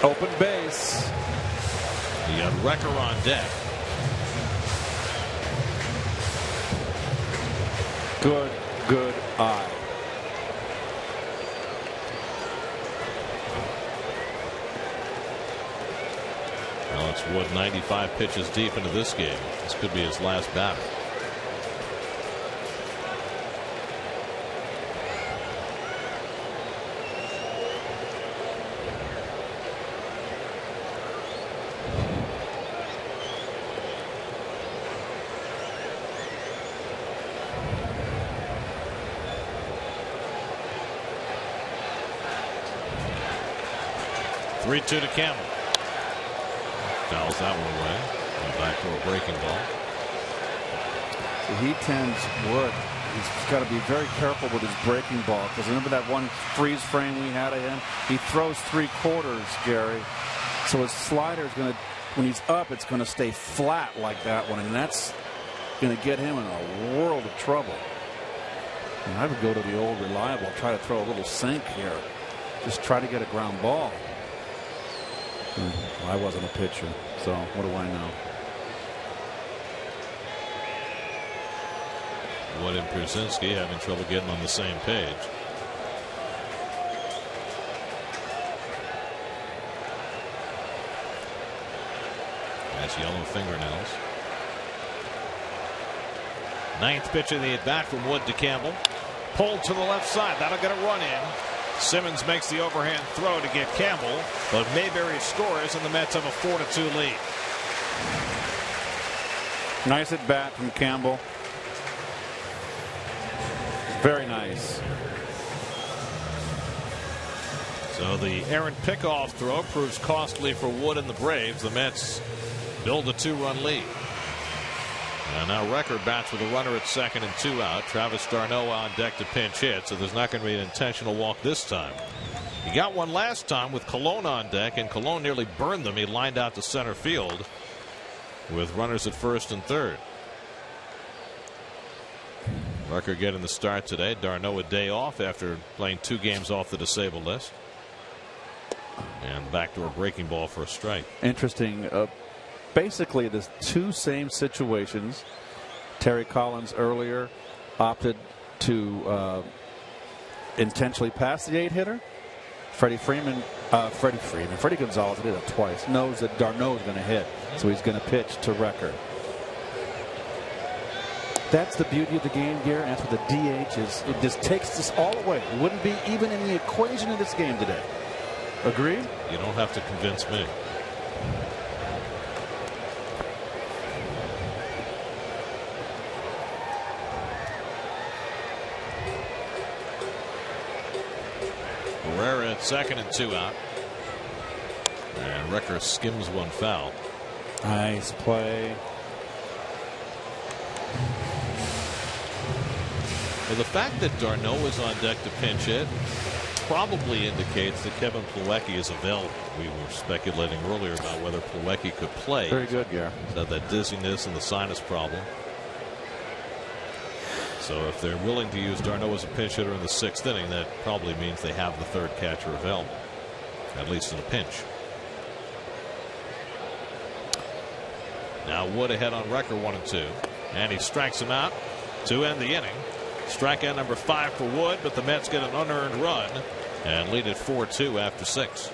Open base. You got Wrecker on deck. Good eye. Well, it's Wood 95 pitches deep into this game. This could be his last batter. Three-two to Campbell. Fouls that one away. And back to a breaking ball. So he tends Wood. He's got to be very careful with his breaking ball, because remember that one freeze frame we had of him? He throws 3/4, Gary. So his slider is going to, when he's up, it's going to stay flat like that one, and that's going to get him in a world of trouble. And I would go to the old reliable, try to throw a little sink here. Just try to get a ground ball. Well, I wasn't a pitcher, so what do I know? Wood and Prusinski having trouble getting on the same page. That's yellow fingernails. 9th pitch of the at-bat from Wood to Campbell. Pulled to the left side. That'll get a run in. Simmons makes the overhand throw to get Campbell, but Mayberry scores, and the Mets have a 4-2 lead. Nice at bat from Campbell. Very nice. So the errant pickoff throw proves costly for Wood and the Braves. The Mets build a 2-run lead. And now Wrecker bats with a runner at second and 2 out. Travis d'Arnaud on deck to pinch hit, so there's not going to be an intentional walk this time. He got one last time with Colon on deck, and Colon nearly burned them. He lined out to center field with runners at first and third. Wrecker getting the start today. d'Arnaud a day off after playing 2 games off the disabled list. And back to a breaking ball for a strike. Interesting. Basically, the 2 same situations. Terry Collins earlier opted to intentionally pass the 8-hitter. Freddie Gonzalez did it twice. Knows that d'Arnaud is going to hit, so he's going to pitch to Wrecker. That's the beauty of the game, Gary. That's what the DH is. It just takes this all away. It wouldn't be even in the equation of this game today. Agreed? You don't have to convince me. Herrera at second and 2 out. And Recker skims one foul. Nice play. Well, the fact that d'Arnaud is on deck to pinch hit probably indicates that Kevin Plawecki is available. We were speculating earlier about whether Plawecki could play. Very good, yeah. He's had that dizziness and the sinus problem. So if they're willing to use d'Arnaud as a pinch hitter in the 6th inning, that probably means they have the third catcher available, at least in a pinch. Now Wood ahead on Recker, 1-2, and he strikes him out to end the inning. Strikeout number 5 for Wood, but the Mets get an unearned run and lead it 4-2 after 6.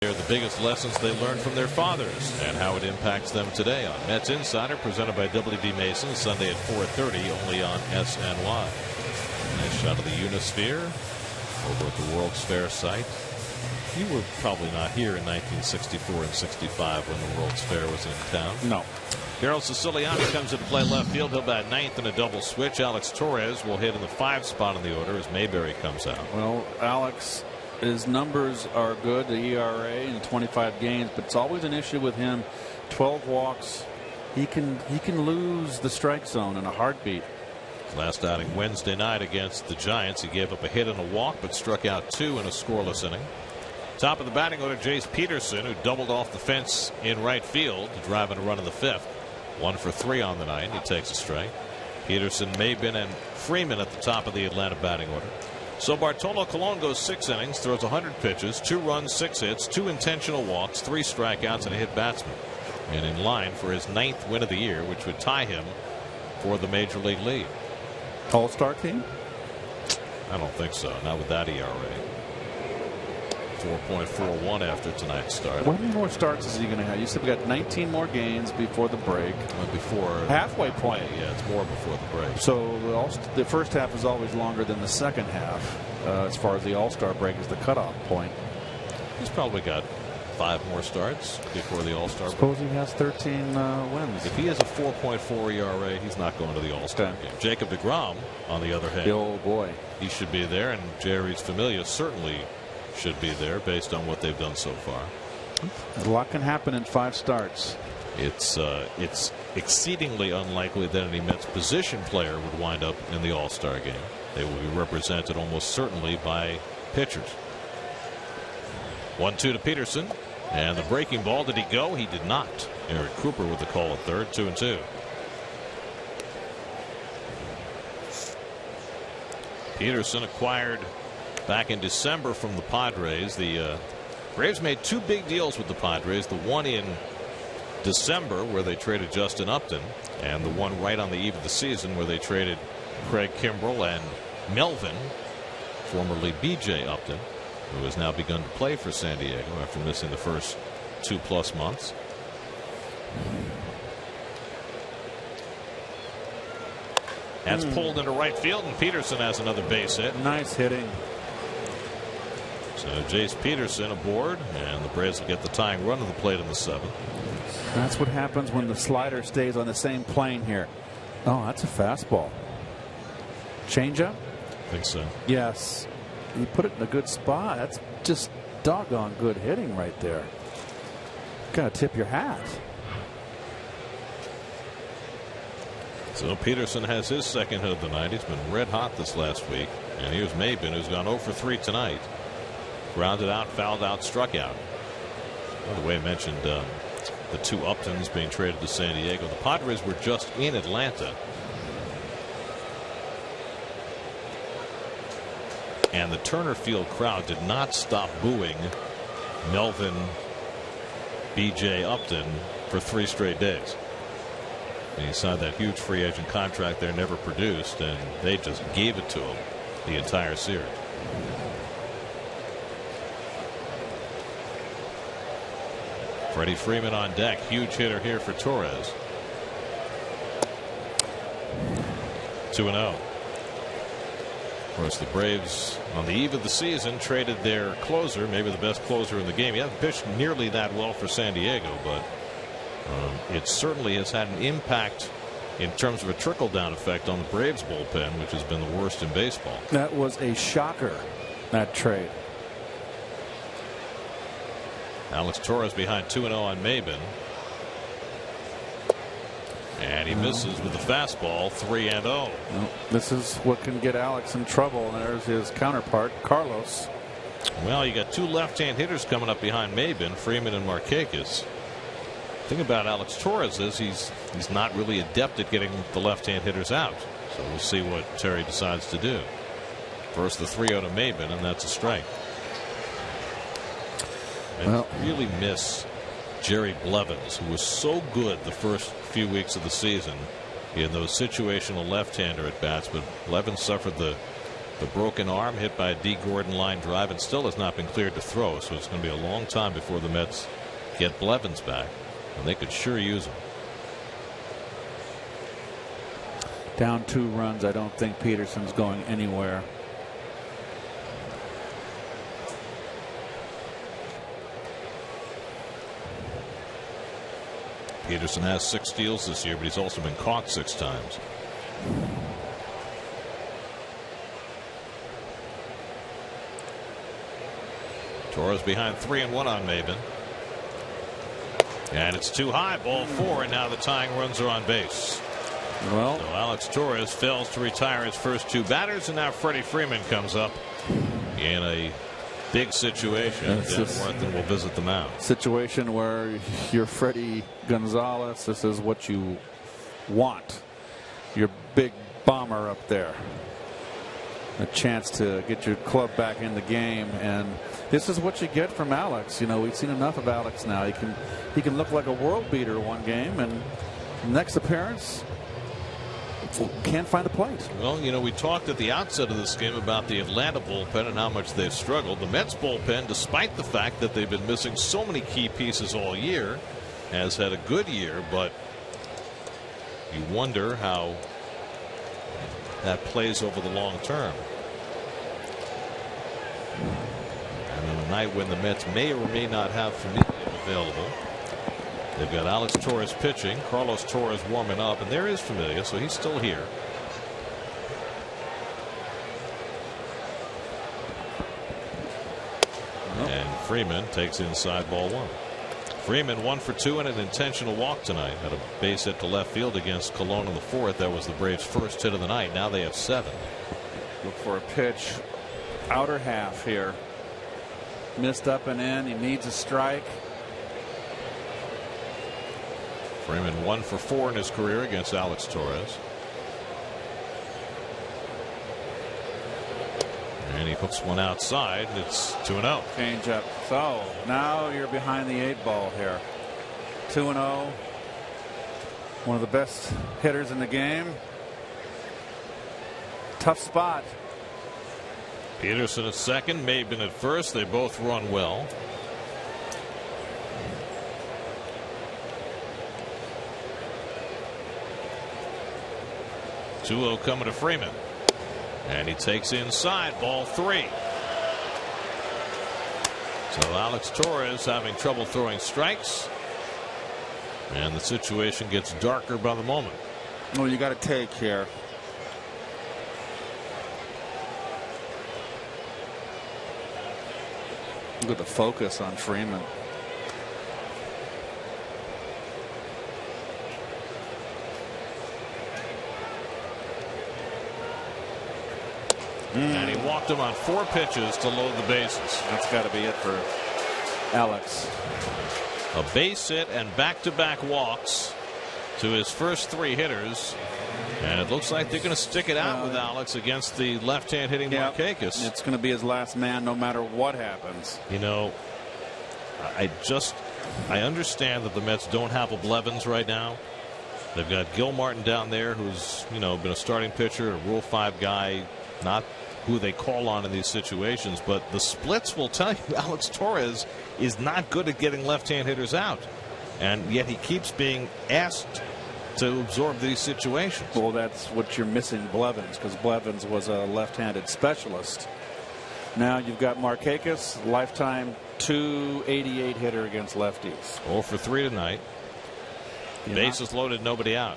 They're the biggest lessons they learned from their fathers and how it impacts them today on Mets Insider, presented by W.D. Mason, Sunday at 4:30, only on SNY. Nice shot of the Unisphere over at the World's Fair site. You were probably not here in 1964 and 65 when the World's Fair was in town. No. Darryl Siciliani comes in to play left field. He'll bat 9th in a double switch. Alex Torres will hit in the 5 spot in the order as Mayberry comes out. Well, Alex, his numbers are good, the ERA in 25 games, but it's always an issue with him. 12 walks. He can lose the strike zone in a heartbeat. Last outing Wednesday night against the Giants, he gave up a hit and a walk, but struck out 2 in a scoreless inning. Top of the batting order, Jace Peterson, who doubled off the fence in right field to drive in a run in the 5th. 1 for 3 on the night. He takes a strike. Peterson, Maben, and Freeman at the top of the Atlanta batting order. So Bartolo Colon goes 6 innings, throws 100 pitches, 2 runs, 6 hits, 2 intentional walks, 3 strikeouts, and a hit batsman. And in line for his 9th win of the year, which would tie him for the major league lead. All-star team? I don't think so. Not with that ERA. 4.41 after tonight's start. How many more starts is he going to have? You said we got 19 more games before the break. Before halfway point. Yeah, it's more before the break. So the first half is always longer than the second half, as far as the All-Star break is the cutoff point. He's probably got 5 more starts before the All-Star break. Suppose he has 13 wins. If he has a 4.4 ERA, he's not going to the All-Star game. Jacob deGrom, on the other hand, the old boy, he should be there, and Jerry's Familia certainly should be there based on what they've done so far. A lot can happen in 5 starts. It's exceedingly unlikely that any Mets position player would wind up in the All-Star game. They will be represented almost certainly by pitchers. 1-2 to Peterson, and the breaking ball. Did he go? He did not. Eric Cooper with the call at third. 2-2. Peterson acquired back in December from the Padres. The Braves made 2 big deals with the Padres. The one in December where they traded Justin Upton, and the one right on the eve of the season where they traded Craig Kimbrell and Melvin, formerly B.J. Upton, who has now begun to play for San Diego after missing the first 2+ months. That's pulled into right field, and Peterson has another base hit. Nice hitting. So Jace Peterson aboard, and the Braves will get the tying run to the plate in the 7th. That's what happens when the slider stays on the same plane here. Oh, that's a fastball. Changeup? I think so. Yes. He put it in a good spot. That's just doggone good hitting right there. Gotta tip your hat. So Peterson has his second hit of the night. He's been red hot this last week. And here's Maben, who's gone 0 for 3 tonight. Grounded out, fouled out, struck out. By the way, I mentioned the 2 Uptons being traded to San Diego. The Padres were just in Atlanta. And the Turner Field crowd did not stop booing Melvin B.J. Upton for 3 straight days. And he signed that huge free agent contract there, never produced, and they just gave it to him the entire series. Freddie Freeman on deck. Huge hitter here for Torres. 2-0. Of course, the Braves on the eve of the season traded their closer, maybe the best closer in the game. He hasn't pitched nearly that well for San Diego, but it certainly has had an impact in terms of a trickle-down effect on the Braves bullpen, which has been the worst in baseball. That was a shocker, that trade. Alex Torres behind 2-0 on Maben. And he misses with the fastball, 3-0. Well, this is what can get Alex in trouble. And there's his counterpart, Carlos. Well, you got 2 left-hand hitters coming up behind Maben, Freeman and Markakis. The thing about Alex Torres is he's not really adept at getting the left-hand hitters out. So we'll see what Terry decides to do. First, the 3-0 to Maben, and that's a strike. I really miss Jerry Blevins, who was so good the first few weeks of the season in those situational left-hander at bats, but Blevins suffered the broken arm, hit by a D. Gordon line drive, and still has not been cleared to throw. So it's going to be a long time before the Mets get Blevins back, and they could sure use him. Down 2 runs. I don't think Peterson's going anywhere. Peterson has 6 steals this year, but he's also been caught 6 times. Torres behind 3-1 on Maben. And it's too high, ball 4, and now the tying runs are on base. Well, so Alex Torres fails to retire his first 2 batters, and now Freddie Freeman comes up in a big situation. Dan Warthen will visit the mound. Situation where you're Freddie Gonzalez. This is what you want. Your big bomber up there. A chance to get your club back in the game, and this is what you get from Alex. You know, we've seen enough of Alex now. He can look like a world beater one game, and next appearance can't find a plate. Well, you know, we talked at the outset of this game about the Atlanta bullpen and how much they've struggled. The Mets bullpen, despite the fact that they've been missing so many key pieces all year, has had a good year, but you wonder how that plays over the long term. And on a night when the Mets may or may not have Familia available, they've got Alex Torres pitching, Carlos Torres warming up, and there is Familia, so he's still here. And Freeman takes inside ball 1. Freeman 1 for 2 and an intentional walk tonight. Had a base hit to left field against Colon in the 4th. That was the Braves' first hit of the night. Now they have 7. Look for a pitch. Outer half here. Missed up and in. He needs a strike. Freeman 1 for 4 in his career against Alex Torres. And he hooks one outside. It's 2-0. Change up. So now you're behind the 8 ball here. 2-0. One of the best hitters in the game. Tough spot. Peterson at second, Maben at first. They both run well. Two-0 coming to Freeman. And he takes inside, ball 3. So Alex Torres having trouble throwing strikes. And the situation gets darker by the moment. Well, you got to take here. Look at the focus on Freeman. And he walked him on 4 pitches to load the bases. That's got to be it for Alex. A base hit and back-to-back walks to his first 3 hitters. And it looks like they're going to stick it out with Alex against the left-hand hitting Markakis. It's going to be his last man no matter what happens. You know, I understand that the Mets don't have a Blevins right now. They've got Gil Martin down there, who's, you know, been a starting pitcher, a Rule 5 guy, not who they call on in these situations. But the splits will tell you Alex Torres is not good at getting left-hand hitters out. And yet he keeps being asked to absorb these situations. Well, that's what you're missing, Blevins, because Blevins was a left-handed specialist. Now you've got Markakis, lifetime .288 hitter against lefties. 0 for 3 tonight. Bases loaded, nobody out.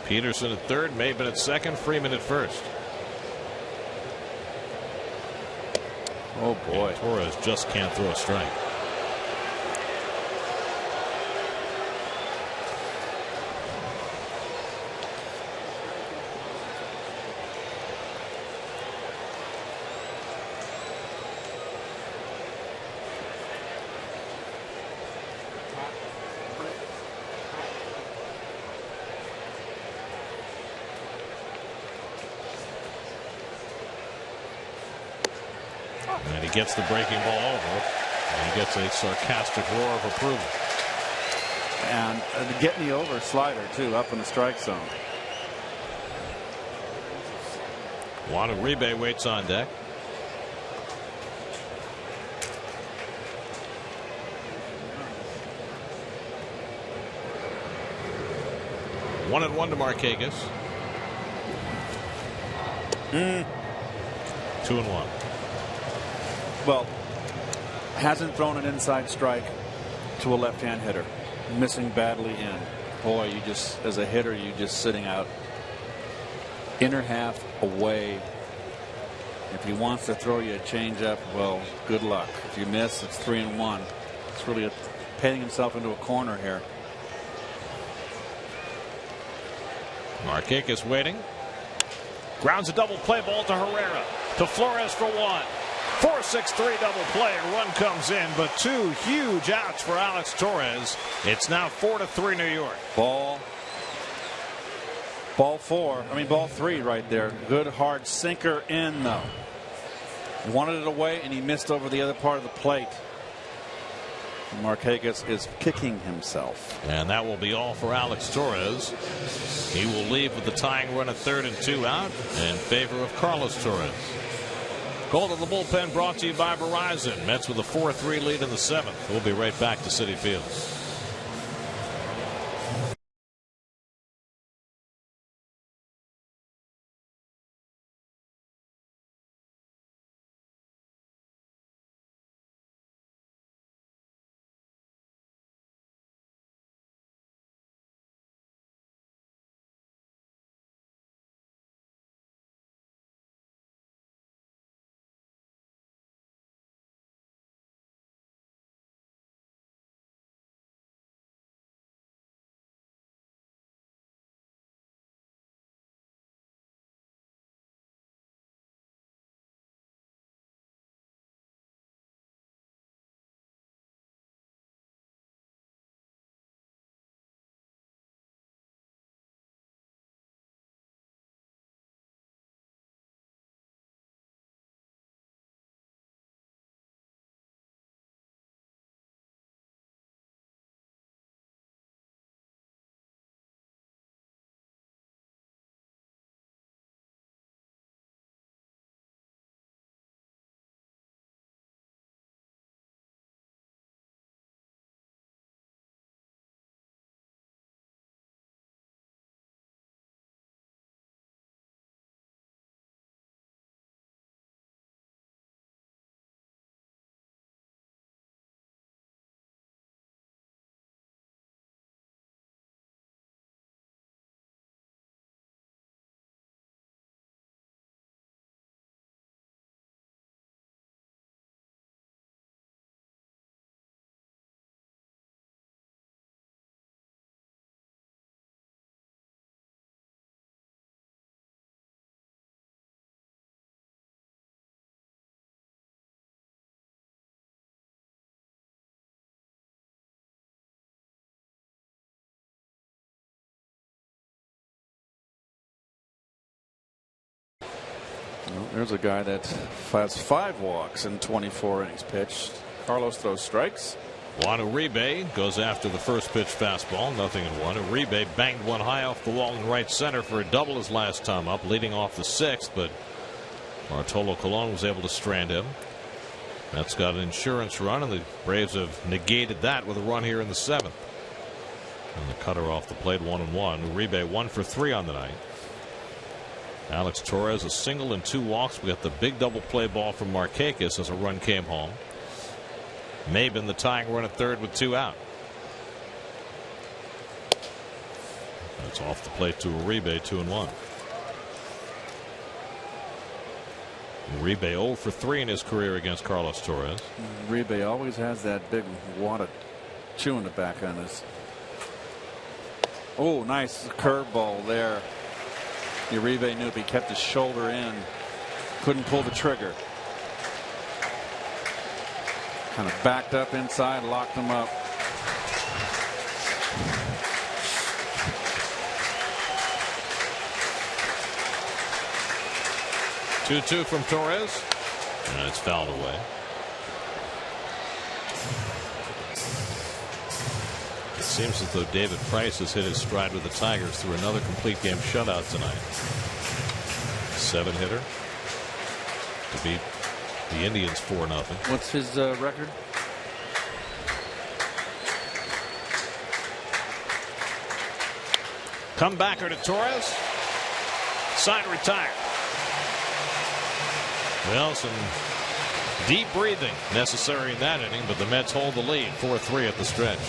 Peterson at third, Maben at second, Freeman at first. Oh boy. And Torres just can't throw a strike. And he gets the breaking ball over, and he gets a sarcastic roar of approval. And getting the over slider too, up in the strike zone. Juan Uribe waits on deck. One and one to Markakis. 2-1. Well, hasn't thrown an inside strike to a left-hand hitter. Missing badly in. Boy, you just, as a hitter, you just sitting out inner half away. If he wants to throw you a changeup, well, good luck. If you miss, it's 3-1. It's really painting himself into a corner here. Markakis waiting. Grounds a double play ball to Herrera. To Flores for 1. 4-6-3 double play. A run comes in, but 2 huge outs for Alex Torres. It's now 4-3 New York. Ball 3 right there. Good hard sinker in though. He wanted it away and he missed over the other part of the plate. Markakis is kicking himself. And that will be all for Alex Torres. He will leave with the tying run at third and 2 out in favor of Carlos Torres. Call to the bullpen brought to you by Verizon. Mets with a 4-3 lead in the 7th. We'll be right back to Citi Field. There's a guy that has 5 walks in 24 innings pitched. Carlos throws strikes. Juan Uribe goes after the first pitch fastball, 0-1. Uribe banged one high off the wall in right center for a double his last time up, leading off the 6th, but Bartolo Colon was able to strand him. That's got an insurance run, and the Braves have negated that with a run here in the 7th. And the cutter off the plate, 1-1. Uribe 1 for 3 on the night. Alex Torres a single and 2 walks. We got the big double play ball from Markakis as a run came home. Maben the tying run at third with 2 out. That's off the plate to Uribe, 2-1. Uribe 0 for 3 in his career against Carlos Torres. Uribe always has that big wad of chewing tobacco on his. Oh, nice curveball there. Uribe knew if he kept his shoulder in, couldn't pull the trigger. Kind of backed up inside, locked him up. Two from Torres, and it's fouled away. It seems as though David Price has hit his stride with the Tigers through another complete game shutout tonight. 7-hitter to beat the Indians 4-0. What's his record? Comebacker to Torres. Side retired. Well, some deep breathing necessary in that inning, but the Mets hold the lead 4-3 at the stretch.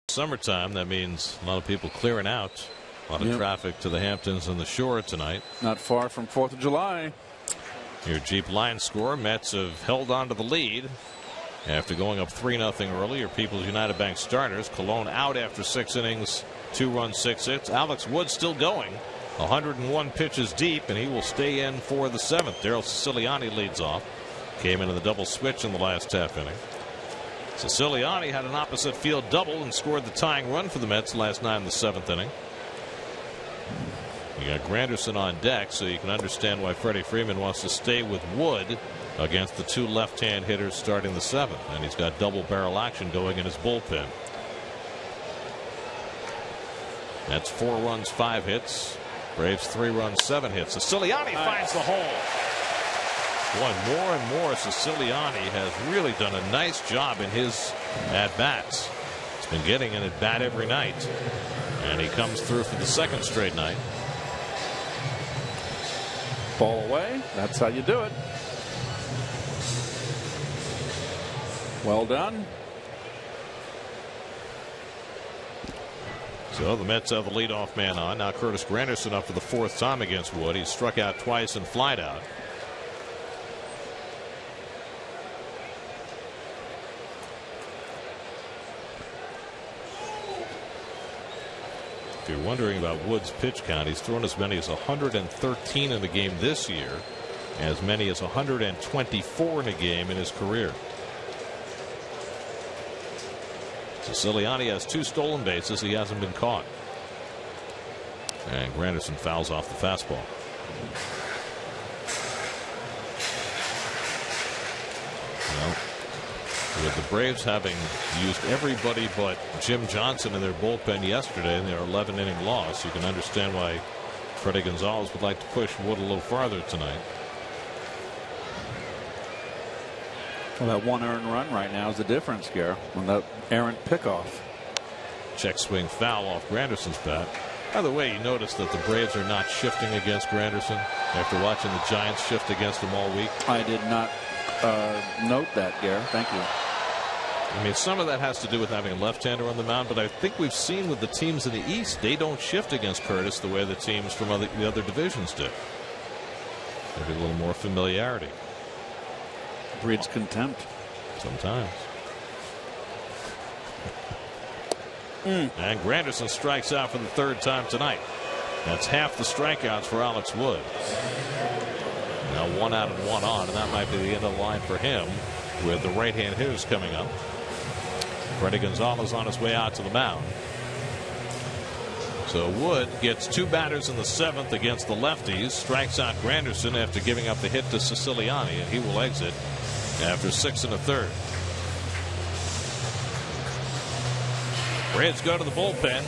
Summertime, that means a lot of people clearing out. A lot of traffic to the Hamptons and the Shore tonight. Not far from 4th of July. Your Jeep line score. Mets have held on to the lead after going up 3-0 early. Your People's United Bank starters. Colon out after 6 innings, 2 runs, 6 hits. Alex Wood still going, 101 pitches deep, and he will stay in for the 7th. Daryl Siciliani leads off. Came into the double switch in the last half inning. Siciliani had an opposite field double and scored the tying run for the Mets last night in the 7th inning. You got Granderson on deck, so you can understand why Freddie Freeman wants to stay with Wood against the 2 left-hand hitters starting the 7th. And he's got double barrel action going in his bullpen. That's 4 runs, 5 hits. Braves 3 runs, 7 hits. Siciliani finds the hole. Boy, more and more Siciliani has really done a nice job in his at-bats. been getting an at bat every night, and he comes through for the second straight night. Ball away. That's how you do it. Well done. So the Mets have the leadoff man on. Now Curtis Granderson up for the fourth time against Wood. He's struck out twice and flied out. If you're wondering about Wood's pitch count, he's thrown as many as 113 in the game this year, as many as 124 in a game in his career. Siciliani has 2 stolen bases. He hasn't been caught. And Granderson fouls off the fastball. Well, with the Braves having used everybody but Jim Johnson in their bullpen yesterday in their 11-inning loss, you can understand why Freddie Gonzalez would like to push Wood a little farther tonight. Well, that 1 earned run right now is the difference, Gare, on that errant pickoff. Check swing foul off Granderson's bat. By the way, you notice that the Braves are not shifting against Granderson after watching the Giants shift against him all week. I did not note that, Gare. Thank you. I mean, some of that has to do with having a left-hander on the mound, but I think we've seen with the teams in the East, they don't shift against Curtis the way the teams from the other divisions do. Maybe a little more familiarity. Breeds contempt. Sometimes. And Granderson strikes out for the 3rd time tonight. That's half the strikeouts for Alex Wood. Now 1 out and 1 on, and that might be the end of the line for him with the right-hand hitters coming up. Freddie Gonzalez on his way out to the mound. So Wood gets 2 batters in the 7th against the lefties, strikes out Granderson after giving up the hit to Siciliani, and he will exit after 6 1/3. Braves go to the bullpen.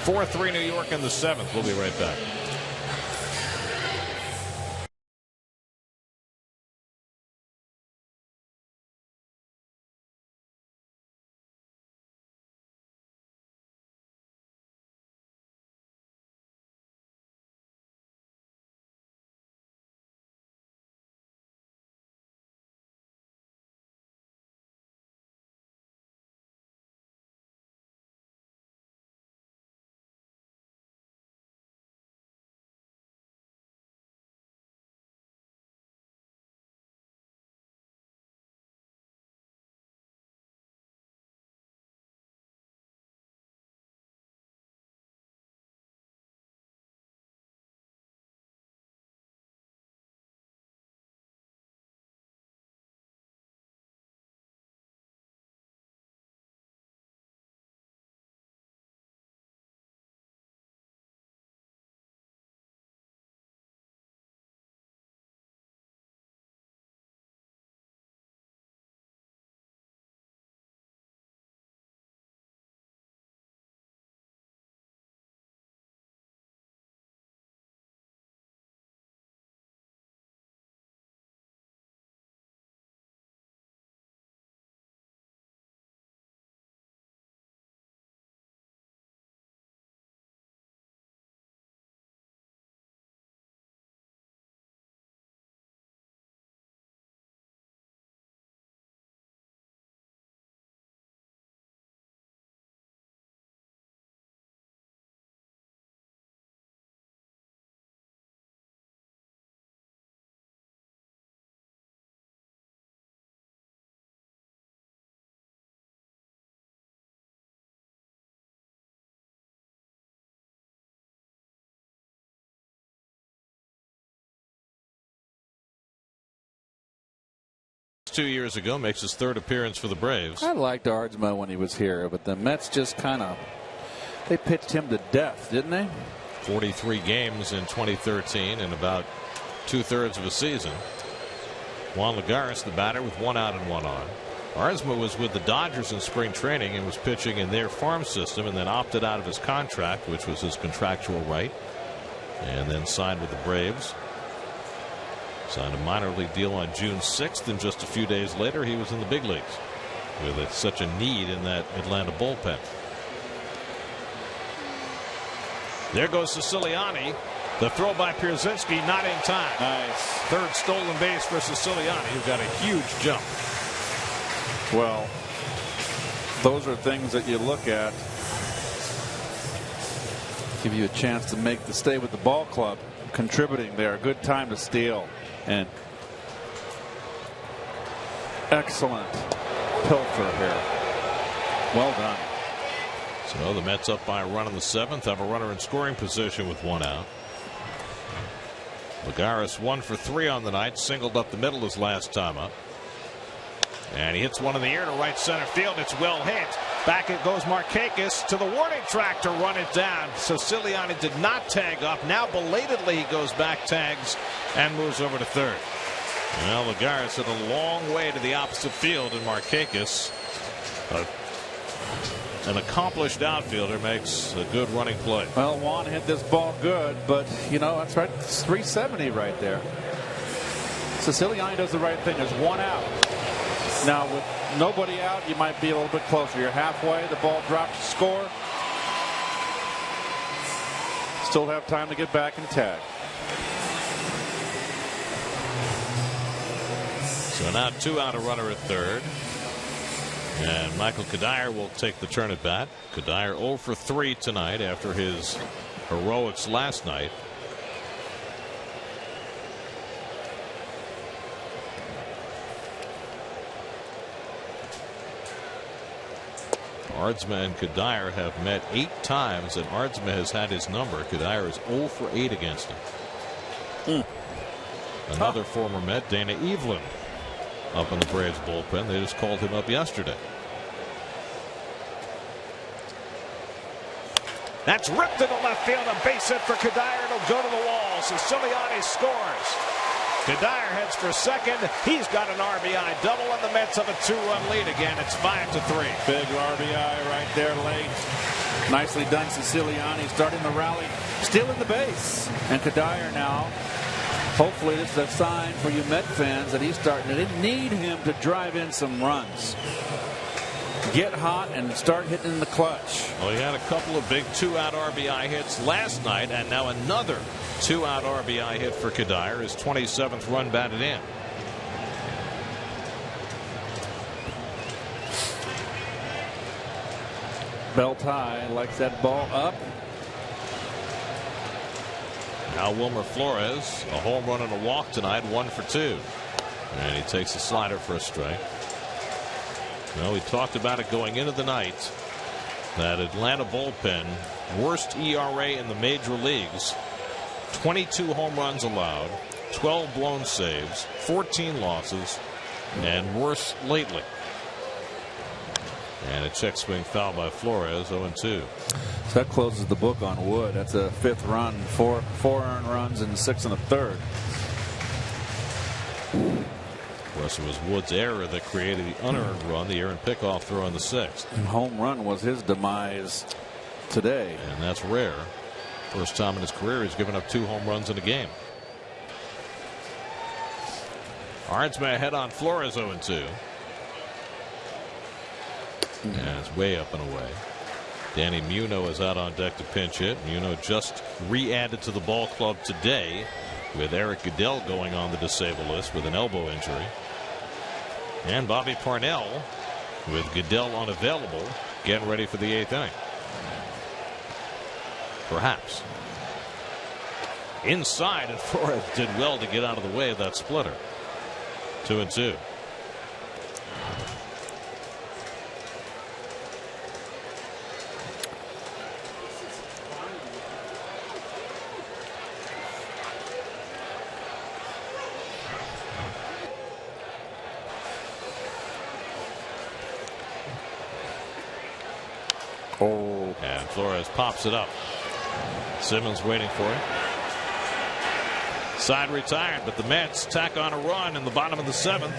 4-3 New York in the 7th. We'll be right back. Two years ago, makes his 3rd appearance for the Braves. I liked Ardsma when he was here, but the Mets just kind of, they pitched him to death, didn't they? 43 games in 2013 and about 2/3 of a season. Juan Lagares, the batter, with 1 out and 1 on. Ardsma was with the Dodgers in spring training and was pitching in their farm system, and then opted out of his contract, which was his contractual right, and then signed with the Braves. Signed a minor league deal on June 6th, and just a few days later he was in the big leagues. with such a need in that Atlanta bullpen. There goes Siciliani. The throw by Pierzynski, not in time. Nice. Third stolen base for Siciliani, who got a huge jump. Well, those are things that you look at. Give you a chance to make the stay with the ball club. Contributing there. Good time to steal. And excellent pilfer here. Well done. So the Mets up by a run in the 7th, have a runner in scoring position with 1 out. Lagares 1 for 3 on the night, singled up the middle his last time up. And he hits one in the air to right center field. It's well hit. Back it goes Markakis to the warning track to run it down. Siciliani did not tag up. Now belatedly he goes back, tags, and moves over to third. Well, Lagares hit a long way to the opposite field, and Markakis, an accomplished outfielder, makes a good running play. Well, Juan hit this ball good, but you know, that's right. It's 370 right there. Siciliani does the right thing. There's 1 out. Now, with nobody out, you might be a little bit closer. You're halfway. The ball drops, score. Still have time to get back and tag. So now 2 out, a runner at third. And Michael Cuddyer will take the turn at bat. Cuddyer 0 for 3 tonight after his heroics last night. Aardsma and Cuddyer have met 8 times, and Aardsma has had his number. Cuddyer is 0 for 8 against him. Another former Met, Dana Evelyn, up in the Braves bullpen. They just called him up yesterday. That's ripped to the left field. A base hit for Cuddyer. It'll go to the wall. Siciliani scores. Cuddyer heads for second. He's got an RBI double, and the Mets have a 2-run lead again. It's 5-3. Big RBI right there late. Nicely done, Siciliani, starting the rally, stealing the base. And Cuddyer now, hopefully this is a sign for you Met fans that he's starting to need him to drive in some runs. Get hot and start hitting the clutch. Well, he had a couple of big 2-out RBI hits last night, and now another 2-out RBI hit for Cuddyer, his 27th run batted in. Belt high, likes that ball up. Now Wilmer Flores, a home run and a walk tonight, 1 for 2. And he takes a slider for a strike. Well, we talked about it going into the night. That Atlanta bullpen, worst ERA in the major leagues. 22 home runs allowed, 12 blown saves, 14 losses, and worse lately. And a check swing foul by Flores, 0-2. So that closes the book on Wood. That's a 5th run, four earned runs and 6 in the 3rd. Of course, it was Wood's error that created the unearned run, the errant pickoff throw in the 6th. And home run was his demise today. And that's rare. First time in his career he's given up 2 home runs in a game. Aardsma ahead on Flores, 0-2. And it's way up and away. Danny Muno is out on deck to pinch hit. Muno just re-added to the ball club today, with Eric Goodell going on the disabled list with an elbow injury. And Bobby Parnell, with Goodell unavailable, getting ready for the 8th inning. Perhaps. Inside, and Flores did well to get out of the way of that splitter. 2-2. Oh. And Flores pops it up. Simmons waiting for it. Side retired, but the Mets tack on a run in the bottom of the 7th.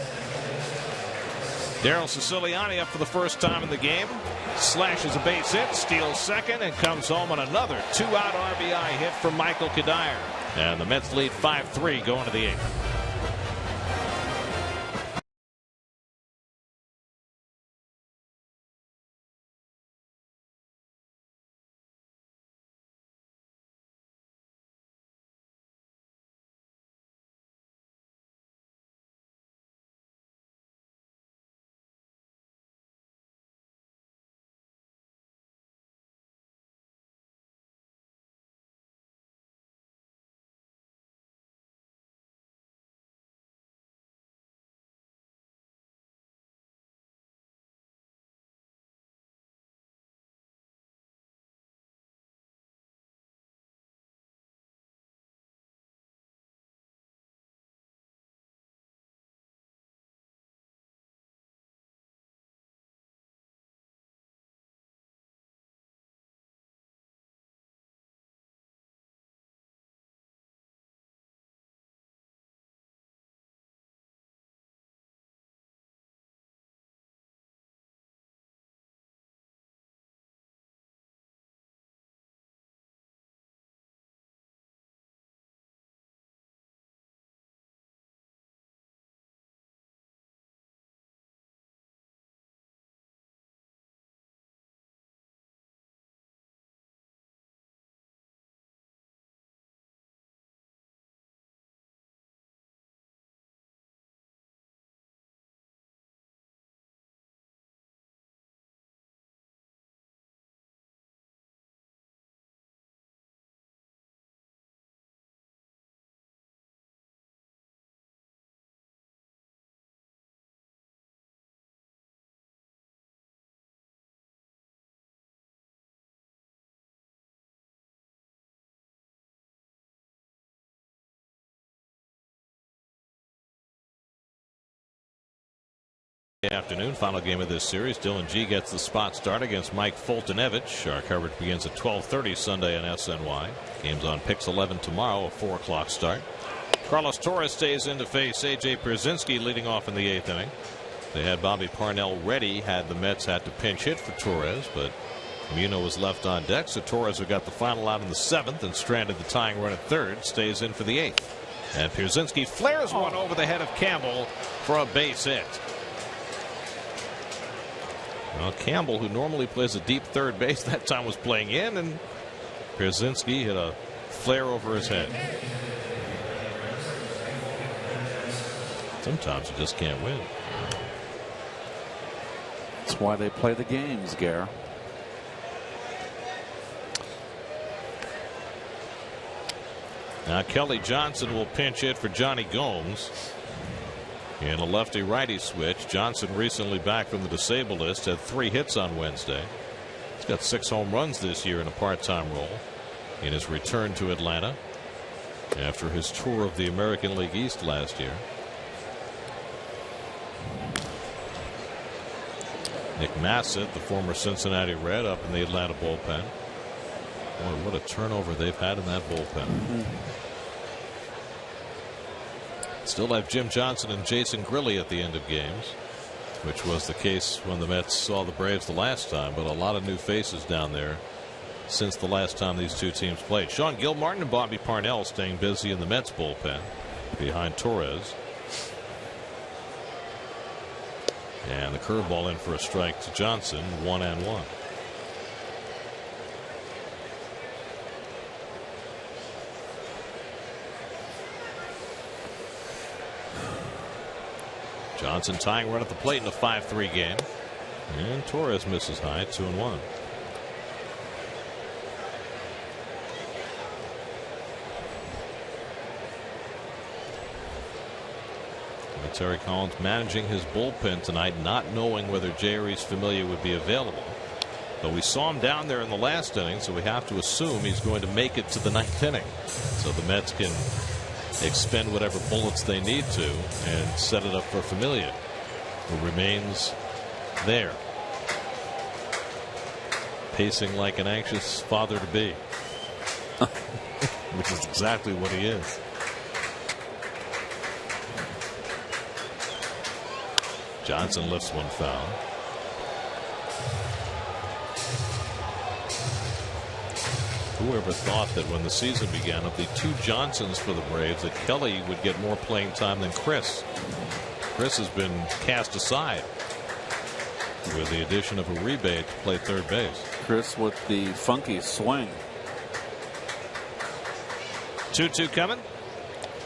Daryl Siciliani up for the first time in the game. Slashes a base hit, steals second, and comes home on another 2-out RBI hit from Michael Cuddyer. And the Mets lead 5-3 going to the 8th. afternoon, final game of this series. Dylan G gets the spot start against Mike Foltynewicz. Our coverage begins at 12:30 Sunday on SNY. Game's on Pix 11 tomorrow, a 4 o'clock start. Carlos Torres stays in to face A.J. Pierzynski leading off in the 8th inning. They had Bobby Parnell ready had the Mets had to pinch hit for Torres, but Muno was left on deck, so Torres, who got the final out in the 7th and stranded the tying run at 3rd, stays in for the 8th. And Pierzynski flares one over the head of Campbell for a base hit. Well, Campbell, who normally plays a deep third base, that time was playing in, and Pierzynski hit a flare over his head. Sometimes you just can't win. That's why they play the games, Gare. Now Kelly Johnson will pinch hit for Johnny Gomes in a lefty-righty switch. Johnson, recently back from the disabled list, had 3 hits on Wednesday. He's got 6 home runs this year in a part-time role in his return to Atlanta after his tour of the American League East last year. Nick Massett, the former Cincinnati Red, up in the Atlanta bullpen. Boy, what a turnover they've had in that bullpen. Still have Jim Johnson and Jason Grilli at the end of games, which was the case when the Mets saw the Braves the last time, but a lot of new faces down there since the last time these two teams played. Sean Gilmartin and Bobby Parnell staying busy in the Mets bullpen behind Torres. And the curveball in for a strike to Johnson, 1-1. Johnson tying run at the plate in a 5-3 game. And Torres misses high, 2-1. Terry Collins managing his bullpen tonight, not knowing whether J.R.E. Familia would be available. But we saw him down there in the last inning, so we have to assume he's going to make it to the 9th inning. So the Mets can expend whatever bullets they need to and set it up for Familia, who remains there, pacing like an anxious father-to-be, which is exactly what he is. Johnson lifts one foul. Whoever thought that when the season began, of the 2 Johnsons for the Braves, that Kelly would get more playing time than Chris. Chris has been cast aside with the addition of a rebate to play third base. Chris with the funky swing. 2-2 coming.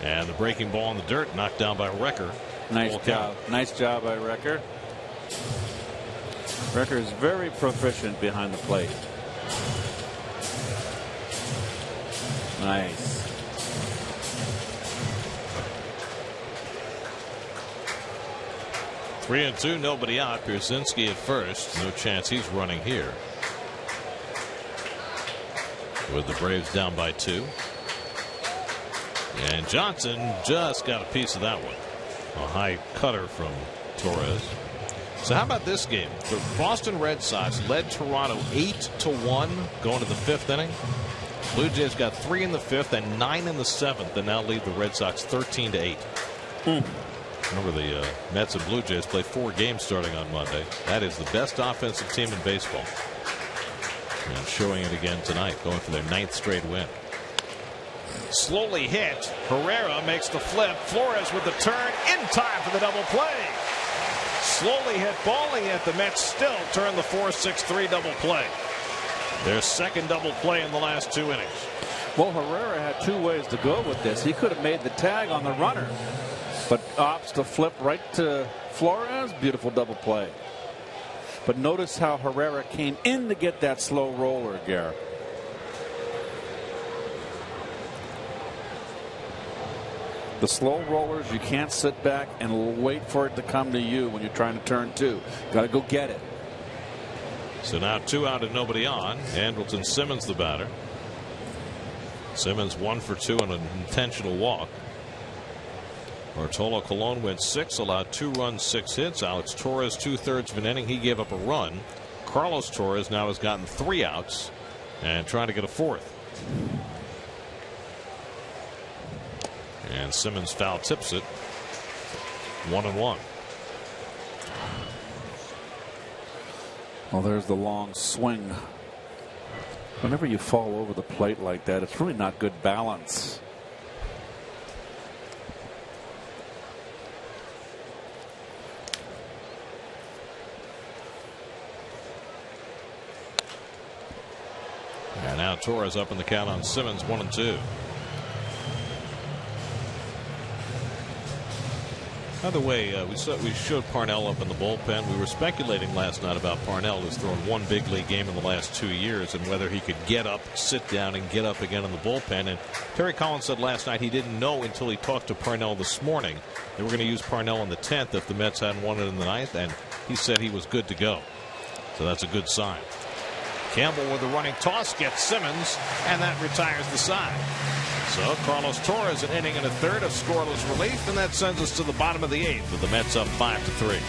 And the breaking ball in the dirt knocked down by Recker. Nice job. Nice job by Recker. Recker is very proficient behind the plate. Nice. Three and two, nobody out. Pierzynski at first. No chance he's running here. With the Braves down by 2. And Johnson just got a piece of that one. A high cutter from Torres. So how about this game? The Boston Red Sox led Toronto 8-1 going to the 5th inning. Blue Jays got 3 in the 5th and 9 in the 7th, and now lead the Red Sox 13-8. Remember, the Mets and Blue Jays play 4 games starting on Monday. That is the best offensive team in baseball, and showing it again tonight, going for their 9th straight win. Slowly hit. Herrera makes the flip. Flores with the turn in time for the double play. Slowly hit, balling it. The Mets still turn the 4-6-3 double play. Their second double play in the last 2 innings. Well, Herrera had 2 ways to go with this. He could have made the tag on the runner, but opts to flip right to Flores. Beautiful double play. But notice how Herrera came in to get that slow roller, Garrett. The slow rollers, you can't sit back and wait for it to come to you when you're trying to turn 2. Got to go get it. So now 2 out and nobody on. Andrelton Simmons the batter. Simmons 1 for 2 on an intentional walk. Bartolo Colon went 6, allowed 2 runs, 6 hits. Alex Torres 2/3 of an inning. He gave up a run. Carlos Torres now has gotten 3 outs and trying to get a 4th. And Simmons foul tips it. 1-1. Well, there's the long swing. Whenever you fall over the plate like that, it's really not good balance. And now Torres up in the count on Simmons, 1-2. By the way, we showed Parnell up in the bullpen. We were speculating last night about Parnell, who's thrown 1 big league game in the last 2 years, and whether he could get up, sit down, and get up again in the bullpen. And Terry Collins said last night he didn't know until he talked to Parnell this morning. They were going to use Parnell in the 10th if the Mets hadn't won it in the 9th, and he said he was good to go. So that's a good sign. Campbell with a running toss gets Simmons, and that retires the side. So Carlos Torres an inning and a third of scoreless relief, and that sends us to the bottom of the 8th with the Mets up 5-3.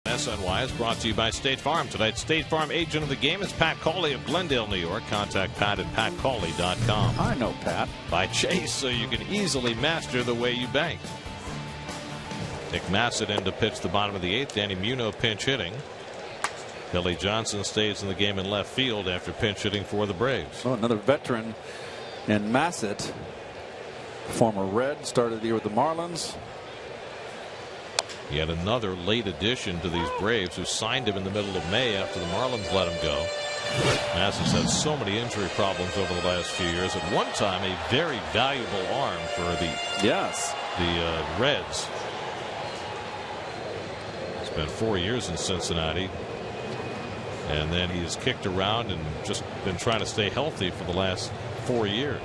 SNY is brought to you by State Farm. Tonight's State Farm agent of the game is Pat Cauley of Glendale, New York. Contact Pat at patcauley.com. I know Pat. By JACE, so you can easily master the way you bank. Nick Massett in to pitch the bottom of the 8th. Danny Muno pinch hitting. Billy Johnson stays in the game in left field after pinch hitting for the Braves. Oh, another veteran in Massett. Former Red, started the year with the Marlins. Yet another late addition to these Braves who signed him in the middle of May after the Marlins let him go. Massett's had so many injury problems over the last few years. At one time, a very valuable arm for the Reds. Spent 4 years in Cincinnati, and then he has kicked around and just been trying to stay healthy for the last 4 years.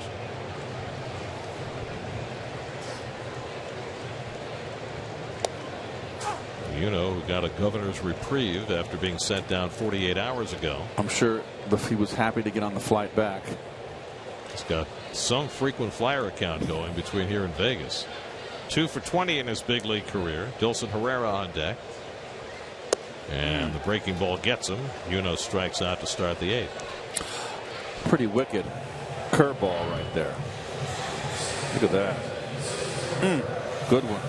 Who got a governor's reprieve after being sent down 48 hours ago. I'm sure he was happy to get on the flight back. He's got some frequent flyer account going between here and Vegas. 2 for 20 in his big league career. Dilson Herrera on deck. And the breaking ball gets him. Juno strikes out to start the 8th. Pretty wicked curveball right there. Look at that. Good one.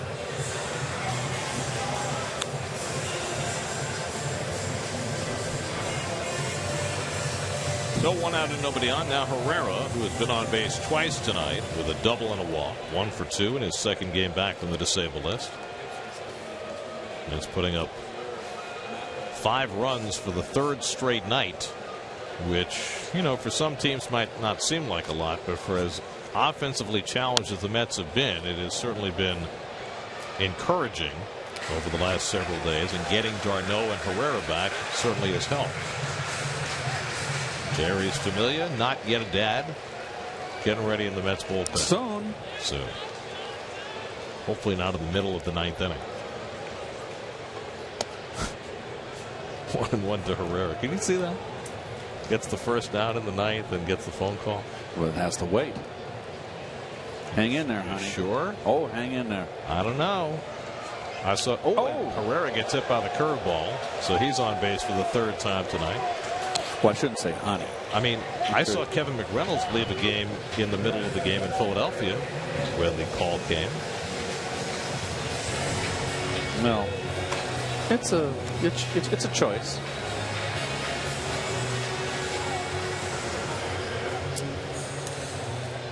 No one out and nobody on. Now Herrera, who has been on base twice tonight with a double and a walk. 1 for 2 in his second game back from the disabled list. And it's putting up 5 runs for the 3rd straight night, which, you know, for some teams might not seem like a lot, but for as offensively challenged as the Mets have been, it has certainly been encouraging over the last several days, and getting d'Arnaud and Herrera back certainly has helped. Jerry's Familia, not yet a dad, getting ready in the Mets bullpen. Soon. Hopefully not in the middle of the 9th inning. 1-1 to Herrera. Can you see that? Gets the first down in the 9th and gets the phone call. Well, it has to wait. Hang in there, honey. Sure. Oh, hang in there. I don't know. I saw. Herrera gets hit by the curveball, so he's on base for the 3rd time tonight. Well, I shouldn't say honey. I mean, I saw Kevin McReynolds leave a game in the middle of the game in Philadelphia when the call came. No, it's a choice.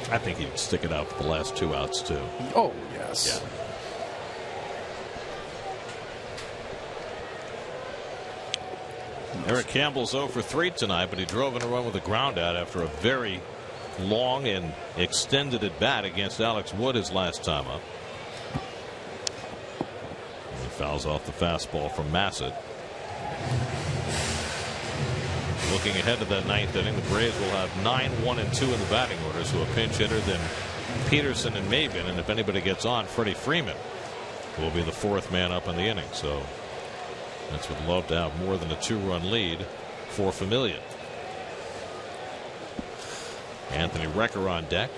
I think he'd stick it out for the last 2 outs too. Oh yes. Yeah. Eric Campbell's 0 for 3 tonight, but he drove in a run with a ground out after a very long and extended at bat against Alex Wood his last time up. And he fouls off the fastball from Massett. Looking ahead to that 9th inning, the Braves will have 9-1-2 in the batting order, so a pinch hitter, then Peterson and Maben, and if anybody gets on, Freddie Freeman will be the 4th man up in the inning. So Mets would love to have more than a 2-run lead for Familia. Anthony Recker on deck.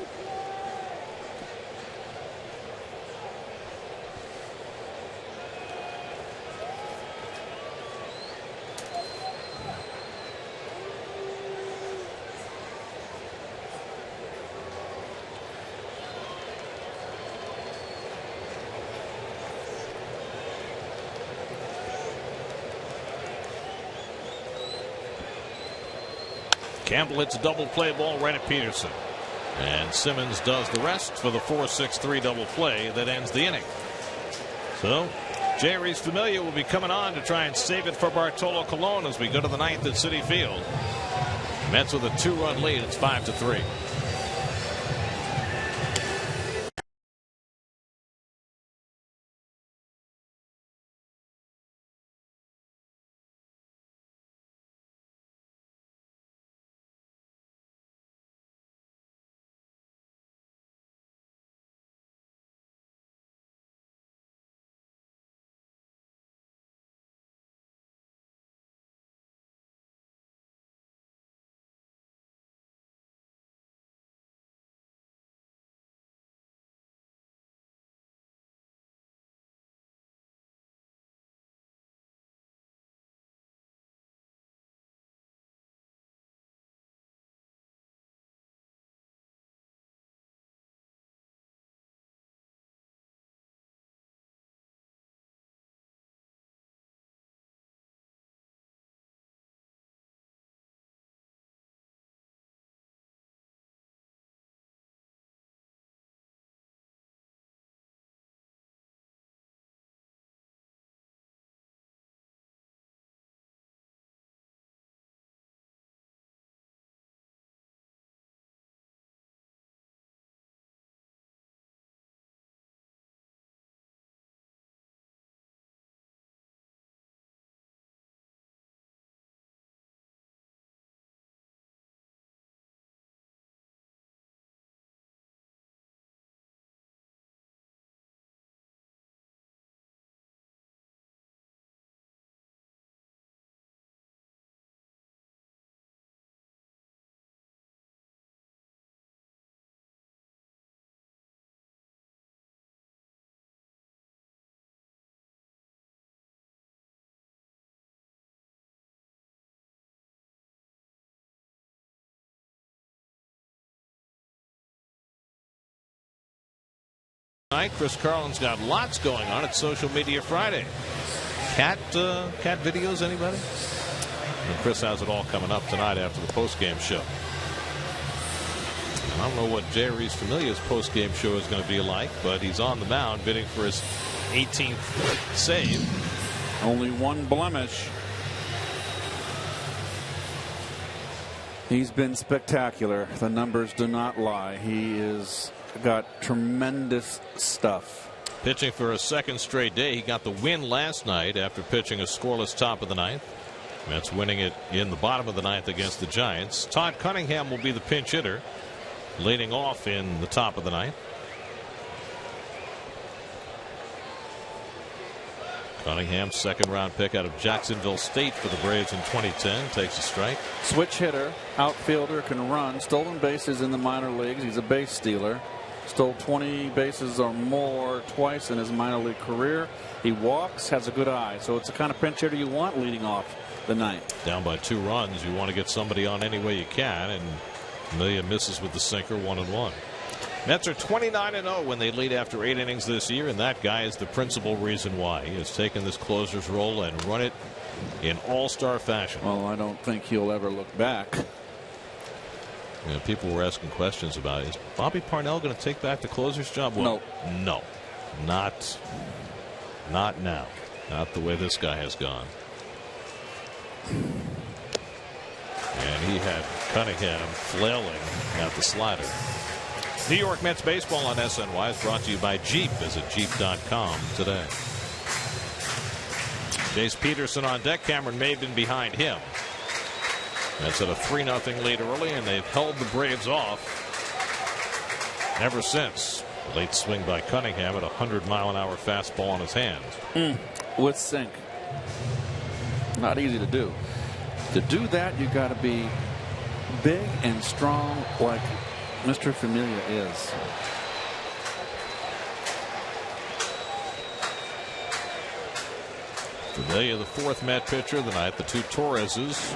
Campbell hits a double play ball right at Peterson. And Simmons does the rest for the 4-6-3 double play that ends the inning. So Jerry's Familia will be coming on to try and save it for Bartolo Colon as we go to the 9th at Citi Field. Mets with a 2-run lead. It's 5-3. Tonight, Chris Carlin's got lots going on. It's Social Media Friday. Cat videos, anybody? And Chris has it all coming up tonight after the post-game show. I don't know what Jay Reese Familia's post-game show is going to be like, but he's on the mound bidding for his 18th save. Only one blemish. He's been spectacular. The numbers do not lie. He is got tremendous stuff. Pitching for a second straight day. He got the win last night after pitching a scoreless top of the ninth. Mets winning it in the bottom of the ninth against the Giants. Todd Cunningham will be the pinch hitter, leading off in the top of the ninth. Cunningham, second-round pick out of Jacksonville State for the Braves in 2010, takes a strike. Switch hitter, outfielder, can run. Stolen bases in the minor leagues. He's a base stealer. Stole 20 bases or more twice in his minor league career. He walks, has a good eye. So it's the kind of pinch hitter you want leading off the ninth. Down by 2 runs, you want to get somebody on any way you can, and Familia misses with the sinker, 1-1. Mets are 29-0 when they lead after 8 innings this year, and that guy is the principal reason why. He has taken this closer's role and run it in all-star fashion. Well, I don't think he'll ever look back. You know, people were asking questions about it. Is Bobby Parnell going to take back the closer's job? Well, no, not now. Not the way this guy has gone. And he had Cunningham flailing at the slider. New York Mets baseball on SNY is brought to you by Jeep. Visit Jeep.com today. Jace Peterson on deck. Cameron Maybin behind him. Mets had a 3-0 lead early, and they've held the Braves off ever since. Late swing by Cunningham at a 100-mile-an-hour fastball on his hands. With sink. Not easy to do. To do that, you got to be big and strong like Mr. Familia is. Familia, the 4th Met pitcher of the night. The 2 Torreses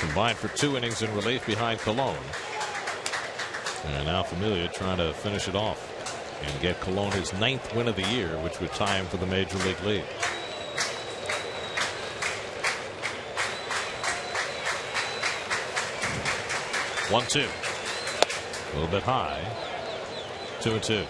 combined for 2 innings in relief behind Colon. And now Familia trying to finish it off and get Colon his 9th win of the year, which would tie him for the major league lead. One-two. A little bit high. 2-2.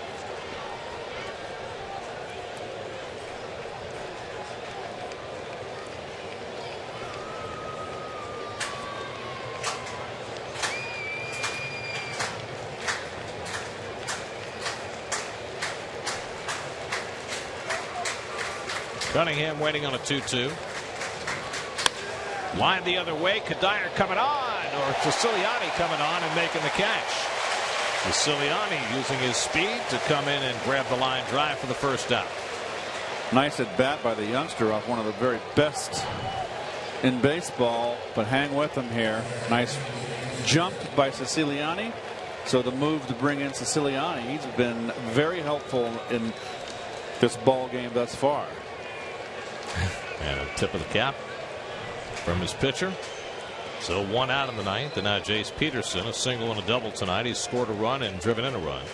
Cunningham waiting on a 2-2. Line the other way. Kadire coming on, or Siciliani coming on and making the catch. Siciliani using his speed to come in and grab the line drive for the first out. Nice at bat by the youngster off one of the very best in baseball, but hang with him here. Nice jump by Siciliani. So the move to bring in Siciliani, he's been very helpful in this ball game thus far. And a tip of the cap from his pitcher. So 1 out in the 9th, and now Jace Peterson, a single and a double tonight. He's scored a run and driven in a run.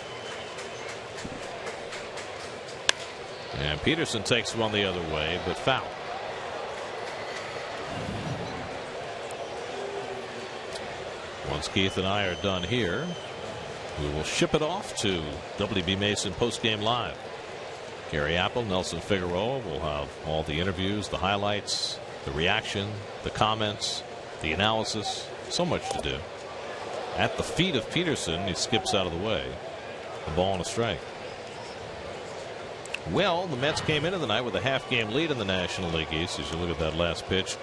And Peterson takes one the other way, but foul. Once Keith and I are done here, we will ship it off to WB Mason Postgame Live. Gary Apple, Nelson Figueroa will have all the interviews, the highlights, the reaction, the comments, the analysis. So much to do. At the feet of Peterson, he skips out of the way. The ball and a strike. Well, the Mets came into the night with a half-game lead in the National League East. As you look at that last pitch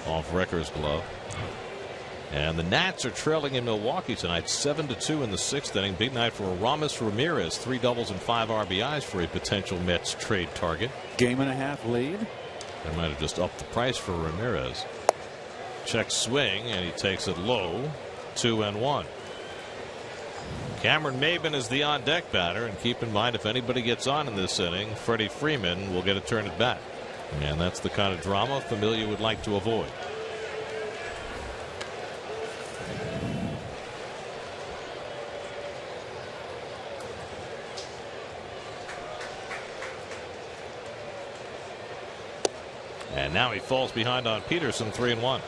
off Recker's glove. And the Nats are trailing in Milwaukee tonight, 7-2 in the 6th inning. Big night for Aramis Ramirez, 3 doubles and 5 RBIs for a potential Mets trade target. Game and a half lead. They might have just upped the price for Ramirez. Check swing, and he takes it low. 2-1. Cameron Maybin is the on-deck batter, and keep in mind, if anybody gets on in this inning, Freddie Freeman will get to turn it back. And that's the kind of drama Familia would like to avoid. And now he falls behind on Peterson, 3-1.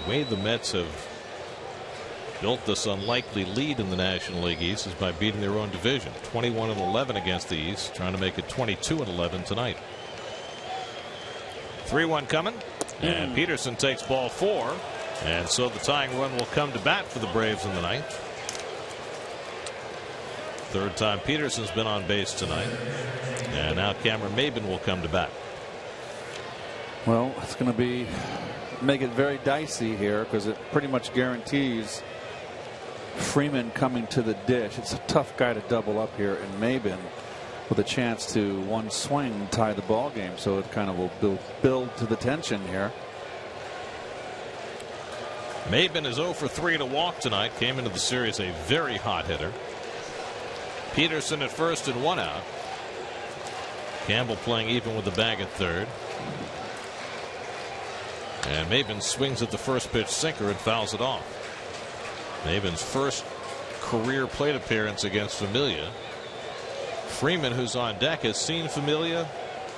The way the Mets have built this unlikely lead in the National League East is by beating their own division. 21-11 against the East, trying to make it 22-11 tonight. 3-1 coming, and Peterson takes ball 4, and so the tying run will come to bat for the Braves in the ninth. Third time Peterson's been on base tonight, and now Cameron Maybin will come to bat. Well, it's going to make it very dicey here because it pretty much guarantees Freeman coming to the dish. It's a tough guy to double up here, and Maybin with a chance to one swing tie the ball game, so it kind of will build to the tension here. Maybin is 0 for 3 to walk tonight. Came into the series a very hot hitter. Peterson at first and 1 out. Campbell playing even with the bag at third. And Maybin swings at the first pitch sinker and fouls it off. Maybin's first career plate appearance against Familia. Freeman, who's on deck, has seen Familia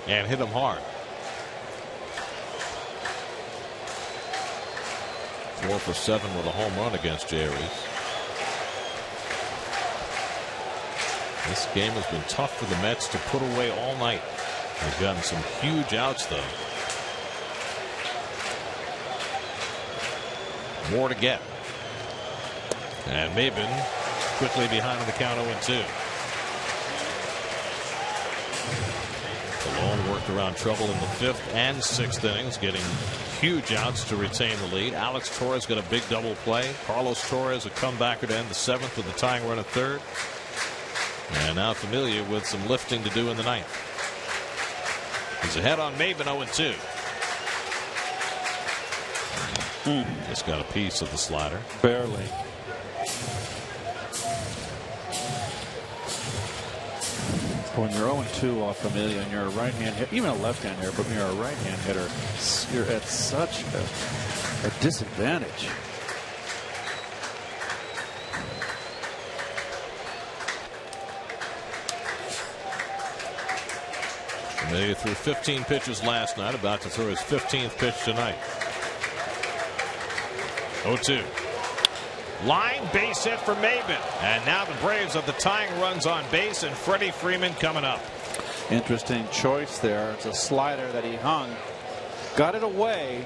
and hit him hard. 4 for 7 with a home run against JACE. This game has been tough for the Mets to put away all night. They've gotten some huge outs, though. More to get. And Maybin quickly behind on the count 0-2. Malone worked around trouble in the 5th and 6th innings, getting huge outs to retain the lead. Alex Torres got a big double play. Carlos Torres a comebacker to end the 7th with a tying run at third. And now Familia with some lifting to do in the 9th. He's ahead on Maybin, 0-2. Just got a piece of the slider. Barely. When you're 0-2 off Familia and you're a right-hand hitter, even a left-hand hitter, but when you're a right-hand hitter, you're at such a disadvantage. Familia threw 15 pitches last night, about to throw his 15th pitch tonight. 0-2. Line base hit for Maybin. And now the Braves have the tying runs on base, and Freddie Freeman coming up. Interesting choice there. It's a slider that he hung. Got it away,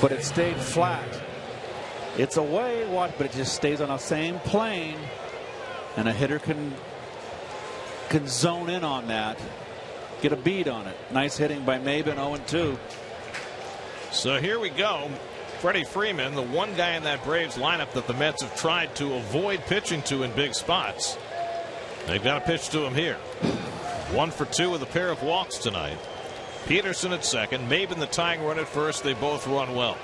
but it stayed flat. It's away, but it just stays on the same plane. And a hitter can zone in on that. Get a bead on it. Nice hitting by Maybin, 0-2. So here we go. Freddie Freeman, the one guy in that Braves lineup that the Mets have tried to avoid pitching to in big spots. They've got a pitch to him here. 1 for 2 with a pair of walks tonight. Peterson at second, Maybin the tying run at first. They both run well.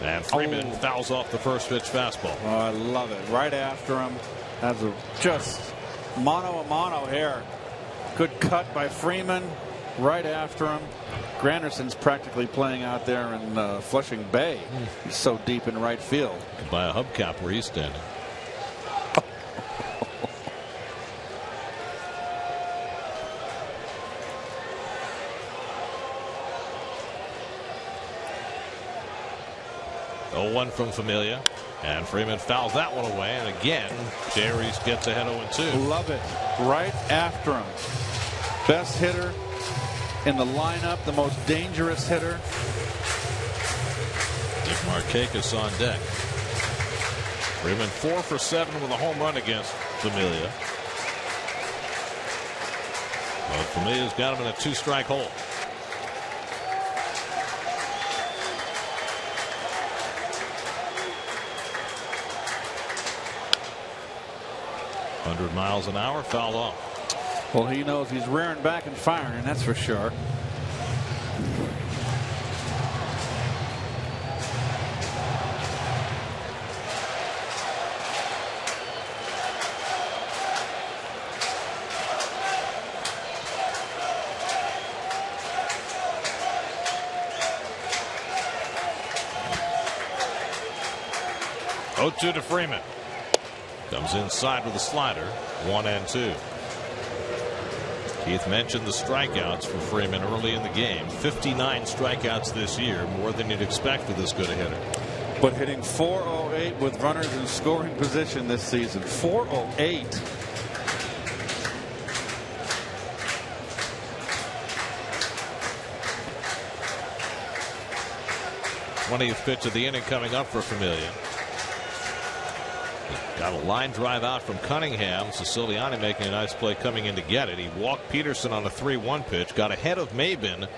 And Freeman fouls off the first pitch fastball. Oh, I love it. Right after him. That's just mano a mano here. Good cut by Freeman. Right after him. Granderson's practically playing out there in Flushing Bay. He's so deep in right field. By a hubcap where he's standing. Oh, 1 from Familia. And Freeman fouls that one away. And again, JACE gets ahead 0-2. Love it. Right after him. Best hitter in the lineup, the most dangerous hitter. MARKAKIS on deck. Freeman 4 for 7 with a home run against Familia. Well, Familia's got him in a 2-strike hole. $100 miles an hour, fouled off. Well, he knows he's rearing back and firing, that's for sure. Oh, 2 to Freeman. Comes inside with a slider. 1-2. Keith mentioned the strikeouts for Freeman early in the game. 59 strikeouts this year, more than you'd expect for this good a hitter. But hitting .408 with runners in scoring position this season. .408. 20th pitch of the inning coming up for Familia. Got a line drive out from Cunningham. Siciliani making a nice play coming in to get it. He walked Peterson on a 3-1 pitch. Got ahead of Maben,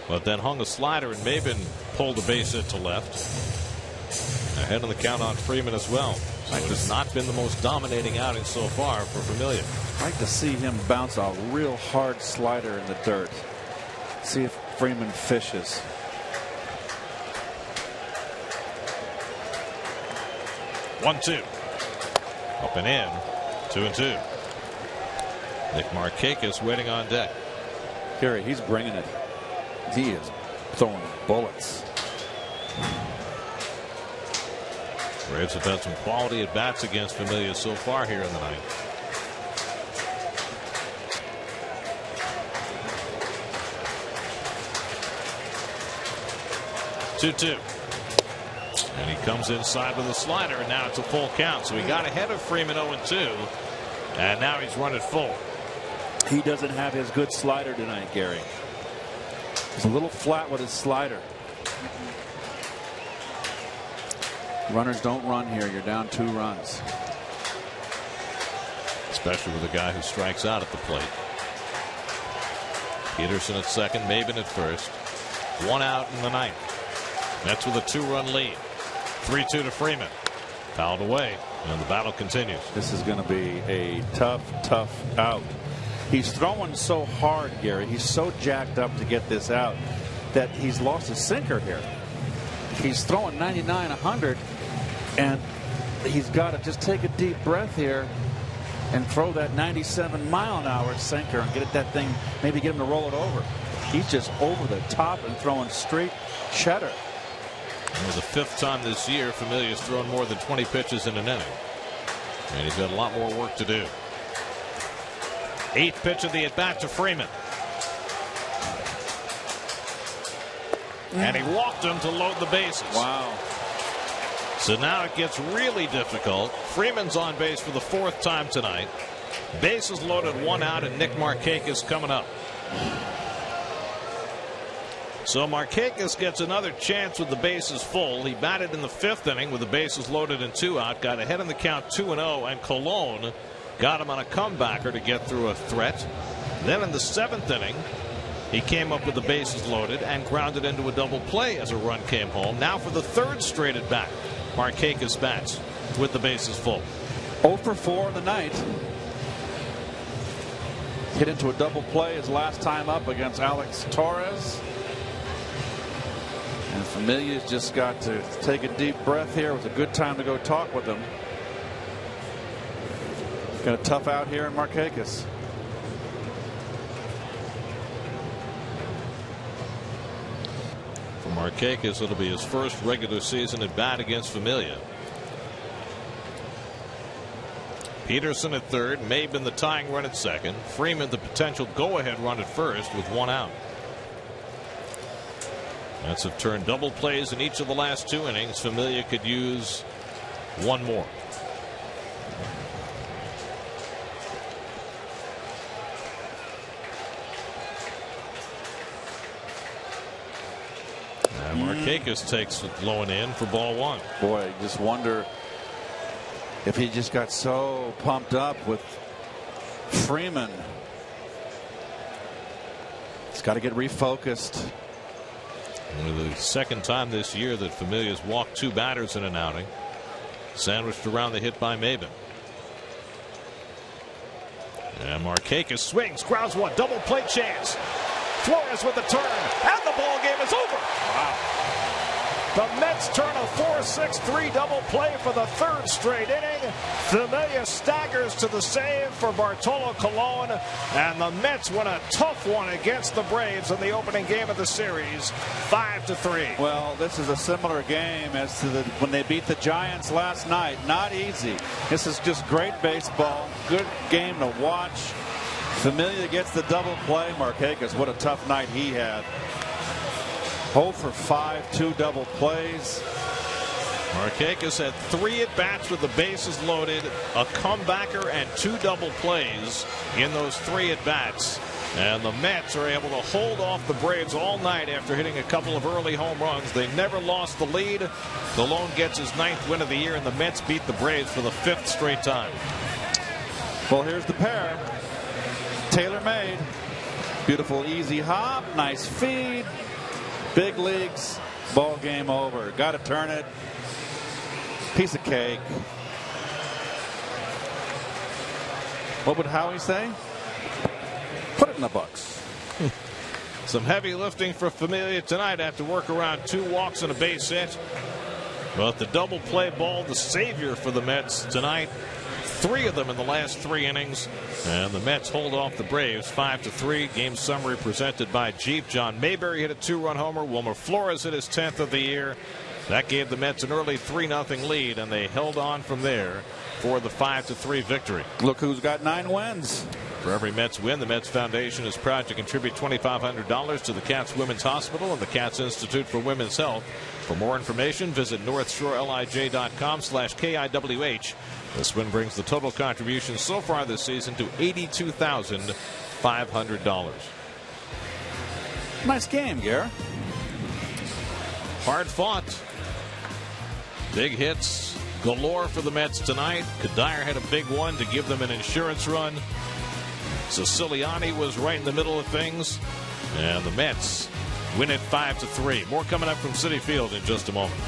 but then hung a slider, and Maben pulled a base hit to left. Ahead on the count on Freeman as well. So it has not been the most dominating outing so far for Familia. I'd like to see him bounce a real hard slider in the dirt. See if Freeman fishes. One-two. Up and in. 2-2. Nick Markakis waiting on deck. Gary, he's bringing it. He is throwing bullets. Braves have had some quality at bats against Familia so far here in the night. Two. And he comes inside with a slider, and now it's a full count. So he got ahead of Freeman 0-2, and now he's run it full. He doesn't have his good slider tonight, Gary. He's a little flat with his slider. Runners don't run here. You're down 2 runs. Especially with a guy who strikes out at the plate. Peterson at second, Maben at first. 1 out in the 9th. Mets with a 2-run lead. 3-2 to Freeman. Fouled away, and the battle continues. This is going to be a tough out. He's throwing so hard, Gary. He's so jacked up to get this out that he's lost his sinker here. He's throwing 99, 100, and he's got to just take a deep breath here and throw that 97-mile-an-hour sinker and get that thing, maybe get him to roll it over. He's just over the top and throwing straight cheddar. For the 5th time this year, Familia's thrown more than 20 pitches in an inning. And he's got a lot more work to do. 8th pitch of the at-bat to Freeman. And he walked him to load the bases. Wow. So now it gets really difficult. Freeman's on base for the 4th time tonight. Bases loaded, 1 out, and Nick Markakis coming up. So Markakis gets another chance with the bases full. He batted in the 5th inning with the bases loaded and 2 out. Got ahead in the count 2-0, and Colon got him on a comebacker to get through a threat. Then in the 7th inning, he came up with the bases loaded and grounded into a double play as a run came home. Now for the 3rd straight at bat, Markakis bats with the bases full. 0 for 4 in the night. Hit into a double play his last time up against Alex Torres. And Familia's just got to take a deep breath here. It was a good time to go talk with him. Got a tough out here in Markakis. For Markakis, it'll be his first regular season at bat against Familia. Peterson at 3rd, Maben the tying run at 2nd, Freeman the potential go-ahead run at 1st with 1 out. Mets have turned double plays in each of the last 2 innings. Familia could use 1 more. And Markakis takes it low and in for ball 1. Boy, I just wonder if he just got so pumped up with Freeman. He's got to get refocused. Only the 2nd time this year that Familia's walked 2 batters in an outing. Sandwiched around the hit by Maben. And Markakis swings, grounds one, double play chance. Flores with the turn, and the ball game is over. Wow. The Mets turn a 4-6-3 double play for the third straight inning. Familia staggers to the save for Bartolo Colon, and the Mets win a tough one against the Braves in the opening game of the series, 5-3. Well, this is a similar game as to when they beat the Giants last night. Not easy. This is just great baseball. Good game to watch. Familia gets the double play. Markakis, what a tough night he had. 0 for 5, 2 double plays. Markakis had 3 at-bats with the bases loaded, a comebacker, and 2 double plays in those 3 at-bats. And the Mets are able to hold off the Braves all night after hitting a couple of early home runs. They never lost the lead. Colon gets his 9th win of the year, and the Mets beat the Braves for the 5th straight time. Well, here's the pair. Tailor-made. Beautiful easy hop. Nice feed. Big leagues. Ball game over. Got to turn it. Piece of cake. What would Howie say? Put it in the books. Some heavy lifting for Familia tonight after work around 2 walks and a base hit. But the double play ball, the savior for the Mets tonight. 3 of them in the last 3 innings. And the Mets hold off the Braves 5-3. Game summary presented by Jeep. John Mayberry hit a 2-run homer. Wilmer Flores hit his 10th of the year. That gave the Mets an early 3-0 lead, and they held on from there for the 5-3 victory. Look who's got 9 wins. For every Mets win, the Mets Foundation is proud to contribute $2,500 to the Cats Women's Hospital and the Cats Institute for Women's Health. For more information, visit northshorelij.com/KIWH. This win brings the total contribution so far this season to $82,500. Nice game, Gare. Hard fought. Big hits galore for the Mets tonight. Kadire had a big one to give them an insurance run. Siciliani was right in the middle of things. And the Mets win it 5-3. More coming up from Citi Field in just a moment.